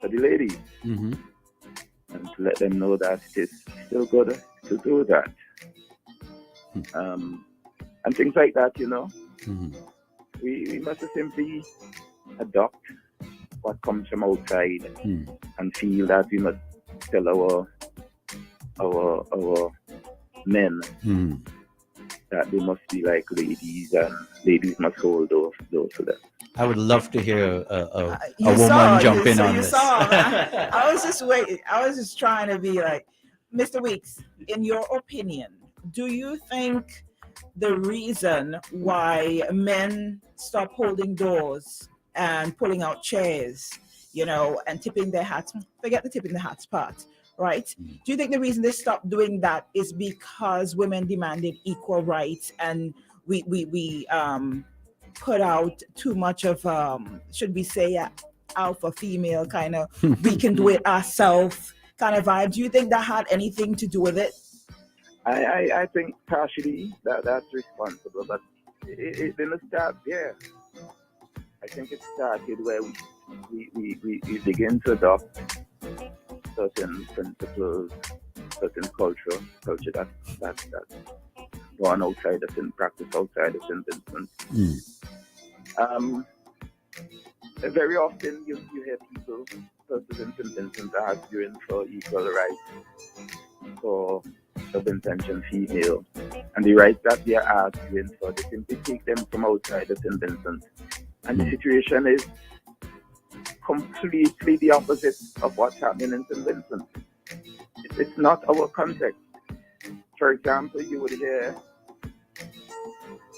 to the ladies, and to let them know that it is still good to do that, and things like that. We must simply adopt what comes from outside and feel that we must tell our men that they must be like ladies and ladies must hold those to them. I would love to hear a woman jump in on this. I was just waiting. I was just trying to be like, Mr. Weeks, in your opinion, do you think the reason why men stop holding doors and pulling out chairs, and tipping their hats, forget the tipping the hats part, right? Do you think the reason they stopped doing that is because women demanded equal rights and we put out too much of should we say alpha female kind of we can do it ourselves kind of vibe? Do you think that had anything to do with it? I think partially that's responsible, but it didn't start there. I think it started where we begin to adopt certain principles, certain culture that's gone outside us and practice outside us in Vincent. Very often you hear people, persons in St. Vincent, arguing for equal rights for sub-intention female, and the rights that they are arguing for, they simply take them from outside of St. Vincent, and the situation is completely the opposite of what's happening in St. Vincent. It's not our context. For example, you would hear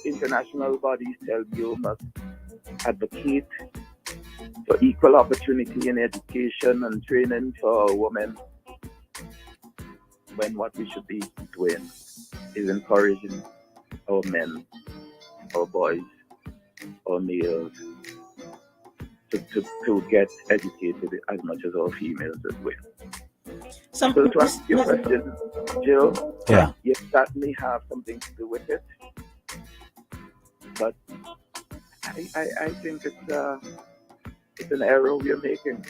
international bodies tell you must advocate for equal opportunity in education and training for women, when what we should be doing is encouraging our men, our boys, our males to get educated as much as our females as well. So to answer your question, Jill, you certainly have something to do with it, but I think it's an error we are making.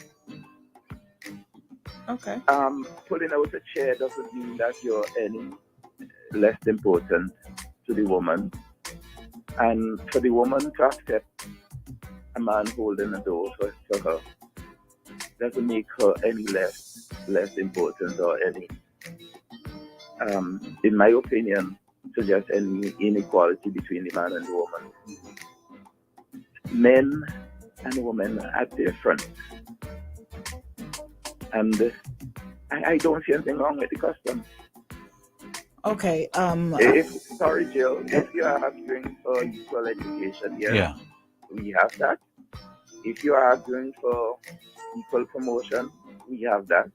Okay. Pulling out a chair doesn't mean that you're any less important to the woman, and for the woman to accept a man holding a door for her doesn't make her any less important or any, in my opinion, suggest any inequality between the man and the woman. Men and women are different, and I don't see anything wrong with the custom. Okay. Sorry, Jill. If you are arguing for equal education, we have that. If you are arguing for equal promotion, we have that,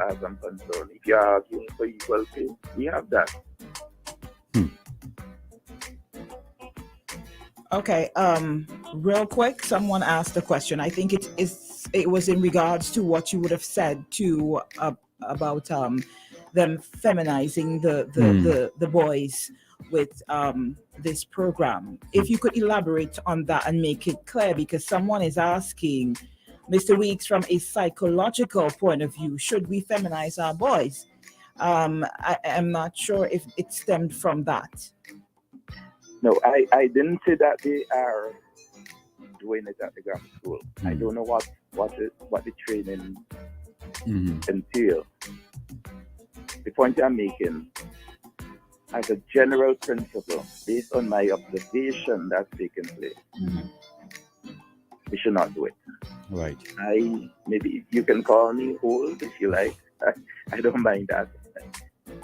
as I'm concerned. If you are arguing for equal pay, we have that. Okay. Real quick, someone asked a question. I think it was in regards to what you would have said to about them feminizing the boys with this program. If you could elaborate on that and make it clear, because someone is asking, Mr. Weeks, from a psychological point of view, should we feminize our boys? I am not sure if it stemmed from that. No, I didn't say that they are doing it at the grammar school. I don't know what the training entails. The point I'm making, as a general principle, based on my observation that's taken place, we should not do it. Right. Maybe you can call me old if you like. I don't mind that.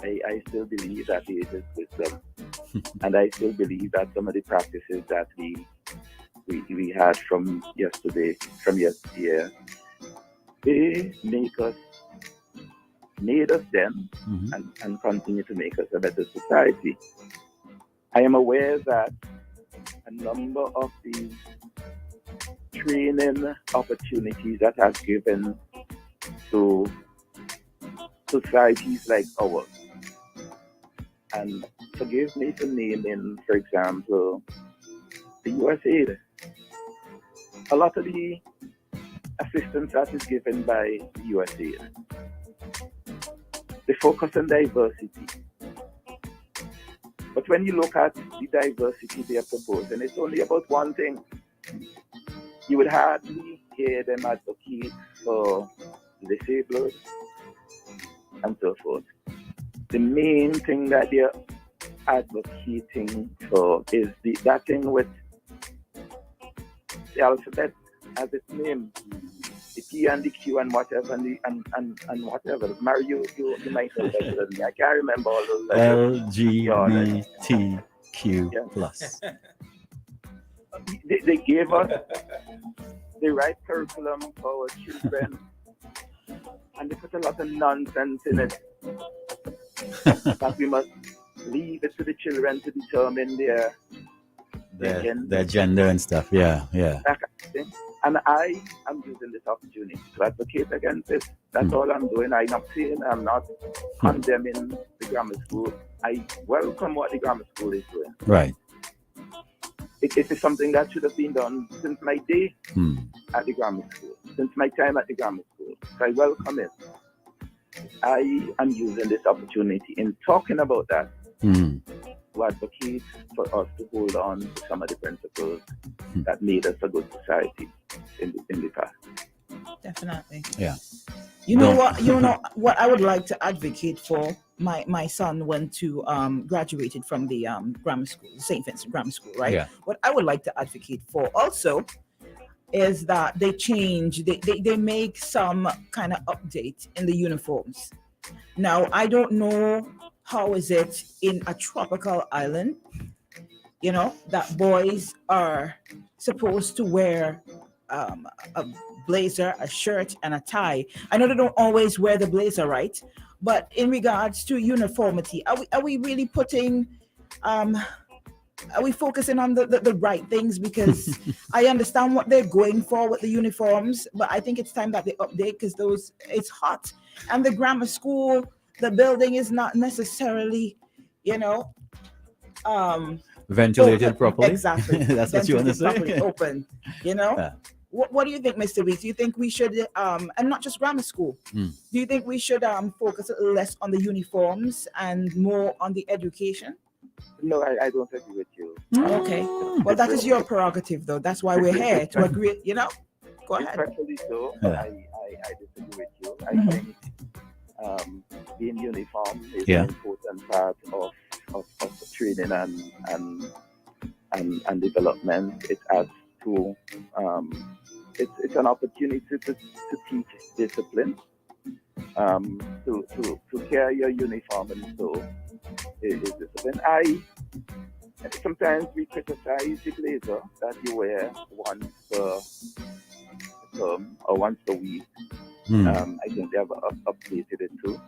I still believe that age is wisdom, and I still believe that some of the practices that we had from yesterday, they made us then and continue to make us a better society. I am aware that a number of the training opportunities that are given to societies like ours, and forgive me for naming, for example, the USA, a lot of the assistance that is given by the USA, they focus on diversity. But when you look at the diversity they are proposing, it's only about one thing. You would hardly hear them advocate for disabled and so forth. The main thing that they're advocating for is that thing with the alphabet as its name, the P and the Q and whatever and whatever. Mario, you might know better than me. I can't remember all those letters. LGBTQ plus. They gave us the right curriculum for our children, and they put a lot of nonsense in it. That we must leave it to the children to determine their gender and stuff. Yeah. That kind of thing. And I am using this opportunity to advocate against it. That's all I'm doing. I'm not condemning the grammar school. I welcome what the grammar school is doing. Right. It is something that should have been done since my day at the grammar school, since my time at the grammar school. So I welcome it. I am using this opportunity in talking about that to advocate for us to hold on to some of the principles that made us a good society in the past. Definitely. Yeah. You know what I would like to advocate for. My son went to graduated from the grammar school, St. Vincent Grammar School, right? Yeah. What I would like to advocate for also is that they make some kind of update in the uniforms. Now, I don't know how is it in a tropical island, that boys are supposed to wear a blazer, a shirt, and a tie. I know they don't always wear the blazer, right? But in regards to uniformity, are we really putting are we focusing on the right things? Because I understand what they're going for with the uniforms, but I think it's time that they update, because it's hot. And the grammar school, the building is not necessarily, ventilated open. properly. Exactly. That's what you want to say. Properly open, Yeah. What do you think, Mr. Weeks? Do you think we should, and not just grammar school, do you think we should focus a little less on the uniforms and more on the education? No, I don't agree with you. Okay. Well, that is your prerogative, though. That's why we're here, to agree, Go ahead. Especially so, Yeah. I disagree with you. I Mhm. think being uniform is Yeah. an important part of training and development. It adds to it's an opportunity to teach discipline. To carry your uniform and so is discipline. Sometimes we criticize the blazer that you wear once per term or once a week. I think they have updated it too.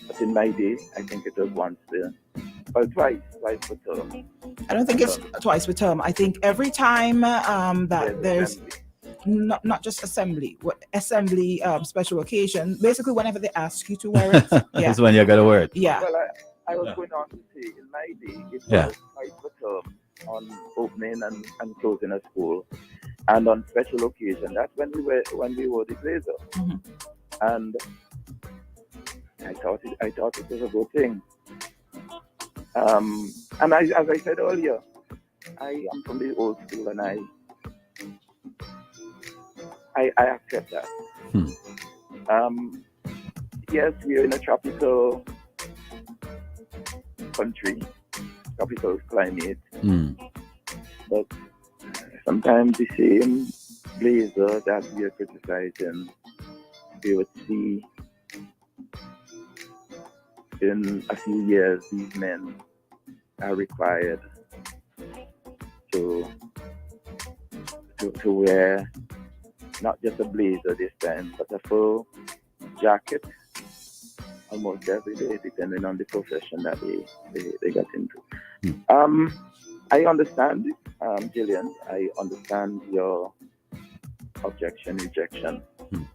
But in my day, I think it was twice per term. I don't think it's twice per term. I think every time that there's not just assembly special occasion, basically whenever they ask you to wear it. That's when you gotta wear it. Yeah. Well, I was going on to say, in my day, it Yeah. was twice per term on opening and closing a school, and on special occasion. That's when we wore the blazer, and I thought it was a good thing. And as I said earlier, I am from the old school, and I accept that. Yes, we're in a tropical country, tropical climate, but sometimes the same blazer that we are criticizing, we would see in a few years, these men are required to wear not just a blazer this time, but a full jacket almost every day, depending on the profession that they get into. I understand, Jillian. I understand your rejection of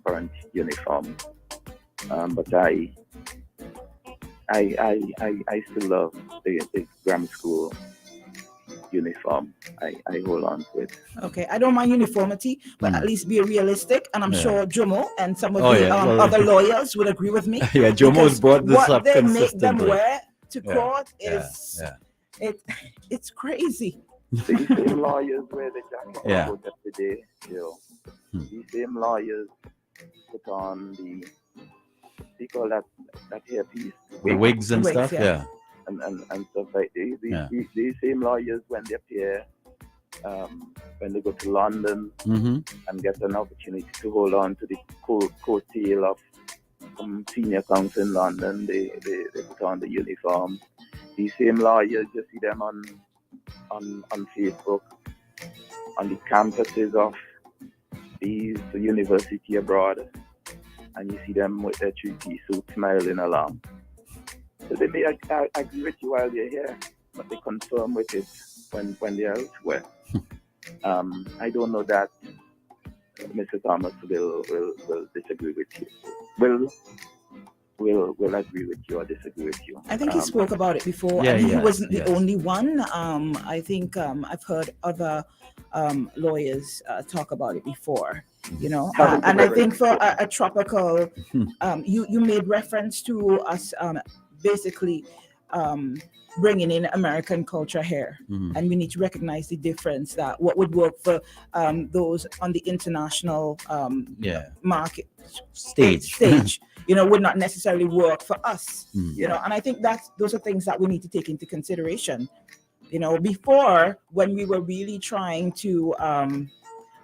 current uniform, but I still love the grammar school uniform. I hold on to it. Okay, I don't mind uniformity, but at least be realistic. And I'm Yeah. sure Jomo and some of Oh, the yeah. Well, other lawyers would agree with me. Yeah, Jomo's because brought this what up they make them consistently. wear to Yeah. court Yeah. is Yeah. it's crazy. These same lawyers wear the jacket Yeah. coat every day. These same lawyers put on they call that hairpiece. The wigs and stuff. Yeah. And stuff like these. Yeah. These same lawyers, when they appear, when they go to London and get an opportunity to hold on to the coattail of some senior counsel in London, they put on the uniform. These same lawyers, you see them on Facebook, on the campuses of these university abroad, and you see them with their three-piece suit smiling along. So they may agree with you while they're here, but they confirm with it when they're elsewhere. I don't know that Mr. Thomas will disagree with you. Will agree with you or disagree with you. I think he spoke about it before, Yeah, and he yes, wasn't the yes. only one. I think I've heard other lawyers talk about it before. And I think for a tropical, you made reference to us basically bringing in American culture here, and we need to recognize the difference that what would work for those on the international market stage would not necessarily work for us. And I think those are things that we need to take into consideration. Before, when we were really trying to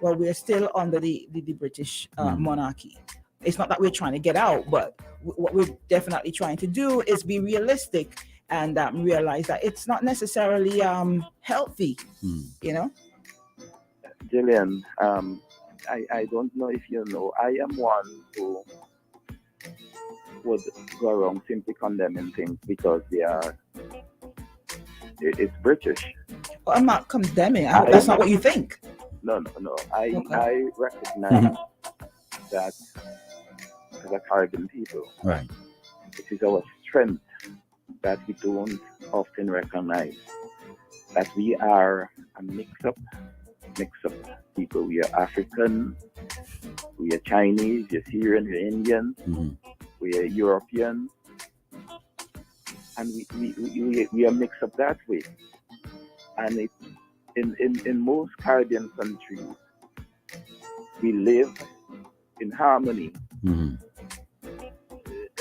we're still under the British monarchy. It's not that we're trying to get out, but what we're definitely trying to do is be realistic and realize that it's not necessarily healthy. Jillian, I don't know if you know, I am one who would go around simply condemning things because they are It's British. Well, I'm not condemning. I hope that's not what you think. No. I recognize Mm-hmm. that as a Caribbean people, right, it is our strength that we don't often recognize. That we are a mix-up people. We are African, we are Chinese, you're Syrian, you're Indian, we are European, and we are mixed up that way. And it, in most Caribbean countries, we live in harmony,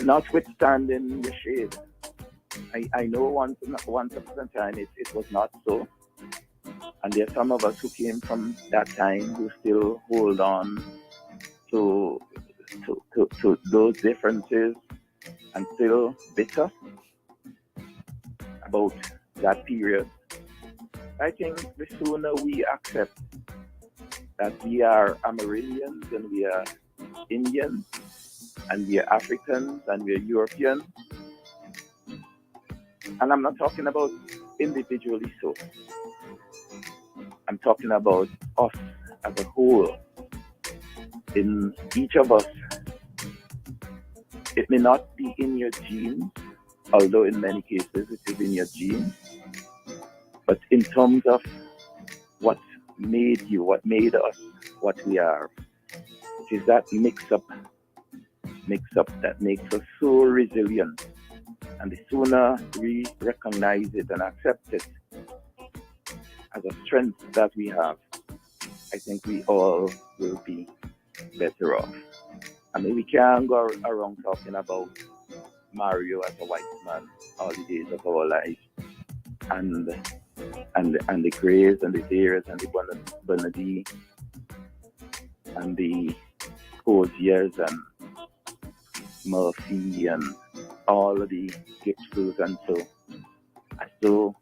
notwithstanding the shade. I know once upon a time it was not so. And there are some of us who came from that time who still hold on to those differences and still bitter about that period. I think the sooner we accept that we are Amerindians and we are Indians and we are Africans and we are Europeans, and I'm not talking about individually so. I'm talking about us as a whole. In each of us, it may not be in your genes, although in many cases it is in your genes. But in terms of what made you, what made us, what we are, it is that mix-up that makes us so resilient. And the sooner we recognize it and accept it as a strength that we have, I think we all will be better off. I mean, we can't go around talking about Mario as a white man all the days of our life, and the Grays and the Thiers and the Bernardi and the Coziers and Murphy and all of the Gibsons and so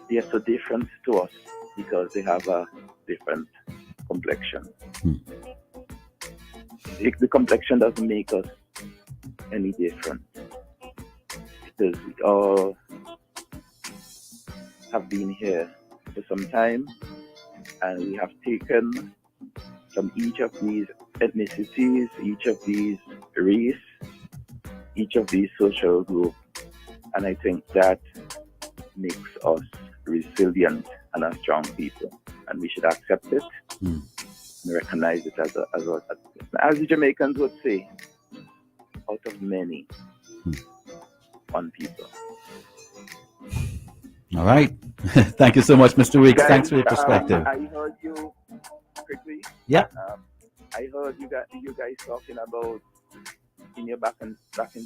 they are so different to us because they have a different complexion. The complexion doesn't make us any different because we all have been here for some time and we have taken from each of these ethnicities, each of these race, each of these social groups, and I think that makes us resilient and a strong people, and we should accept it and recognize it as the Jamaicans would say, out of many, one people. All right. Thank you so much, Mr. Weeks. Guys, thanks for your perspective. I heard you quickly. Yeah. I heard you guys talking about in your back in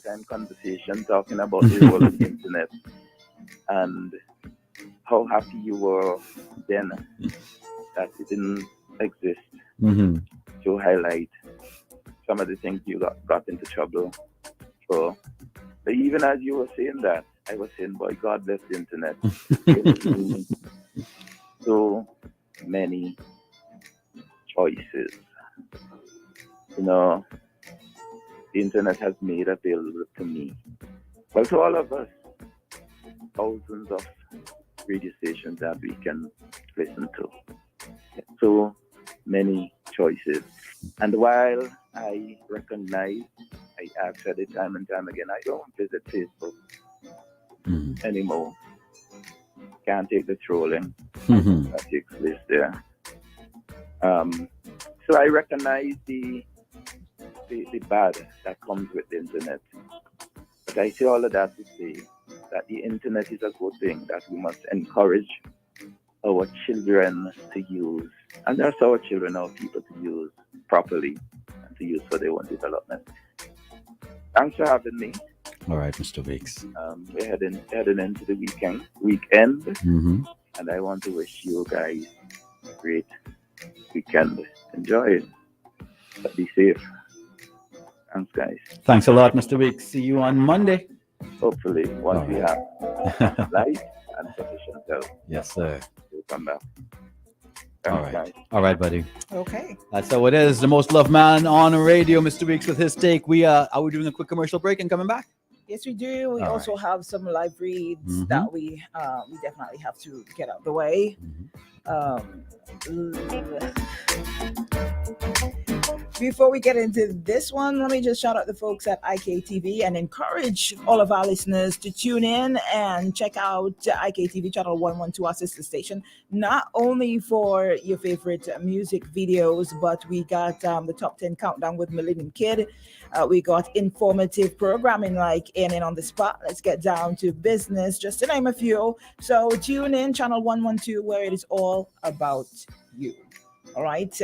time conversation, talking about the role of the internet and how happy you were then that it didn't exist to highlight some of the things you got into trouble for. But even as you were saying that, I was saying, boy, God bless the internet. So many choices. You know, the internet has made available to me, well, to all of us, thousands of radio stations that we can listen to. So many choices. And while I recognize, I've said it time and time again, I don't visit Facebook anymore. Can't take the trolling that takes place there. So I recognize the bad that comes with the internet. But I say all of that to say that the internet is a good thing that we must encourage our children to use, and that's our children, our people, to use properly and to use for their own development. Thanks for having me. All right, Mr. Weeks. We're heading into the weekend, and I want to wish you guys a great weekend. Enjoy it, but be safe. Thanks, guys. Thanks a lot, Mr. Weeks. See you on Monday. Hopefully, once we have light and sufficient health. Yes, sir. We'll come back. All Thanks, right. guys. All right, buddy. Okay. That's how it is. The most loved man on radio, Mr. Weeks, with his take. Are we doing a quick commercial break and coming back? Yes, we do. We All also have some live reads that we definitely have to get out the way. Before we get into this one, let me just shout out the folks at IKTV and encourage all of our listeners to tune in and check out IKTV channel 112, our sister station, not only for your favorite music videos, but we got the top 10 countdown with Millennium Kid. We got informative programming like In on the Spot, Let's Get Down to Business, just to name a few. So tune in, channel 112, where it is all about you. All right.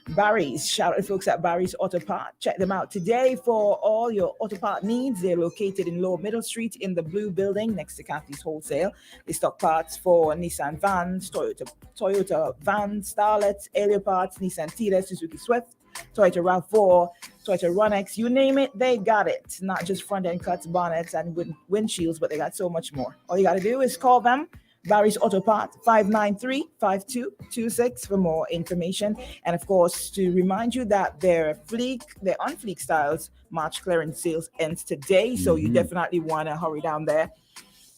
Barry's, shout out to folks at Barry's Auto Part. Check them out today for all your auto part needs. They're located in Lower Middle Street in the blue building next to Cathy's Wholesale. They stock parts for Nissan vans, Toyota vans, Starlets, Aero parts, Nissan Tigra, Suzuki Swift, Toyota RAV4, Toyota Runex, you name it, they got it. Not just front end cuts, bonnets, and windshields, but they got so much more. All you got to do is call them. Barry's Auto Part, 593-5226 for more information. And of course, to remind you that their on fleek styles March clearance sales ends today. So you definitely want to hurry down there.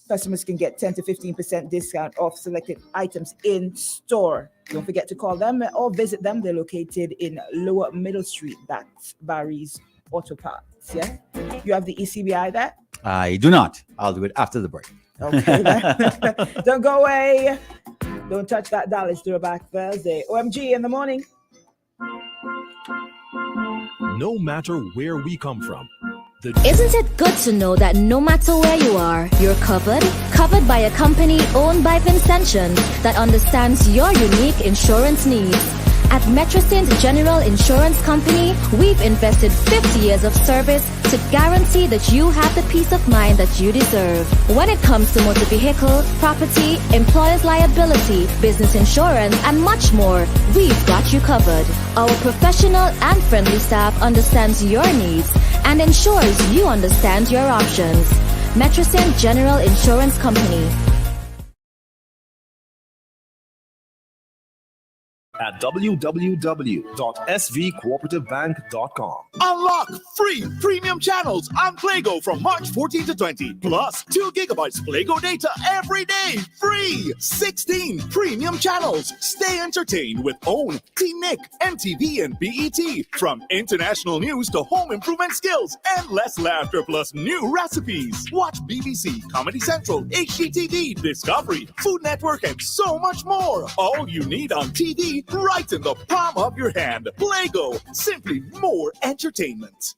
Customers can get 10 to 15% discount off selected items in store. Don't forget to call them or visit them. They're located in Lower Middle Street. That's Barry's Auto Parts. Yeah. You have the ECBI there? I do not. I'll do it after the break. Okay. Don't go away. Don't touch that dial. It's Throwback Thursday. OMG in the morning. No matter where we come from. Isn't it good to know that no matter where you are, you're covered? Covered by a company owned by Vincentians that understands your unique insurance needs. At Metrosint General Insurance Company, we've invested 50 years of service to guarantee that you have the peace of mind that you deserve. When it comes to motor vehicle, property, employer's liability, business insurance, and much more, we've got you covered. Our professional and friendly staff understands your needs and ensures you understand your options. Metrosint General Insurance Company. At www.svcooperativebank.com. Unlock free premium channels on Playgo from March 14 to 20. Plus 2 gigabytes Playgo data every day. Free 16 premium channels. Stay entertained with OWN, T-Nick, MTV, and BET. From international news to home improvement skills. Endless laughter plus new recipes. Watch BBC, Comedy Central, HGTV, Discovery, Food Network, and so much more. All you need on TV right in the palm of your hand. Playgo, simply more entertainment.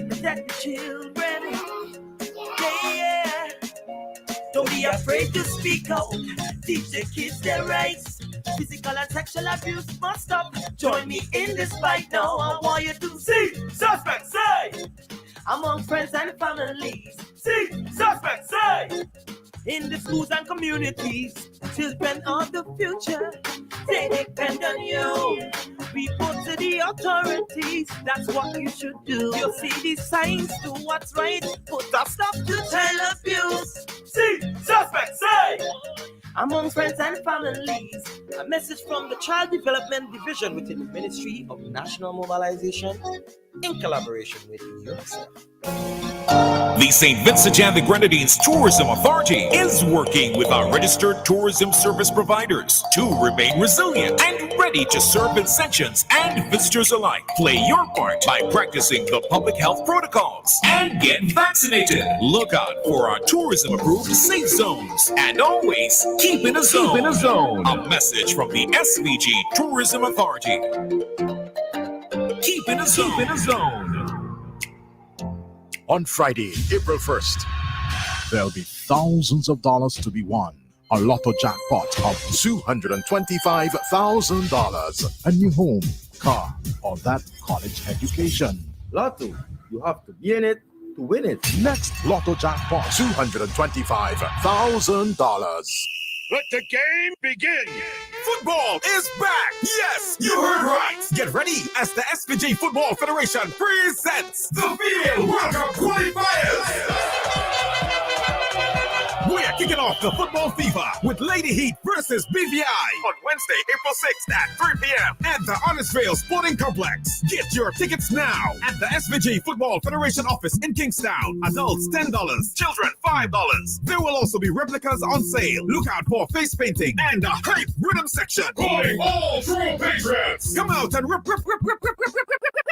Protect the children. Yeah. Don't be afraid to speak out. Teach the kids their rights. Physical and sexual abuse must stop. Join me in this fight now. I want you to see suspect say among friends and families. See suspect say in the schools and communities. Children of the future, they depend on you. Report to the authorities, that's what you should do. You see these signs, do what's right, put a stop to child abuse. See, suspect say! Among friends and families, a message from the Child Development Division within the Ministry of National Mobilization in collaboration with UNICEF. The St. Vincent and the Grenadines Tourism Authority is working with our registered tourism service providers to remain resilient and ready to serve Vincentians and visitors alike. Play your part by practicing the public health protocols and get vaccinated. Look out for our tourism-approved safe zones and always keep in a zone. Keep in a zone. A message from the SVG Tourism Authority. Keep in a zone. Keep in a zone. On Friday, April 1st, there'll be thousands of dollars to be won. A lotto jackpot of $225,000. A new home, car, or that college education. Lotto, you have to be in it to win it. Next lotto jackpot, $225,000. Let the game begin. Football is back. Yes, you heard right. Get ready as the SVG Football Federation presents the VL World Cup Qualifiers. We're Kicking off the football fever with Lady Heat versus BVI on Wednesday, April 6th at 3 p.m. at the Honnesville Sporting Complex. Get your tickets now at the SVG Football Federation office in Kingstown. Adults $10, children $5. There will also be replicas on sale. Look out for face painting and a hype rhythm section. Calling all true patriots. Come out and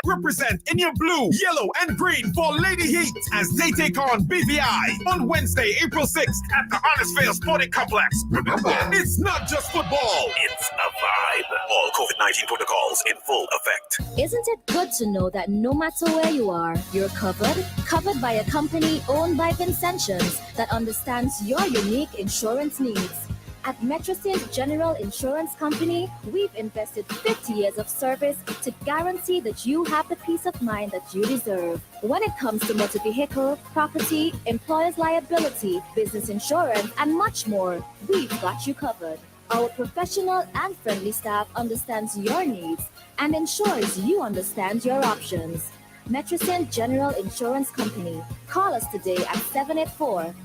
represent in your blue, yellow, and green for Lady Heat as they take on BVI on Wednesday, April 6th at the Honnesville Sporting Complex. Remember, it's not just football, it's a vibe. All COVID-19 protocols in full effect. Isn't it good to know that no matter where you are, you're covered? Covered by a company owned by Vincentians that understands your unique insurance needs. At Metrosys General Insurance Company, we've invested 50 years of service to guarantee that you have the peace of mind that you deserve. When it comes to motor vehicle, property, employer's liability, business insurance, and much more, we've got you covered. Our professional and friendly staff understands your needs and ensures you understand your options. Metrosyn General Insurance Company. Call us today at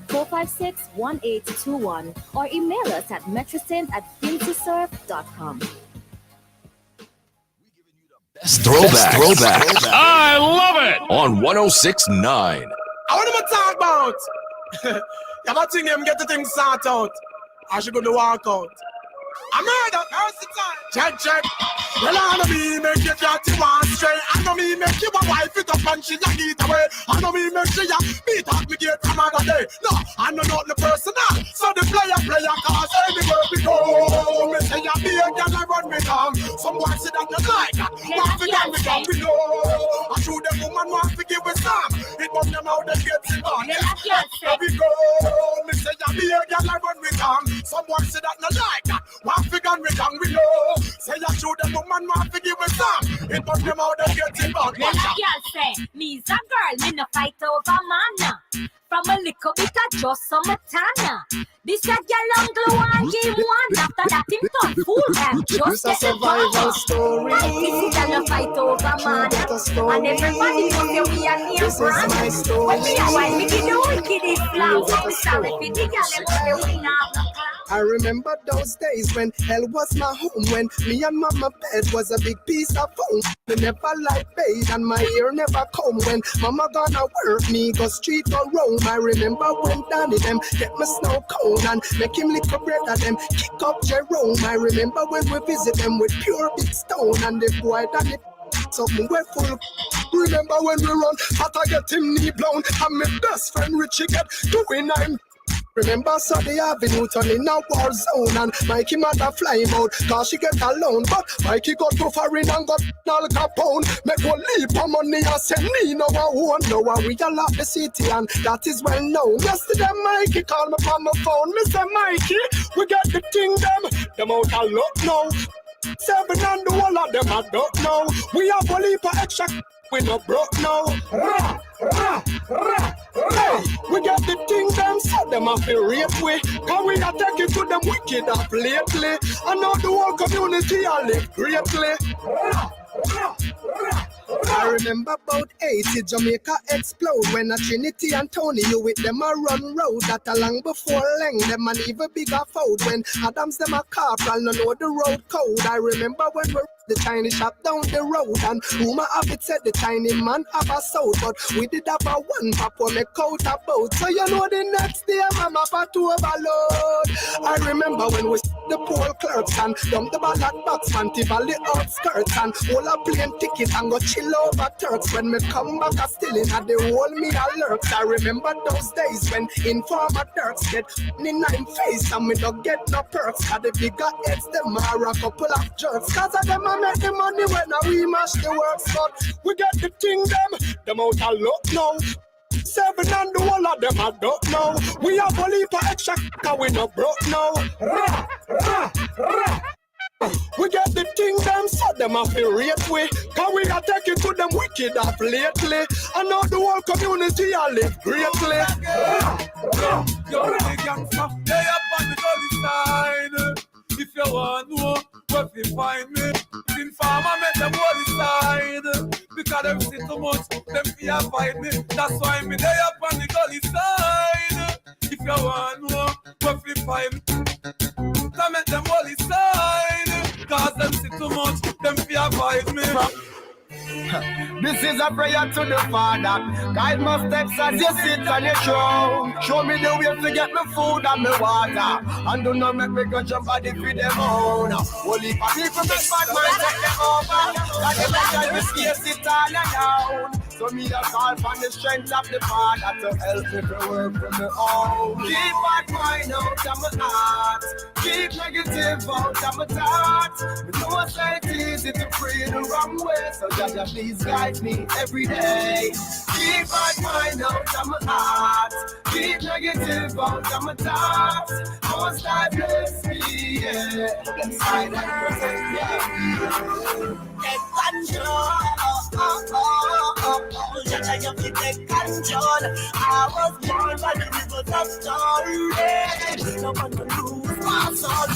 784-456-1821 or email us at metrosyn@fintoserve.com. Throwback. I love it. On 106.9. I want to talk about. You have a thing, them get the thing sort out. I should go to walk out. I'm murder, check. Well, I know me make you cat you one straight. I know me make you a wife it up and she a get away. I know me make you beat up me get from another day. No, I know not the personal. So the player cause anywhere we go. Me say you be a girl I run me down. Some boy say that you like that. Want to get me down below. I show the woman want to give us some. It won't them how they get it on. There we go. Me say you be a girl I run me down. Some boy say that you like that. Want to get me down below. Say you show the woman want to give us some. It won't them how they get it on. Then a girl say, me's a girl, me no fight over man. From a little bit of just some tana. This a girl on glow and game one. After that him turn fool and just get the power. Story. This is a fight over man. And everybody knows that we are near This is my story. When me a while me get the wicked is loud. I'm sorry for the girl and say we not. I remember those days when hell was my home, when me and mama bed was a big piece of foam. Me never like bathe and my ear never comb. When mama gonna work, me go street or roam. I remember when Danny them get my snow cone and make him lick a bread at them, kick up Jerome. I remember when we visit them with pure big stone and the boy Danny something we're full. Remember when we run, but I get him knee blown and my best friend Richie get doing I'm. Remember Sunday Avenue turning a war zone and Mikey mother fly him out cause she get alone. But Mikey got too far in and got Al Capone. Make one leap of money and send me no one. No one we all love the city and that is well known. Yesterday Mikey called me from my phone. Mr. Mikey, we got the thing them out a lot now. 7 and the whole of them I don't know. We have a leap of extra. We no broke now. Hey, we got the thing them so them have to rape we. Cause we are taking to them wicked up lately. And now the whole community I live greatly. I remember about 80 Jamaica explode when a Trinity and Tony you with them a run road that a long before Leng them an even bigger fold when Adams them a corporal no know the road code. I remember when we the tiny shop down the road and rumor have it said the tiny man have a soul but we did have a one pop on the coat a boat. So you know the next day mama part to overload. I remember when we the poor clerks and dump the ballot box Fanti Valley outskirts and all a plane ticket and go chill over Turks. When me come back a still in at the whole me a lurks. I remember those days when informer Turks get in 9 face and me don't get no perks. Cause the bigger heads them are a couple of jerks. Cause of them I make the money when we mash the works. But we get the thing them out a lot now. 7 and the whole of them I don't know. We have a leap of extra cause we no broke now. We get the thing them so them have to rate we. Cause we are taking to them wicked up lately. And now the whole community I live greatly. You're the gangster, lay up on the gully side. If you want to know where you find me, in farmer make them all side. Because them see too much, them fear fight me. That's why me lay up on the gully side. If you want more, what we find? To make them all sign. Cause them see too much, them fear avoid me. This is a prayer to the Father. Guide my steps as you sit on your throne. Show me the way to get me food and me water. And do not make me go jump body for them own. Holy people, the Badman take them over. And the legend we scare sit all down. So me a call for the strength of the Father to help me to work for me own. Keep bad mind out of my heart. Keep negative out of my thoughts. Me know it's easy to free the wrong way. So Jaja, please guide me every day. Keep bad mind out of my heart. Keep negative out of my thoughts. Most I bless me, yeah. Inside and protect me. Take control. Jaja, you fi take control. I was born by the rivers of story. No one can lose my soul.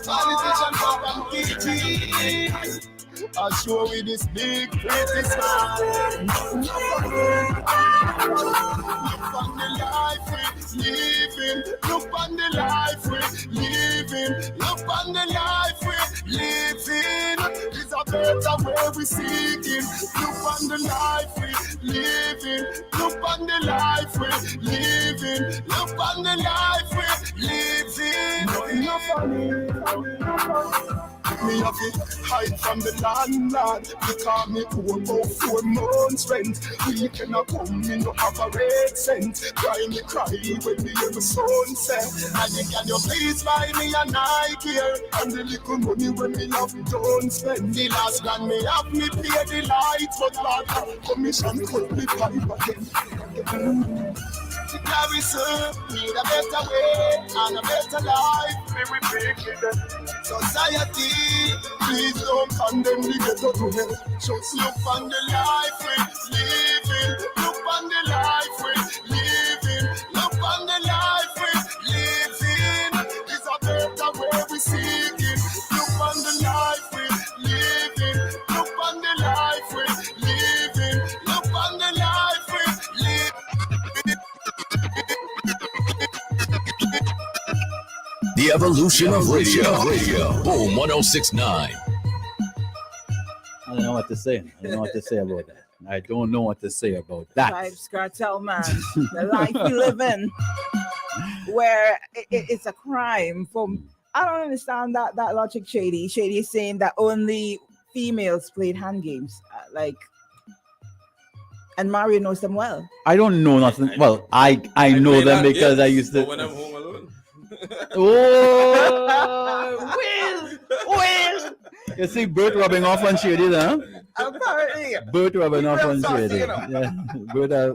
Politician pop and TV. I'll show you this big pretty smile. Look on the life we living. Look on the life we living. Look on the life we living. It's a better way we seeking. Look on the life we living. Look on the life we living. Look on the life we living. No funny. Me have to hide from the landlord. Because me owe about 4 months rent. We cannot come, me no have a red cent. Cry when me hear my son say, and you can you please buy me a Nike here. And the little money when me have don't spend. The last grand me have me pay the lights. But Lord, commission could be pipe again. To carry sir, need a better way and a better life. We repeat it. Society, please don't condemn the ghetto to hell. Just look on the life we living. Look on the life we living. Look on the life we living. It's a better way we seeking. Look on the life we living. Look on the life we living. Look on the life we living. The evolution of radio. Boom 1069. I don't know what to say. I don't know what to say about that. I don't know what to say about that. Vibes Cartel, man. The life we live in, where it's a crime. I don't understand that logic, Shady. Shady is saying that only females played hand games. And Mario knows them well. I don't know nothing. Well, I know them because I used to. When I'm home alone. Will. You see Bert rubbing off on Shady, huh? Apparently. Bert rubbing off on saucy, Shady. you know. Yeah,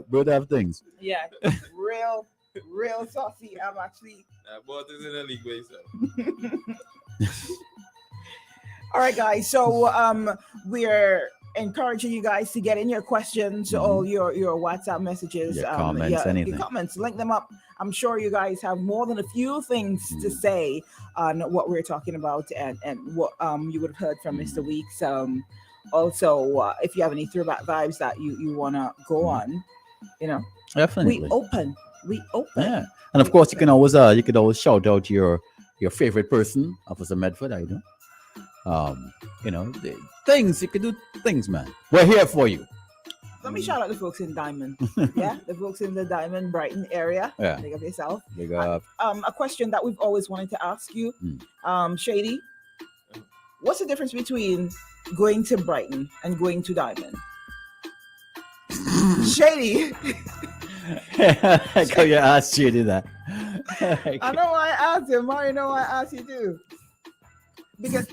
Bert have things. Yeah, real saucy. I'm actually. Both is in a league way, so. All right, guys. So we're encouraging you guys to get in your questions, all your WhatsApp messages, your comments, anything. Your comments, link them up. I'm sure you guys have more than a few things to say on what we're talking about and what you would have heard from Mr. Weeks. Also, if you have any throwback vibes that you want to go on, Definitely. We open. Yeah, and of course you can always shout out your favorite person, Officer Medford. I know. Things you can do, things, man. We're here for you. Let me shout out the folks in Diamond. Yeah, the folks in the Diamond, Brighton area. Yeah. Big up yourself. Big up. A question that we've always wanted to ask you, Shady. What's the difference between going to Brighton and going to Diamond? Shady. I know you asked Shady that. I know why I asked you. Mario, know why I asked you too. Because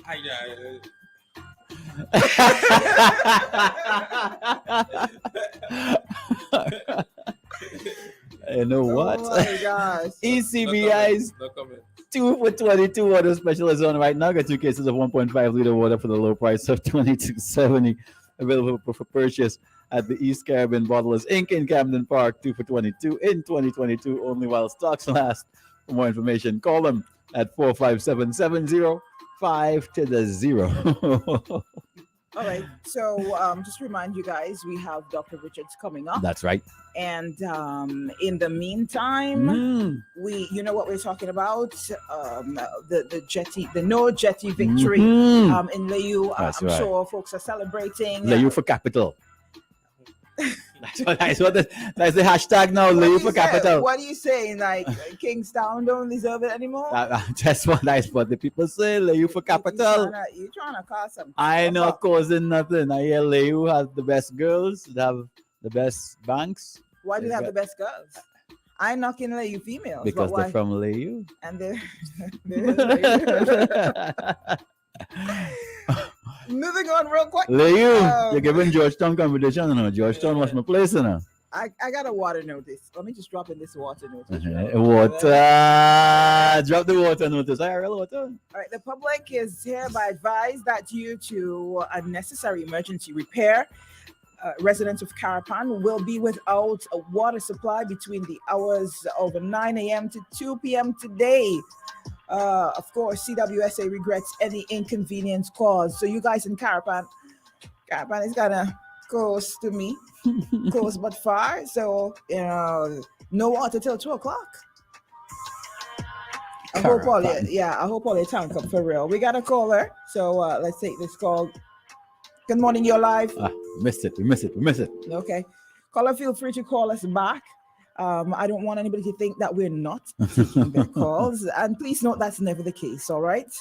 you know what? Oh my gosh. ECBI's 2 for 22 water special is on right now. Get 2 cases of 1.5 liter water for the low price of $22.70. Available for purchase at the East Caribbean Bottlers Inc. in Camden Park. 2 for 22 in 2022 only while stocks last. For more information, call them at 457-70-5 to the 0. All right. So just to remind you guys, we have Dr. Richards coming up. That's right. And in the meantime, you know what we're talking about? The jetty, the no jetty victory in Layu. That's I'm right. sure folks are celebrating. Layu for capital. That's the hashtag now. Layu for capital. What are you saying? Like Kingstown don't deserve it anymore? That's what the people say. Layu for capital. You trying to cause some? I ain't not causing nothing. I hear Layu has the best girls. They have the best banks. Why do they have the best girls? I'm knocking Layu females. Because they're from Layu. And they're moving on real quick. Layu, you're giving Georgetown competition. You know? Georgetown was my place. You know? I got a water notice. Let me just drop in this water notice. Water. Drop the water notice. Water. All right. The public is hereby advised that due to a necessary emergency repair, residents of Carapan will be without a water supply between the hours of 9 a.m. to 2 p.m. today. Of course, CWSA regrets any inconvenience caused. So you guys in Carapan is kind of close to me, close but far. So, no water till 2 o'clock. I hope all your tank up for real. We got a caller. So let's take this call. Good morning, you're live. We missed it. Okay. Caller, feel free to call us back. I don't want anybody to think that we're not taking their calls. And please note that's never the case, all right?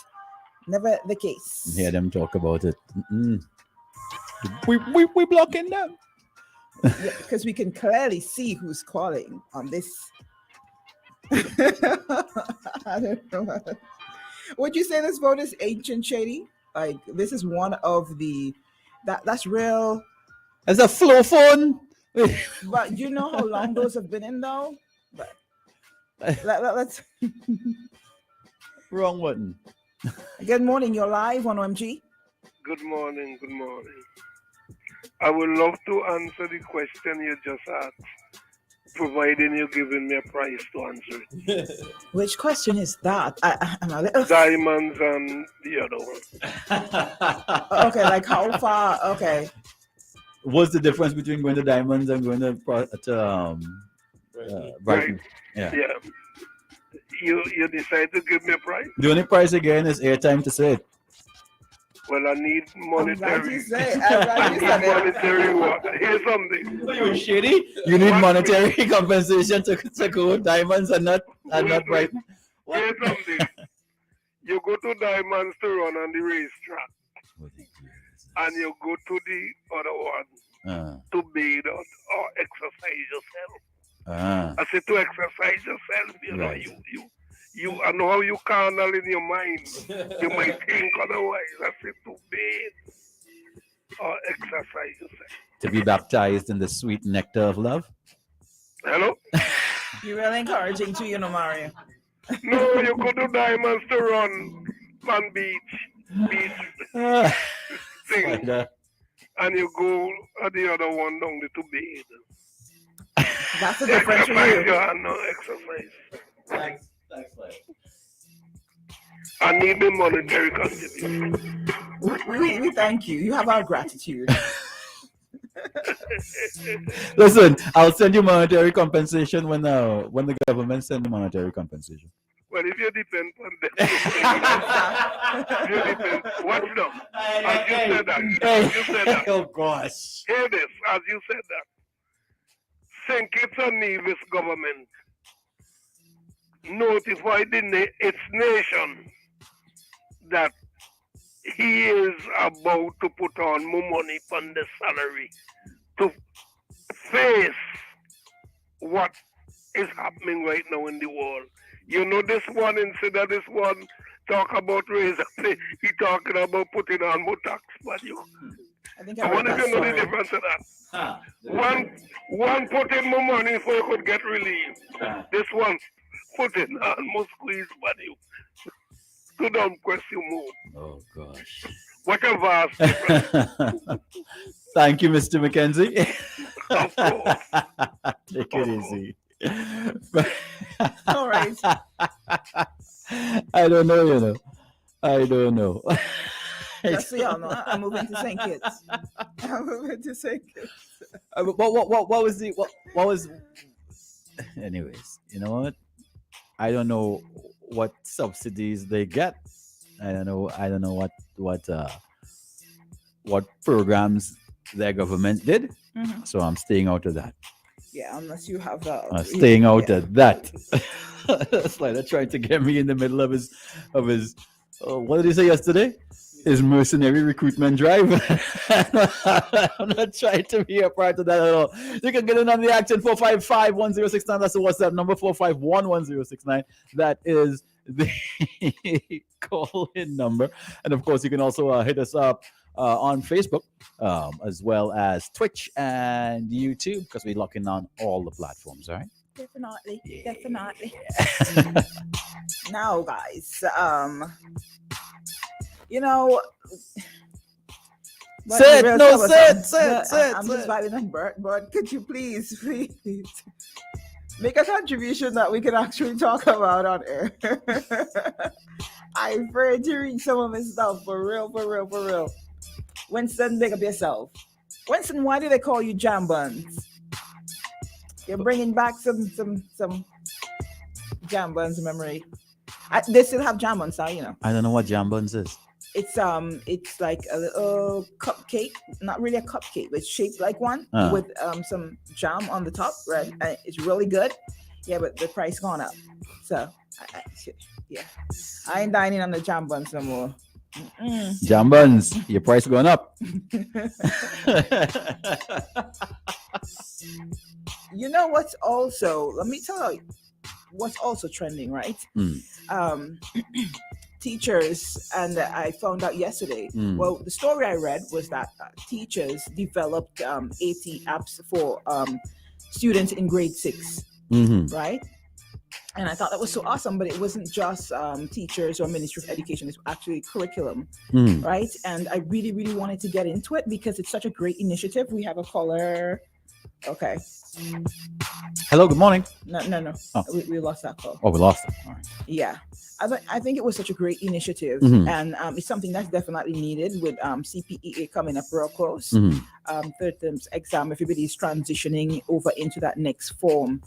Never the case. Hear them talk about it. We blocking them. Yeah, because we can clearly see who's calling on this. I don't know. Would you say this phone is ancient, Shady? Like, this is one of the... That's real. It's a flow phone. But you know how long those have been in though? But let's wrong button. Good morning, you're live on OMG. Good morning. I would love to answer the question you just asked, providing you're giving me a price to answer it. Which question is that? I'm a little... Diamonds and the other one. Okay, like how far? Okay. What's the difference between going to Diamonds and going to Brighton? Yeah. You decide to give me a price? The only price again is airtime to say it. Well, I need monetary. I need monetary what? Here's something. Are you shady? You need monetary compensation to go Diamonds and not Brighton. Here's something. You go to Diamonds to run on the racetrack. And you go to the other one to bathe or exercise yourself. I said to exercise yourself, Right. I know how you carnal in your mind. You might think otherwise. I said to bathe or exercise yourself. To be baptized in the sweet nectar of love. Hello? You're really encouraging too, Mario. No, you go to Diamonds to run on beach thing. And you go at the other one down to bathe. That's the difference for you. No exercise. Thanks, I need the monetary contribution. We thank you. You have our gratitude. Listen, I'll send you monetary compensation when the government sends the monetary compensation. Well, if you depend on them, watch them. As you said that. Oh gosh. Hear this, as you said that. St. Kitts and Nevis government notified its nation that he is about to put on more money on the salary to face what is happening right now in the world. You know, this one, instead of this one talk about raise, he talking about putting on more tax for you. I wonder if you know the difference of that. One put in more money so you could get relief. This one put in on more squeeze for you. So don't question more. Oh gosh. What a vast difference. Thank you, Mr. McKenzie. Of course. Take it easy. All right. I don't know, I don't know. Just so y'all know, I'm moving to St. Kitts. I'm moving to St. Kitts. What was? Anyways, you know what? I don't know what subsidies they get. I don't know. What programs their government did. Mhm. So I'm staying out of that. Yeah, unless you have Staying out of that. Slider trying to get me in the middle of his what did he say yesterday? His mercenary recruitment drive. I'm not trying to be a part of that at all. You can get in on the action 455-1069. That's the WhatsApp number 451-1069. That is the call-in number. And of course, you can also hit us up on Facebook, as well as Twitch and YouTube, because we're locking on all the platforms. All right. Definitely. Now, guys, you know. Say it. I'm just vibing on Bert, could you please make a contribution that we can actually talk about on air? I'm afraid to read some of his stuff for real. Winston, big up yourself. Winston, why do they call you jam buns? You're bringing back some jam buns memory. They still have jam buns now, you know. I don't know what jam buns is. It's like a little cupcake, not really a cupcake, but it's shaped like one with some jam on the top, right? And it's really good. Yeah, but the price gone up. So I ain't dining on the jam buns no more. Jam buns, your price going up. You know what's also? Let me tell you what's also trending, right? Teachers, and I found out yesterday. Well, the story I read was that teachers developed 80 apps for students in grade 6, right? And I thought that was so awesome, but it wasn't just teachers or Ministry of Education. It's actually curriculum, right? And I really, really wanted to get into it because it's such a great initiative. We have a caller. Okay. Hello, good morning. No. Oh. We lost that call. Oh, we lost it. All right. Yeah. I think it was such a great initiative, and it's something that's definitely needed with CPEA coming up real close. Third term's exam, everybody's transitioning over into that next form,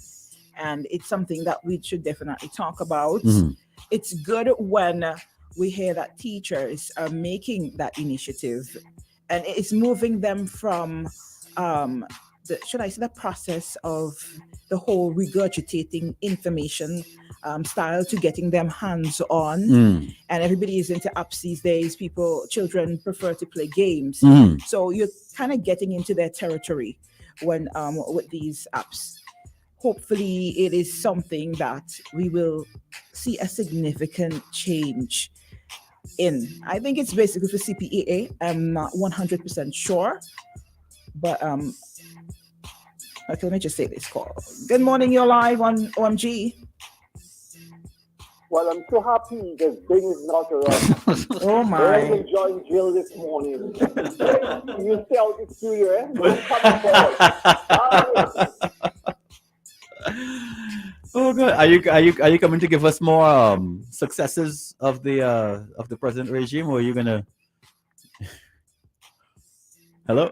and it's something that we should definitely talk about. It's good when we hear that teachers are making that initiative, and it's moving them from the process of the whole regurgitating information style to getting them hands-on. And everybody is into apps these days. Children prefer to play games. So you're kind of getting into their territory when with these apps. Hopefully it is something that we will see a significant change in. I think it's basically for CPEA. I'm not 100% sure, but okay, let me just say this call. Good morning, you're live on OMG. Well, I'm so happy this thing is not around. Oh my! I'm enjoying drill this morning. You stay out this year, don't come forward. Oh good. Are you coming to give us more successes of the present regime, or are you gonna? Hello.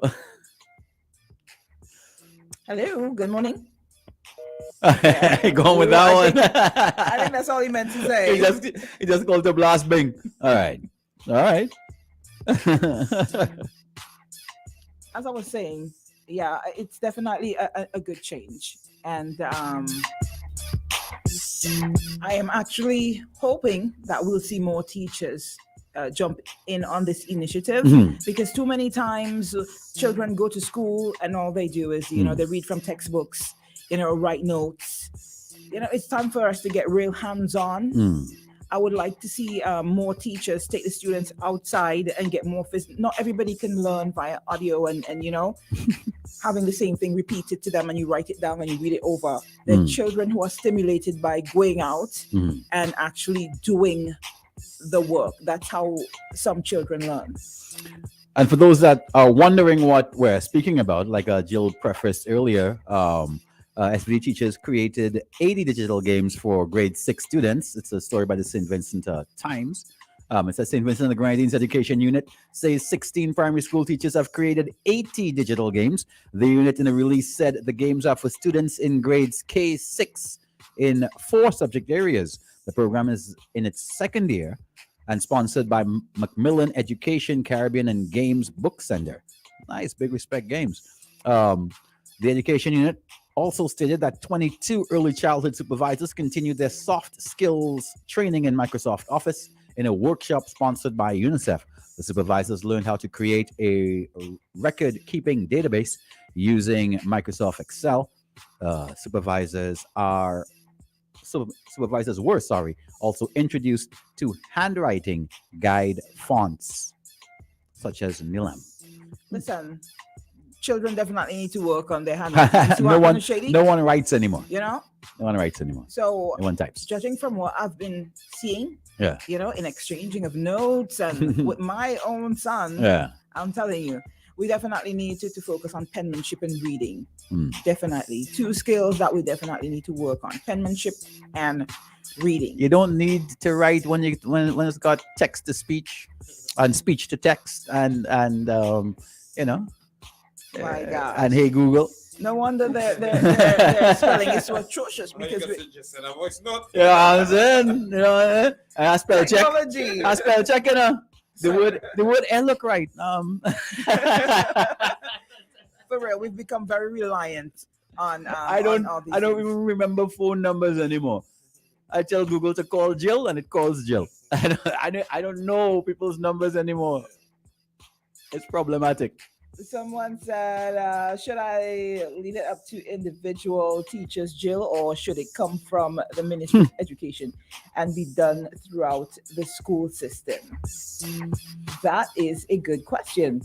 Hello. Good morning. Going with that one. I think that's all he meant to say. He just called the blast bing. All right. As I was saying, yeah, it's definitely a good change, and I am actually hoping that we'll see more teachers jump in on this initiative, because too many times children go to school and all they do is they read from textbooks, write notes. It's time for us to get real hands-on. I would like to see more teachers take the students outside and get more physical. Not everybody can learn via audio and having the same thing repeated to them, and you write it down and you read it over. There are children who are stimulated by going out and actually doing the work. That's how some children learn. And for those that are wondering what we're speaking about, like Jill prefaced earlier, SVD teachers created 80 digital games for grade 6 students. It's a story by the St. Vincent Times. It says St. Vincent and the Grenadines Education Unit says 16 primary school teachers have created 80 digital games. The unit in the release said the games are for students in grades K6 in 4 subject areas. The program is in its second year and sponsored by Macmillan Education, Caribbean and Games Book Center. Nice, big respect games. The education unit also stated that 22 early childhood supervisors continued their soft skills training in Microsoft Office in a workshop sponsored by UNICEF. The supervisors learned how to create a record-keeping database using Microsoft Excel. Supervisors were also introduced to handwriting guide fonts such as Nilam. Listen, children definitely need to work on their handwriting. No one writes anymore. No one writes anymore. So no one types. Judging from what I've been seeing, in exchanging of notes and with my own son, I'm telling you, we definitely need to focus on penmanship and reading. Definitely. 2 skills that we definitely need to work on: penmanship and reading. You don't need to write when it's got text to speech and speech to text and My God. And hey Google. No wonder their spelling is so atrocious because just send a voice note. I'm saying, I spell check. Technology. I spell check, The word L look right. For real, we've become very reliant on. I don't even remember phone numbers anymore. I tell Google to call Jill, and it calls Jill. I don't know people's numbers anymore. It's problematic. Someone said, should I leave it up to individual teachers, Jill, or should it come from the Ministry of Education and be done throughout the school system? That is a good question.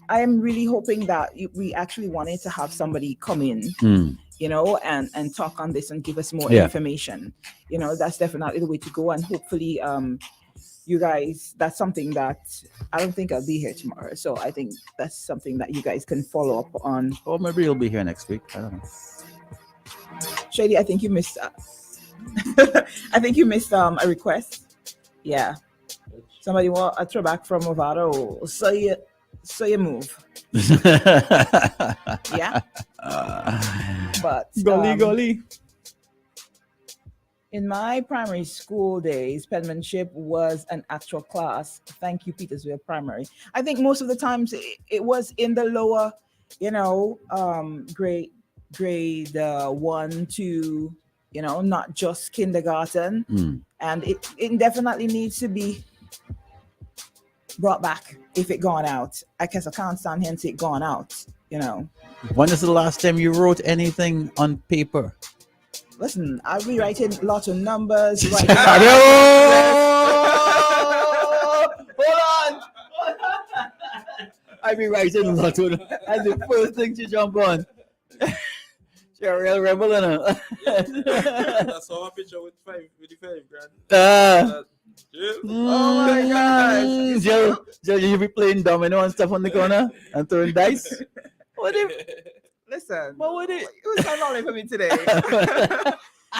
I am really hoping that we actually wanted to have somebody come in, and talk on this and give us more information. That's definitely the way to go. And hopefully, you guys, that's something that I don't think I'll be here tomorrow. So I think that's something that you guys can follow up on. Or maybe you'll be here next week. I don't know. Shady, I think you missed I think you missed a request. Yeah. Somebody want a throwback from Movado. So you move. Yeah. But golly. In my primary school days, penmanship was an actual class. Thank you, Petersville Primary. I think most of the times it was in the lower, grade 1 to, not just kindergarten. And it definitely needs to be brought back if it gone out. I guess I can't stand here and say it gone out, When is the last time you wrote anything on paper? Listen, I'll be writing lots of numbers. Hold on. I be writing a lot of, and the first thing to jump on. She's a real rebel, I saw a picture with the 5 grand. Oh my gosh. Jill, you be playing domino and stuff on the corner and throwing dice? What if? Listen, what would it? It was so lonely for me today.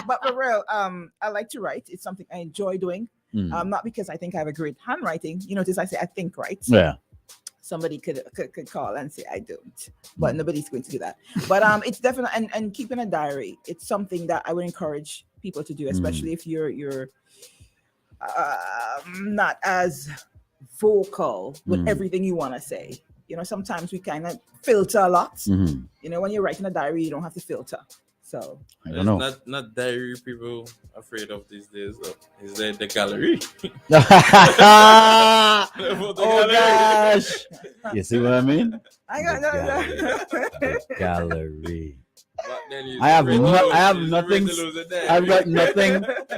But for real, I like to write. It's something I enjoy doing. Not because I think I have a great handwriting. You notice I say I think, right? Yeah. Somebody could call and say I don't, but nobody's going to do that. But it's definitely and keeping a diary. It's something that I would encourage people to do, especially if you're not as vocal with everything you want to say. Sometimes we kind of filter a lot. When you're writing a diary, you don't have to filter. So I don't know. Not diary people afraid of these days. Is that the gallery? Gosh! You see what I mean? I got the gallery. I have nothing. I've got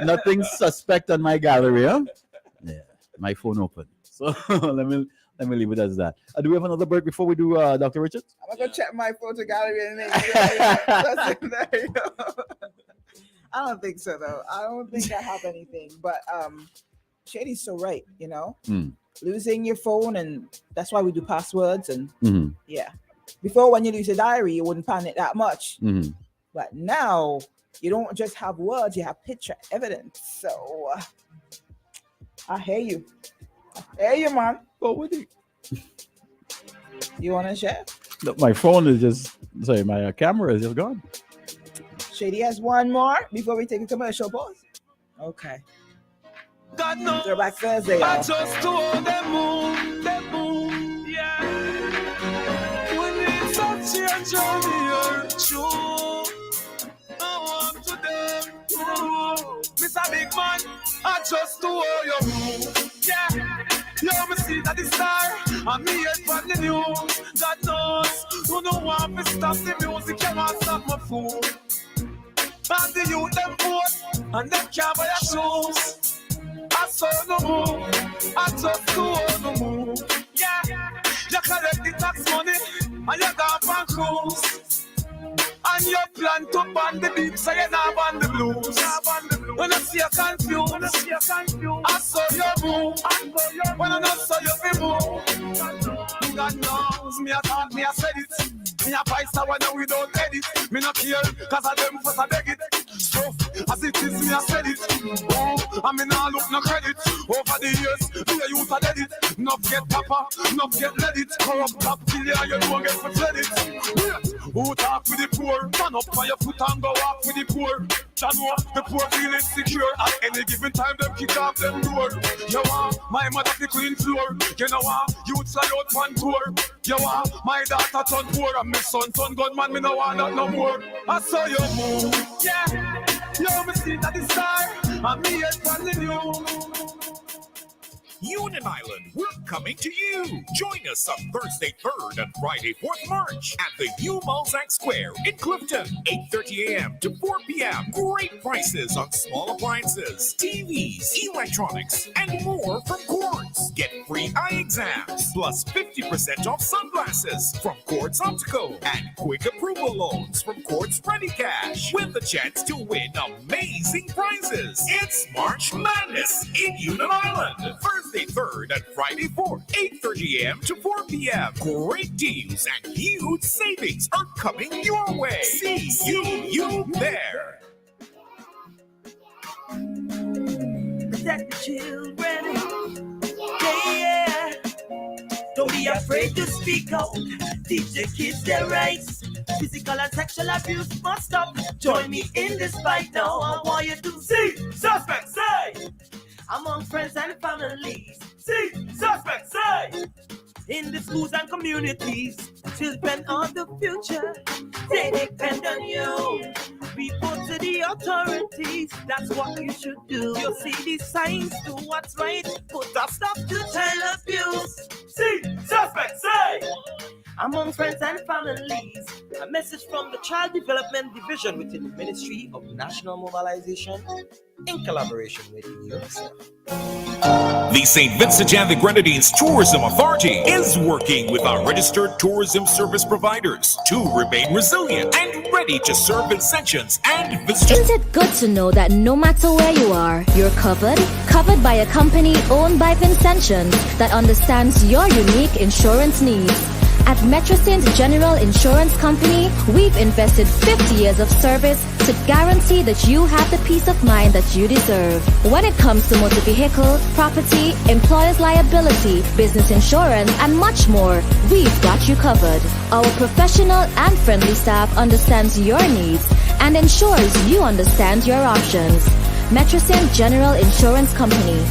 nothing suspect on my gallery. Huh? Yeah, my phone open. So let me leave it as that. Do we have another break before we do Dr. Richards? I'm gonna go check my photo gallery and make sure. There you go. I don't think so though. I don't think I have anything. But Shady's so right. Losing your phone, and that's why we do passwords and yeah. Before, when you lose a diary, you wouldn't panic that much. But now you don't just have words; you have picture evidence. So I hear you. Hey, you man. Go with it. You want to share? No, my phone is just sorry. My camera is just gone. Shady has one more before we take a commercial pause. Okay. God knows. Throwback Thursday, I y'all. just told them move, yeah. We need some change on the earth, true. I want to them, Mr. Big Man, I just told you move, yeah. You me see that the star, and me head from the news. God knows, who don't want me stop the music, you want stop my food. And the youth them vote, and them can't buy their shoes. I saw no move, I just saw no move. Yeah, you collect the tax money, and you gone on cruise. And you plan to ban the beat, so you not ban the blues. When I see you confused, I saw you move. When I not saw you be move. God knows, me I thought me I said it. Me a buy sour now we don't edit. Me not care, cause of them first I beg it. So, as it is, me I said it. Oh, I mean I look no credit. Over the years, me a youth a dead it. Not get papa, not get let it. Corrupt top till you don't get for credit. Who talk with the poor? Stand up on your foot and go walk with the poor. Janwa, the poor feel insecure. At any given time, them kick off them door. You want my mother to clean floor. You know what? Youth fly out one tour. You want my daughter turn poor and my son turn gunman. Me no want that no more. I saw you move, yeah. You me see that the star and me head from the news. Union Island, we're coming to you. Join us on Thursday 3rd and Friday 4th March at the U Mulzac Square in Clifton, 8:30 a.m. to 4 p.m. Great prices on small appliances, TVs, electronics, and more from Quartz. Get free eye exams, plus 50% off sunglasses from Quartz Optical, and quick approval loans from Quartz Ready Cash, with the chance to win amazing prizes. It's March Madness in Union Island. Thursday 3rd and Friday 4th, 8:30 a.m. to 4 p.m. Great deals and huge savings are coming your way. See you there. Protect the children. Yeah. Don't be afraid to speak out. Teach the kids their rights. Physical and sexual abuse must stop. Join me in this fight now. I want you to see suspect say. Among friends and families. See, suspects say. In the schools and communities. Children are the future. They depend on you. Report to the authorities. That's what you should do. You see these signs, do what's right. Put a stop to child abuse. See, suspects say. Among friends and families. A message from the Child Development Division within the Ministry of National Mobilization in collaboration with UNICEF. The St. Vincent and the Grenadines Tourism Authority is working with our registered tourism service providers to remain resilient and ready to serve Vincentians and visitors. Isn't it good to know that no matter where you are, you're covered? Covered by a company owned by Vincentians that understands your unique insurance needs. At Metrocint General Insurance Company, we've invested 50 years of service to guarantee that you have the peace of mind that you deserve. When it comes to motor vehicle, property, employer's liability, business insurance, and much more, we've got you covered. Our professional and friendly staff understands your needs and ensures you understand your options. Metrocint General Insurance Company.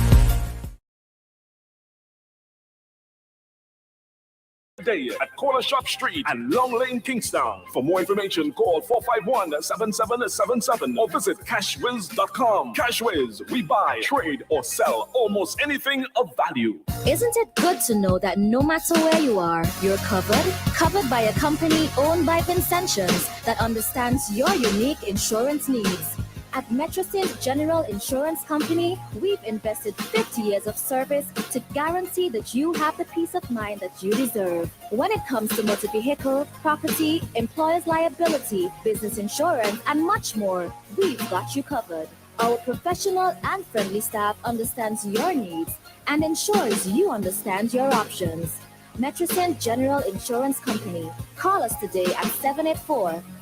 Day at Corner Shop Street and Long Lane, Kingstown. For more information, call 451-7777 or visit cashwiz.com. Cashwiz, we buy, trade, or sell almost anything of value. Isn't it good to know that no matter where you are, you're covered? Covered by a company owned by Vincentians that understands your unique insurance needs. At Metrocint General Insurance Company, we've invested 50 years of service to guarantee that you have the peace of mind that you deserve. When it comes to motor vehicle, property, employer's liability, business insurance, and much more, we've got you covered. Our professional and friendly staff understands your needs and ensures you understand your options. Metrocint General Insurance Company. Call us today at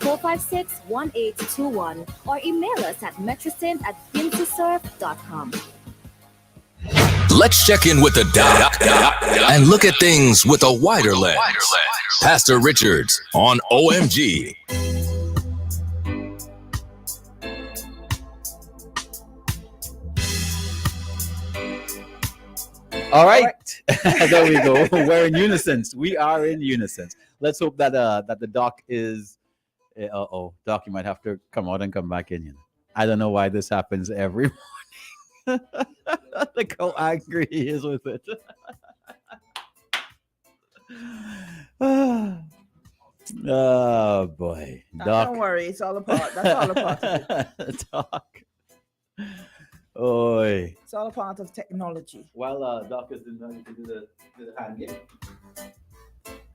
784-456-1821 or email us at metrocint@vincesurf.com. Let's check in with the doc and look at things with a wider lens. Pastor Richards on OMG. All right. There we go. We're in unison. We are in unison. Let's hope that that the doc is. Doc, you might have to come out and come back in. You know, I don't know why this happens every morning. Look how angry he is with it. Oh boy, Doc. Don't worry, it's all a part. That's all a part of it. Doc. Oi. It's all a part of technology. While Doc is doing that, you can do the hand game.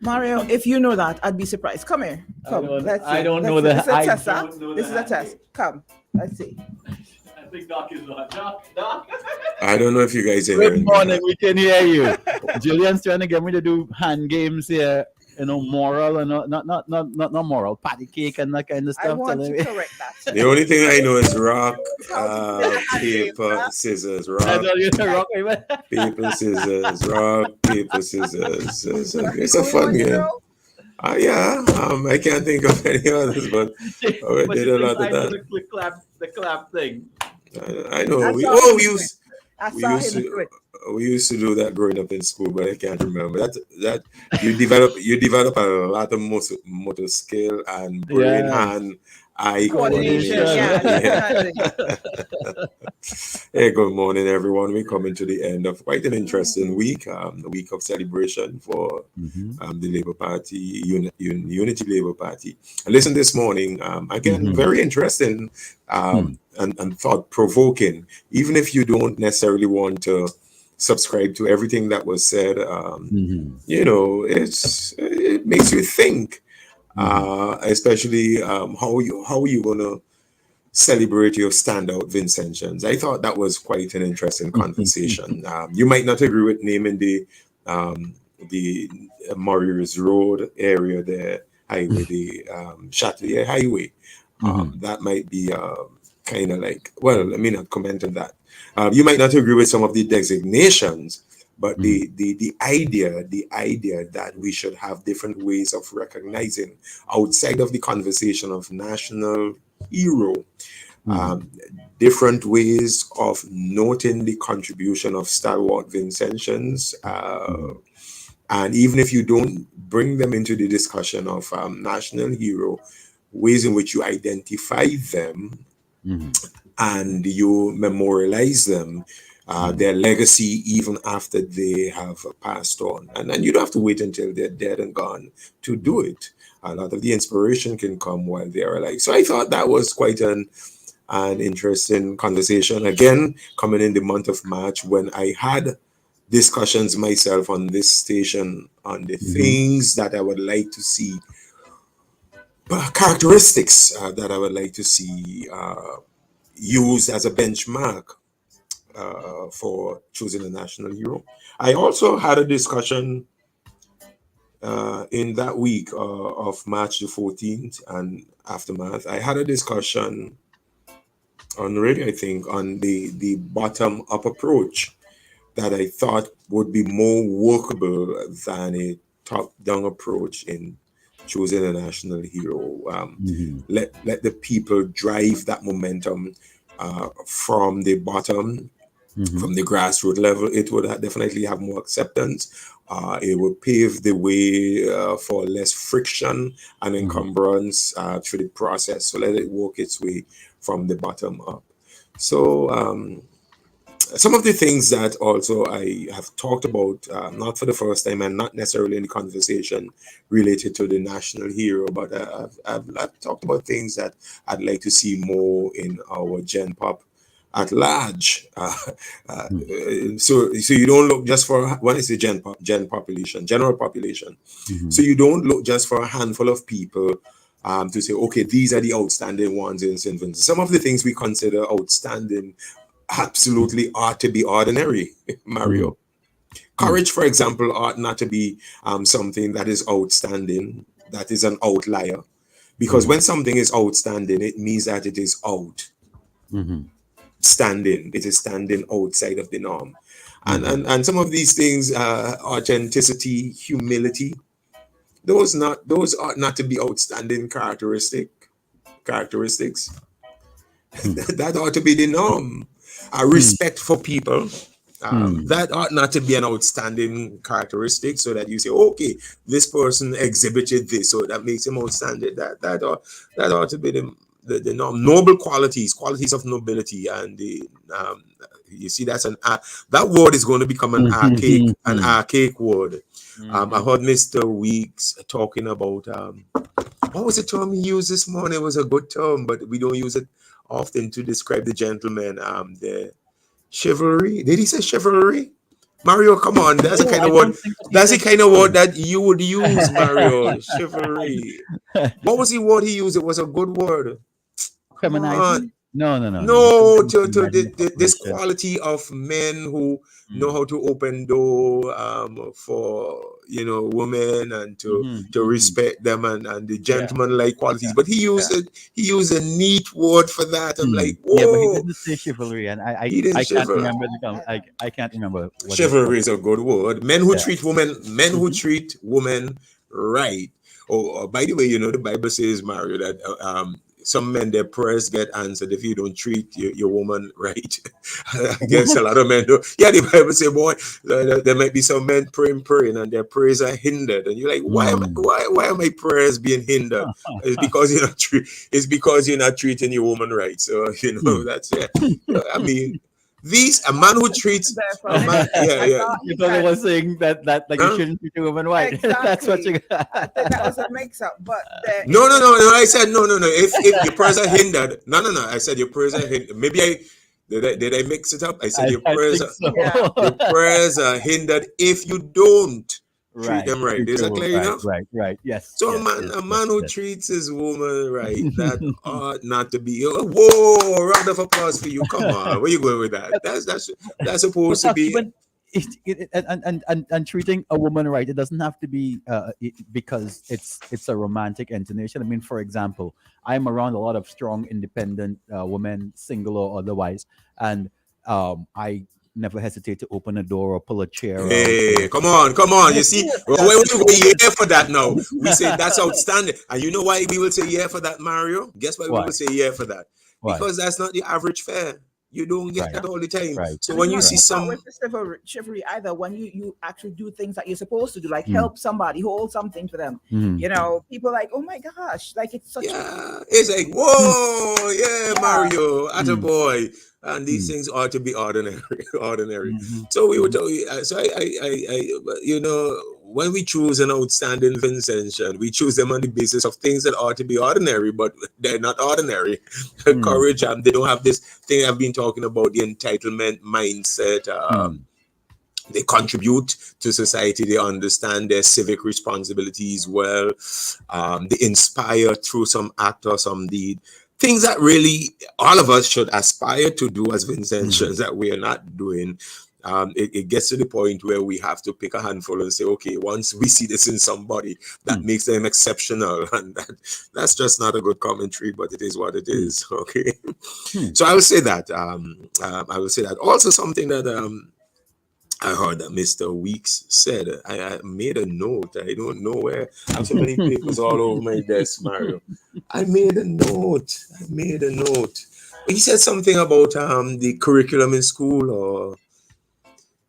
Mario, if you know that, I'd be surprised. Come here. Come. I don't know that. This is a test. Come. Let's see. I think Doc is on. Doc. I don't know if you guys are Good hearing morning. We can hear you. Julian's trying to get me to do hand games here. You know, moral and not moral, patty cake and that kind of stuff. I want to correct that. The only thing I know is rock, paper, scissors, rock, paper, scissors, rock, paper, scissors. It's a fun game. Yeah, I can't think of any others, but I did a lot of that. The clap thing. I know. We used to do that growing up in school, but I can't remember that you develop a lot of motor skill and brain and eye coordination. Hey, good morning, everyone. We're coming to the end of quite an interesting week, the week of celebration for the Labour Party, Unity Labour Party. And listen, this morning, again, very interesting and thought-provoking. Even if you don't necessarily want to subscribe to everything that was said, you know, it makes you think, especially how are you going to celebrate your standout Vincentians. I thought that was quite an interesting conversation. You might not agree with naming the Morris Road area, the highway, the Châtelet Highway. That might be kind of like, well, let me not comment on that. You might not agree with some of the designations, but the idea that we should have different ways of recognizing outside of the conversation of national hero, different ways of noting the contribution of stalwart Vincentians, and even if you don't bring them into the discussion of national hero, ways in which you identify them and you memorialize them, their legacy even after they have passed on. And then you don't have to wait until they're dead and gone to do it. A lot of the inspiration can come while they're alive. So I thought that was quite an interesting conversation. Again, coming in the month of March, when I had discussions myself on this station on the things that I would like to see, characteristics that I would like to see used as a benchmark for choosing a national hero. I also had a discussion in that week of March the 14th and aftermath. I had a discussion on radio, I think, on the bottom-up approach that I thought would be more workable than a top-down approach in choosing a national hero. Let the people drive that momentum from the bottom, from the grassroots level. It would definitely have more acceptance. It would pave the way for less friction and encumbrance through the process. So let it work its way from the bottom up. So some of the things that also I have talked about, not for the first time and not necessarily in the conversation related to the national hero, but I've talked about things that I'd like to see more in our Gen Pop at large. So you don't look just for, when I say general population. So you don't look just for a handful of people to say, okay, these are the outstanding ones in St. Vincent. Some of the things we consider outstanding absolutely ought to be ordinary, Mario. Courage, for example, ought not to be something that is outstanding, that is an outlier. Because when something is outstanding, it means that it is out. Standing. It is standing outside of the norm. And some of these things, authenticity, humility, those ought not to be outstanding characteristics. That ought to be the norm. Respect for people. That ought not to be an outstanding characteristic, so that you say, okay, this person exhibited this, so that makes him outstanding. That ought to be the norm. Noble qualities of nobility, and you see, that's that word is going to become an archaic word. I heard Mr. Weeks talking about what was the term he used this morning? It was a good term, but we don't use it often to describe the gentleman. The chivalry. Did he say chivalry? Mario, come on. That's the kind of word. That's the kind of word that you would use, Mario. Chivalry. What was the word he used? It was a good word. Feminizing? No. This quality of men who know how to open door for women, and to respect them, and the gentleman-like qualities. But he used a neat word for that. I'm like, whoa. Yeah, but he didn't say chivalry, and I can't remember I can't remember what chivalry is a good word. Men who treat women right. Oh, by the way, the Bible says, Mario, that some men, their prayers get answered if you don't treat your woman right. I guess a lot of men do. Yeah, the Bible says, boy, there might be some men praying, and their prayers are hindered. And you're like, why are my prayers being hindered? It's because you're not treating your woman right. So that's it. I mean, a man who treats You thought I was saying that like you shouldn't treat a woman right. Exactly. That's what you that was a mix-up, but no. I said no. If your prayers are hindered, no. I said your prayers are hindered. Maybe did I mix it up? I said your prayers are hindered if you don't treat them right. Is that clear enough? Right. Yes. So a man who treats his woman right, that ought not to be. Whoa! Round of applause for you. Come on, where you going with that? That's supposed to be. And treating a woman right, it doesn't have to be because it's a romantic intonation. I mean, for example, I'm around a lot of strong, independent women, single or otherwise, and I never hesitate to open a door or pull a chair. Hey, come on. You see, we yeah for that now. We say that's outstanding. And you know why we will say yeah for that, Mario? Guess why we will say yeah for that? Why? Because that's not the average fare. You don't get that all the time. Right. So when you see some with the chivalry either, when you actually do things that you're supposed to do, like help somebody, hold something for them. People like, oh my gosh, like it's such it's like, whoa, Mario, attaboy. And these things ought to be ordinary. So we would tell you. So I when we choose an outstanding Vincentian, we choose them on the basis of things that ought to be ordinary, but they're not ordinary. Courage, they don't have this thing I've been talking about, the entitlement mindset. They contribute to society. They understand their civic responsibilities well. They inspire through some act or some deed. Things that really all of us should aspire to do as Vincentians that we are not doing. It gets to the point where we have to pick a handful and say, okay, once we see this in somebody, that makes them exceptional. And that's just not a good commentary, but it is what it is. Okay. So I will say that. Also something that I heard that Mr. Weeks said. I made a note. I don't know where. I have so many papers all over my desk, Mario. I made a note. He said something about the curriculum in school, or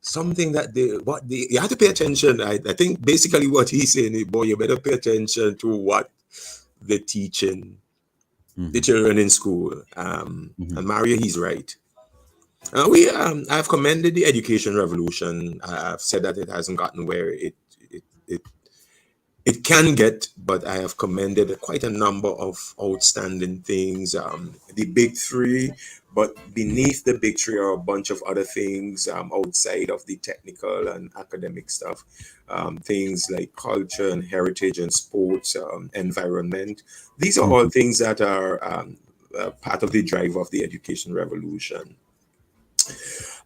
something that you have to pay attention. I think basically what he's saying, boy, you better pay attention to what they're teaching the children in school. And Mario, he's right. I've commended the education revolution. I've said that it hasn't gotten where it can get, but I have commended quite a number of outstanding things. The big three, but beneath the big three are a bunch of other things outside of the technical and academic stuff. Things like culture and heritage and sports, environment. These are all things that are part of the drive of the education revolution.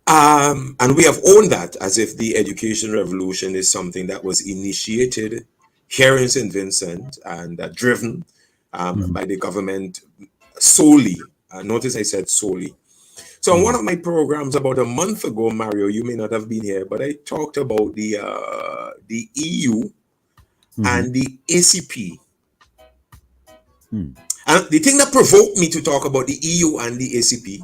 And we have owned that as if the education revolution is something that was initiated here in St. Vincent and driven by the government solely. Notice I said solely. So on one of my programs about a month ago, Mario, you may not have been here, but I talked about the EU and the ACP. And the thing that provoked me to talk about the EU and the ACP,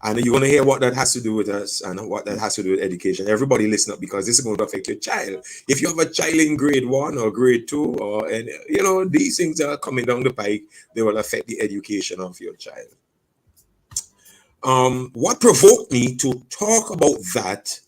and you're going to hear what that has to do with us and what that has to do with education. Everybody listen up, because this is going to affect your child. If you have a child in grade 1 or grade 2, or these things are coming down the pike, they will affect the education of your child. What provoked me to talk about that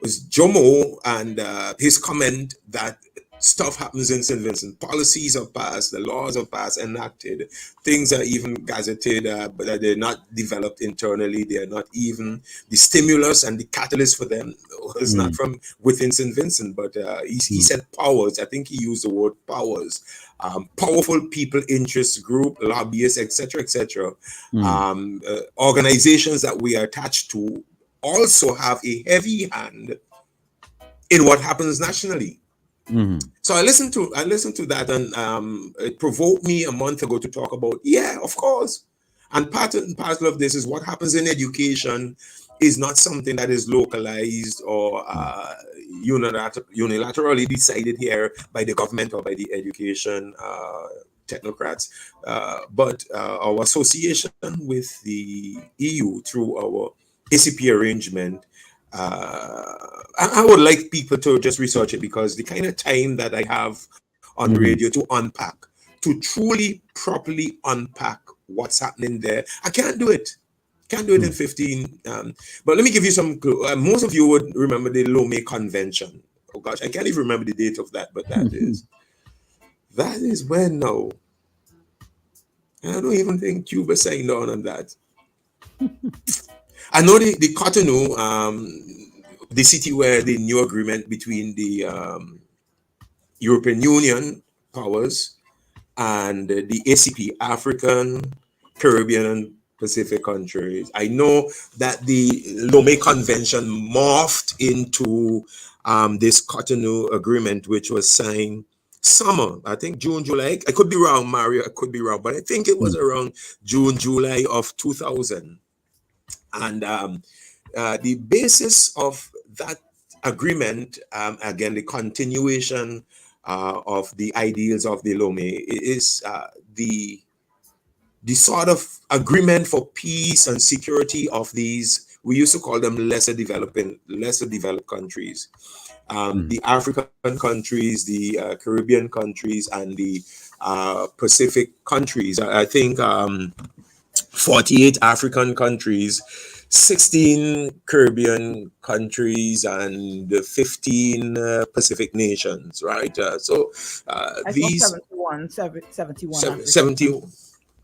was Jomo and his comment that stuff happens in St. Vincent. Policies are passed, the laws are passed, enacted, things are even gazetted, but they're not developed internally. They are not even the stimulus and the catalyst for them was not from within St. Vincent, but he said powers. I think he used the word powers. Powerful people, interest group, lobbyists, etc. Organizations that we are attached to also have a heavy hand in what happens nationally. So I listened to that, and it provoked me a month ago to talk about, of course. And part and parcel of this is what happens in education is not something that is localized or unilaterally decided here by the government or by the education technocrats, but our association with the EU through our ACP arrangement. I would like people to just research it, because the kind of time that I have on the radio to truly properly unpack what's happening there, I can't do it. Can't do it in 15. But let me give you some clue. Most of you would remember the Lomé Convention. Oh gosh, I can't even remember the date of that, but that is when now. I don't even think Cuba signed on that. I know the Cotonou, the city where the new agreement between the European Union powers and the ACP, African, Caribbean, and Pacific countries. I know that the Lomé Convention morphed into this Cotonou agreement, which was signed summer, I think June, July. I could be wrong, Mario, I could be wrong, but I think it was around June, July of 2000. And the basis of that agreement, again, the continuation of the ideals of the Lomé is the sort of agreement for peace and security of these, we used to call them lesser developed countries. The African countries, the Caribbean countries, and the Pacific countries. I think 48 African countries, 16 Caribbean countries, and 15 Pacific nations, right? These 71. 70.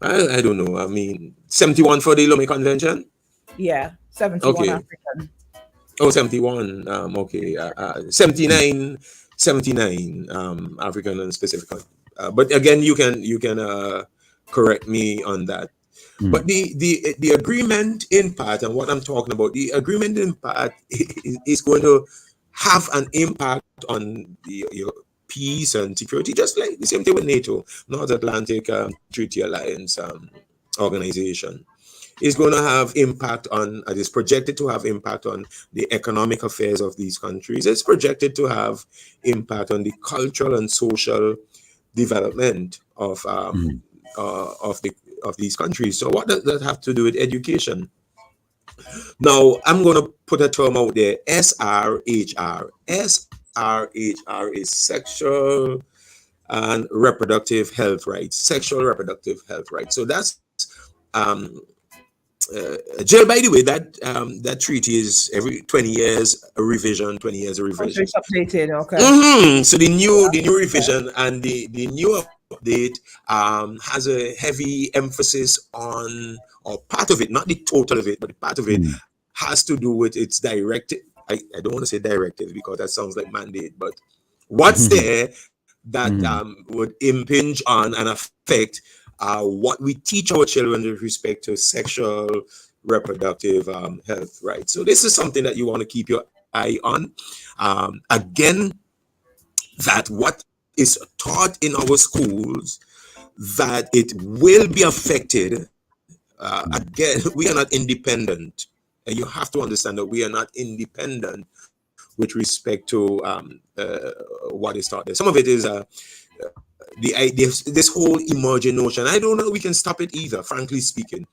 I don't know. I mean, 71 for the Lomé Convention? Yeah, 71 okay. African. Oh, 71. Okay. 79 African and Pacific. But again, you can correct me on that. But the agreement in part, and what I'm talking about, the agreement in part is going to have an impact on your peace and security, just like the same thing with NATO, North Atlantic Treaty Alliance organization. Is going to have impact on, it is projected to have impact on the economic affairs of these countries. It's projected to have impact on the cultural and social development of these countries. So what does that have to do with education? Now, I'm going to put a term out there, SRHR. SRHR is sexual and reproductive health rights. Sexual reproductive health rights. So that's Jill, by the way, that treaty is every 20 years a revision, 20 years a revision. It's updated, okay. So the new revision and the new update has a heavy emphasis on, or part of it, not the total of it, but part of it has to do with its directive. I don't want to say directive because that sounds like mandate, but what's there that would impinge on and affect what we teach our children with respect to sexual reproductive health, right? So this is something that you want to keep your eye on. Again, that what is taught in our schools, that it will be affected again, we are not independent. And you have to understand that we are not independent with respect to what is taught there. Some of it is the idea, this whole emerging notion. I don't know we can stop it either, frankly speaking.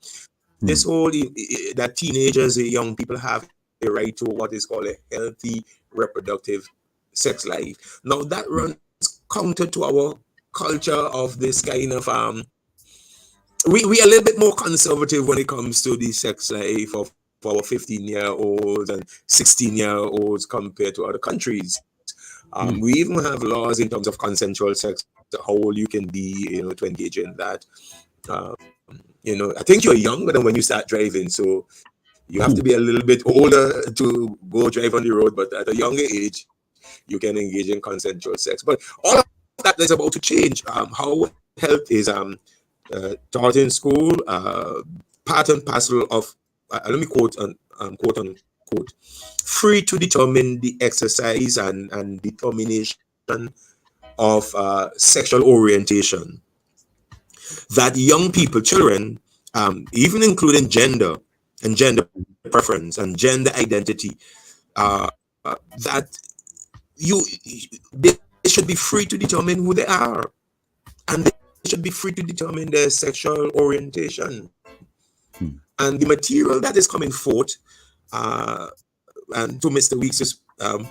This whole that teenagers, young people have a right to what is called a healthy reproductive sex life. Now that runs counter to our culture of this kind of we are a little bit more conservative when it comes to the sex life of our 15-year-olds and 16-year-olds compared to other countries. We even have laws in terms of consensual sex, how old you can be, to engage in that. I think you're younger than when you start driving, so you have to be a little bit older to go drive on the road, but at a younger age, you can engage in consensual sex. But all of that is about to change. How health is taught in school, part and parcel of, let me quote unquote, free to determine the exercise and determination of sexual orientation. That young people, children, even including gender and gender preference and gender identity, that they should be free to determine who they are, and they should be free to determine their sexual orientation. And the material that is coming forth, and to Mr. Weeks'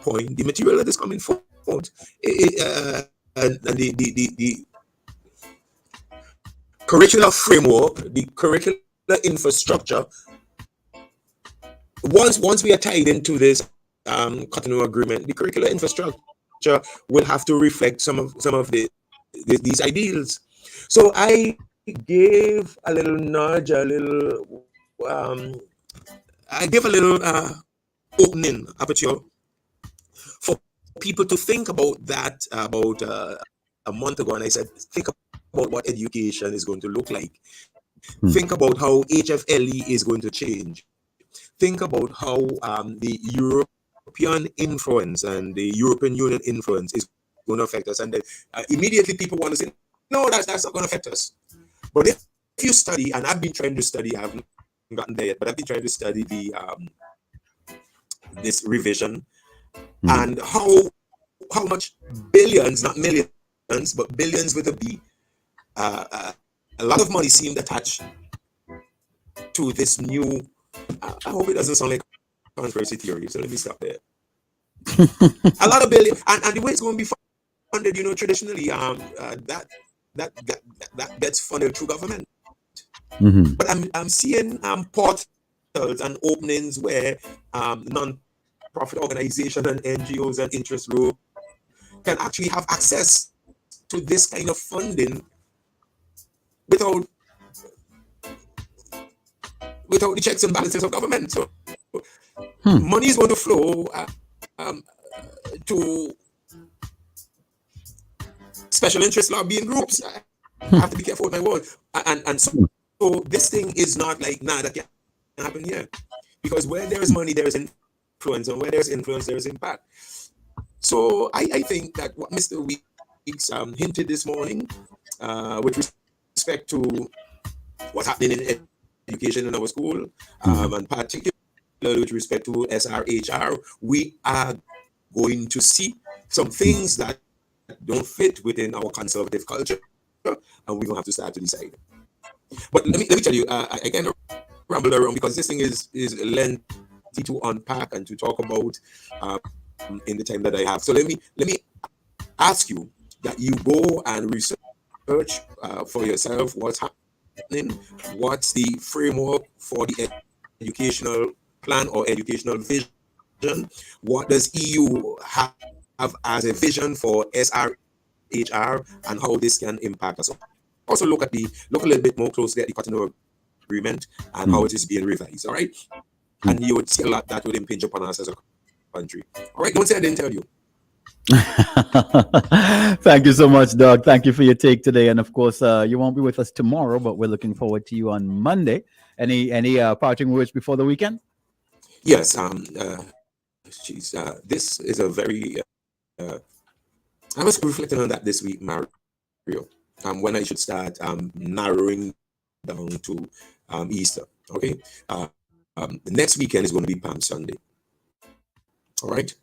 point, the material that is coming forth, and the curricular framework, the curricular infrastructure, once we are tied into this Cotonou agreement, the curricular infrastructure will have to reflect some of these ideals. So I gave a little nudge, I gave a little opening aperture for people to think about that about a month ago, and I said, think about what education is going to look like. Think about how HFLE is going to change. Think about how the European influence and the European Union influence is going to affect us. And then, immediately people want to say, no, that's not going to affect us. But if you study, and I've been trying to study, I haven't gotten there yet, but I've been trying to study the this revision and how much billions, not millions, but billions with a B, a lot of money seemed attached to this new. I hope it doesn't sound like conspiracy theory, so let me stop there. A lot of billion, and the way it's going to be funded, traditionally, that gets funded through government. But I'm seeing portals and openings where non-profit organizations and NGOs and interest groups can actually have access to this kind of funding without the checks and balances of government. So money is going to flow to special interest lobbying groups. I have to be careful with my words. And so this thing is not like, that can happen here. Because where there is money, there is influence. And where there is influence, there is impact. So I think that what Mr. Weeks hinted this morning, with respect to what's happening in education in our school, and particularly with respect to SRHR, we are going to see some things that don't fit within our conservative culture, and we're going to have to start to decide. But let me tell you, I kind of ramble around because this thing is lengthy to unpack and to talk about in the time that I have. So let me ask you that you go and research for yourself what's happening, what's the framework for the educational plan or educational vision, what does EU have as a vision for SRHR, and how this can impact us. Also look a little bit more closely at the Cotonou agreement and how it is being revised. All right, and you would see a lot that would impinge upon us as a country. All right, don't say I didn't tell you. Thank you so much, Doug. Thank you for your take today, and of course, you won't be with us tomorrow, but we're looking forward to you on Monday. Any parting words before the weekend? Yes. This is a very. I was reflecting on that this week, Mario. When I should start narrowing down to Easter. Okay. The next weekend is going to be Palm Sunday. All right.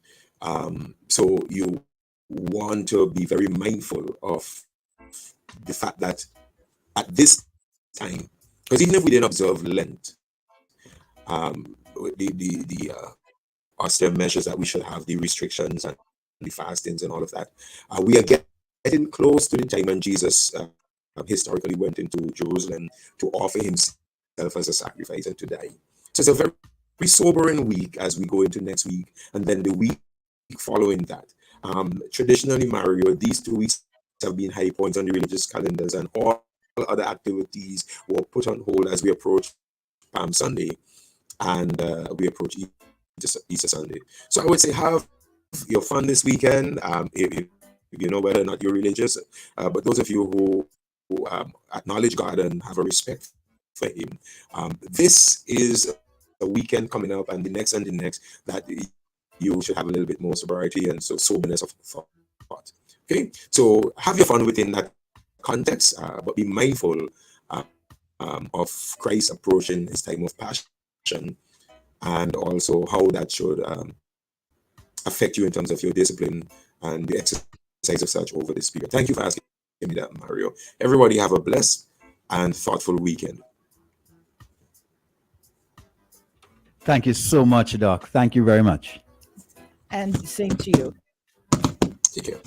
So you want to be very mindful of the fact that at this time, because even if we didn't observe Lent, the austere measures that we should have, the restrictions and the fastings and all of that, we are getting close to the time when Jesus historically went into Jerusalem to offer himself as a sacrifice and to die. So it's a very, very sobering week as we go into next week, and then the week following that. Traditionally, Mario, these 2 weeks have been high points on the religious calendars, and all other activities were put on hold as we approach Palm Sunday and we approach Easter Sunday. So I would say have your fun this weekend. If you know whether or not you're religious, but those of you who acknowledge God and have a respect for him, this is a weekend coming up, and the next that you should have a little bit more sobriety and so soberness of thought. Okay, so have your fun within that context, but be mindful of Christ approaching his time of passion, and also how that should affect you in terms of your discipline and the exercise of such over this period. Thank you for asking me that, Mario. Everybody have a blessed and thoughtful weekend. Thank you so much, Doc. Thank you very much. And same to you. Take care.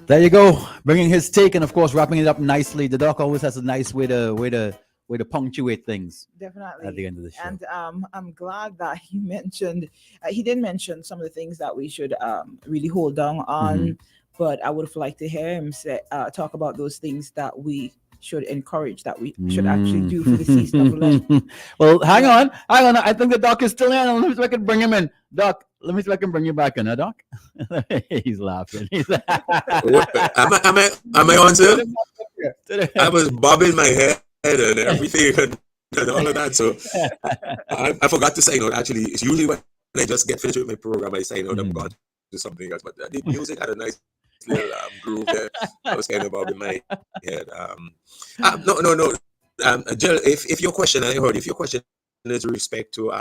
There you go, bringing his take and of course wrapping it up nicely. The Doc always has a nice way to punctuate things. Definitely at the end of the show. And I'm glad that he mentioned he did mention some of the things that we should really hold down on, but I would have liked to hear him say talk about those things that we should encourage, that we should actually do for the season of Lent. Well, hang on. I think the Doc is still in. Let me see if I can bring him in. Doc, let me see if I can bring you back in, Doc? He's laughing. Am I on, sir? I was bobbing my head and everything and all of that. So I forgot to sign out. Actually, it's usually when I just get finished with my program, I sign out. I'm going to do something else. But the music had a nice little groove there. I was kind of bobbing my head. No. Jill, if your question, I heard, if your question is with respect to,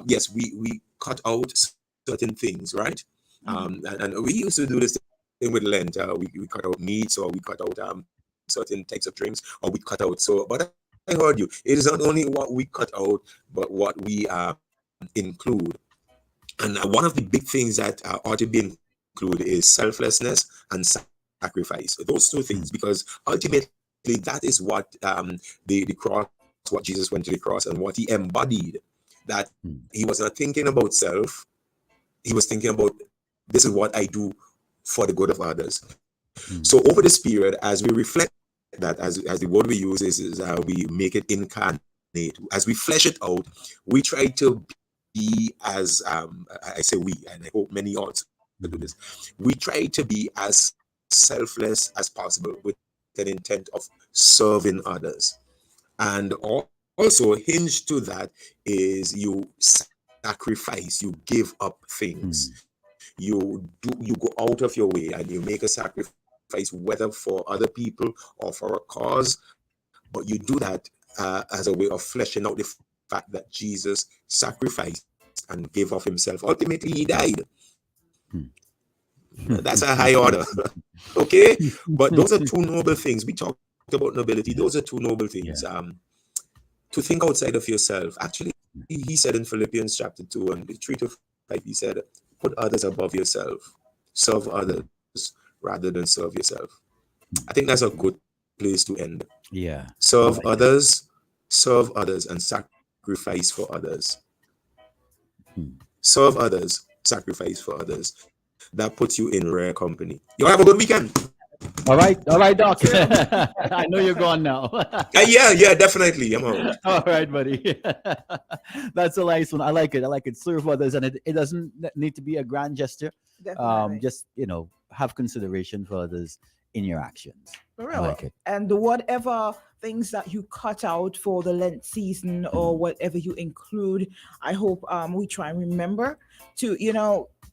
yes, we cut out certain things, right? And we used to do this thing with Lent. We cut out meats, or we cut out certain types of drinks, or we cut out. So, but I heard you. It is not only what we cut out, but what we include. And one of the big things that ought to be included is selflessness and sacrifice. Those two things, because ultimately that is what the cross, what Jesus went to the cross and what he embodied. That he was not thinking about self. He was thinking about, this is what I do for the good of others. So over this period, as we reflect that, as the word we use is we make it incarnate. As we flesh it out, we try to be as, I say we, and I hope many also do this, we try to be as selfless as possible with an intent of serving others. And also hinged to that is you sacrifice, you give up things. You go out of your way and you make a sacrifice, whether for other people or for a cause, but you do that as a way of fleshing out the fact that Jesus sacrificed and gave of himself. Ultimately, he died. That's a high order. Okay? But those are two noble things. We talked about nobility. Those are two noble things. To think outside of yourself. Actually, he said in Philippians chapter 2 and 3-5, he said, put others above yourself. Serve others rather than serve yourself. I think that's a good place to end. Yeah. Serve others, and sacrifice for others. Serve others, sacrifice for others. That puts you in rare company. You have a good weekend. All right, Doc. I know you're gone now. Yeah, definitely. I'm out. All right, buddy. That's a nice one. I like it. Serve others, and it doesn't need to be a grand gesture. Definitely. Just have consideration for others in your actions. For I real. like it. And whatever things that you cut out for the Lent season or whatever you include, I hope we try and remember to,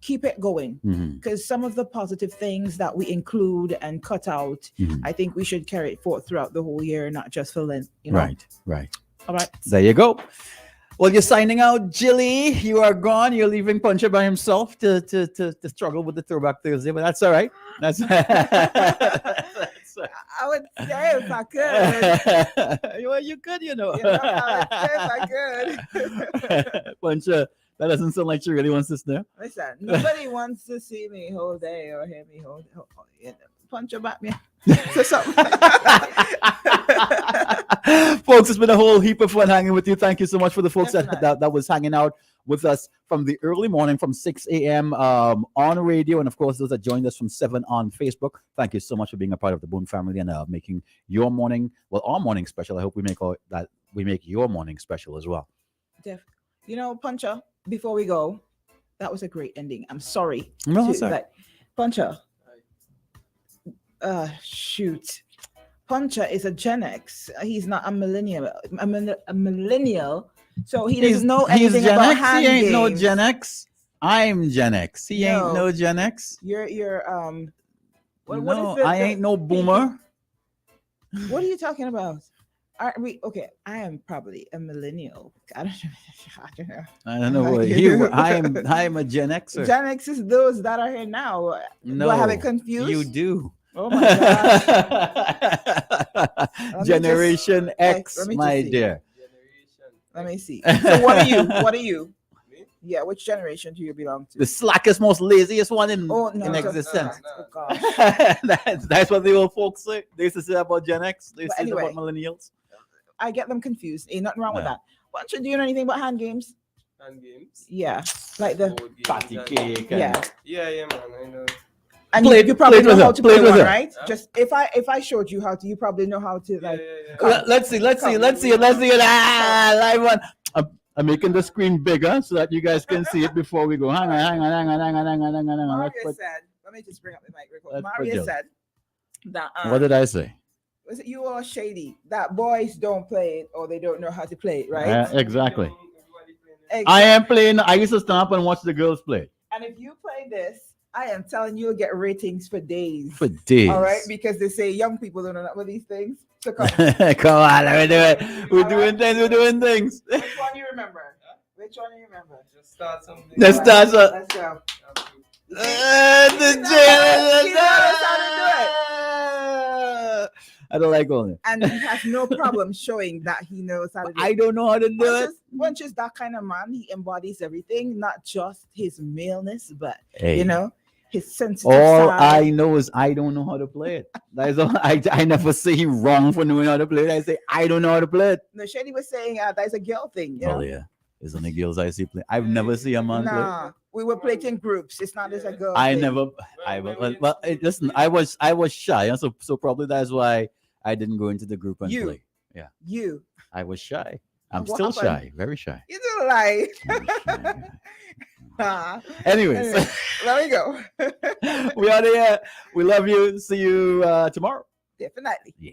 keep it going. Because some of the positive things that we include and cut out, I think we should carry it forth throughout the whole year, not just for Lent. Right. All right. There you go. Well, you're signing out, Jilly. You are gone. You're leaving Puncher by himself to struggle with the Throwback Thursday, but that's all right. That's I would say if I could. Well, you could, I would say if I could. Puncher, that doesn't sound like she really wants to snap. Listen, nobody wants to see me whole day or hear me whole Puncher Batman. So something. Folks, it's been a whole heap of fun hanging with you. Thank you so much for the folks that was hanging out with us from the early morning from 6 a.m. On radio, and of course those that joined us from 7 on Facebook. Thank you so much for being a part of the Boone family and making your morning, our morning special. I hope we make your morning special as well. Puncher, before we go, that was a great ending. I'm sorry. No, sorry. Puncher. Shoot. Puncher is a Gen X. He's not a millennial. A millennial. So he doesn't know anything Gen about X? hand He ain't games. no Gen X. I'm Gen X. He ain't no Gen X. You're what No, is I ain't no boomer. What are you talking about? Aren't we okay? I am probably a millennial. I don't know. I don't know what you. I'm a Gen Xer. Gen X is those that are here now. No, do I have it confused? You do. Oh my gosh. Generation X, my dear. Let me see. So what are you? What are you? Yeah, which generation do you belong to? The slackest, most laziest one in existence. Oh gosh. that's what the old folks say. They used to say about Gen X. They used to say anyway, about millennials. I get them confused. Ain't nothing wrong with that. Why don't you do anything but hand games? Hand games? Yeah. Like the patty cake. Yeah. Yeah, man. I know. And you probably know how to play one, right? Just if I showed you how to, you probably know how to like. Let's see. Live one. I'm making the screen bigger so that you guys can see it before we go. Hang on. Maria said, let me just bring up the mic real quick. Maria said that. What did I say? Was it you or Shady that boys don't play it or they don't know how to play it, right? Exactly. I am playing. I used to stand up and watch the girls play. And if you play this, I am telling you, you'll get ratings for days. For days. All right, because they say young people don't know what with these things. So come. Come on, let me do it. We're doing things. Which one you remember? Just start something. Let's start. Let's go. I don't like all that. And he has no problem showing that he knows how to do it. I don't know how to do it. Punch is that kind of man. He embodies everything, not just his maleness, but his sensitive all side. I know is I don't know how to play it. That is all. I never say he wrong for knowing how to play it. I say I don't know how to play it. No, Shady was saying that's a girl thing. You know? Yeah. It's only girls I see play. I've never seen a man play. We were playing in groups. It's not as a girl. Listen. I was shy, so probably that's why I didn't go into the group and play. Yeah. You. I was shy. I'm still shy. Very shy. You don't lie. Anyways, there we go. We are there. We love you. See you tomorrow. Definitely. Yeah.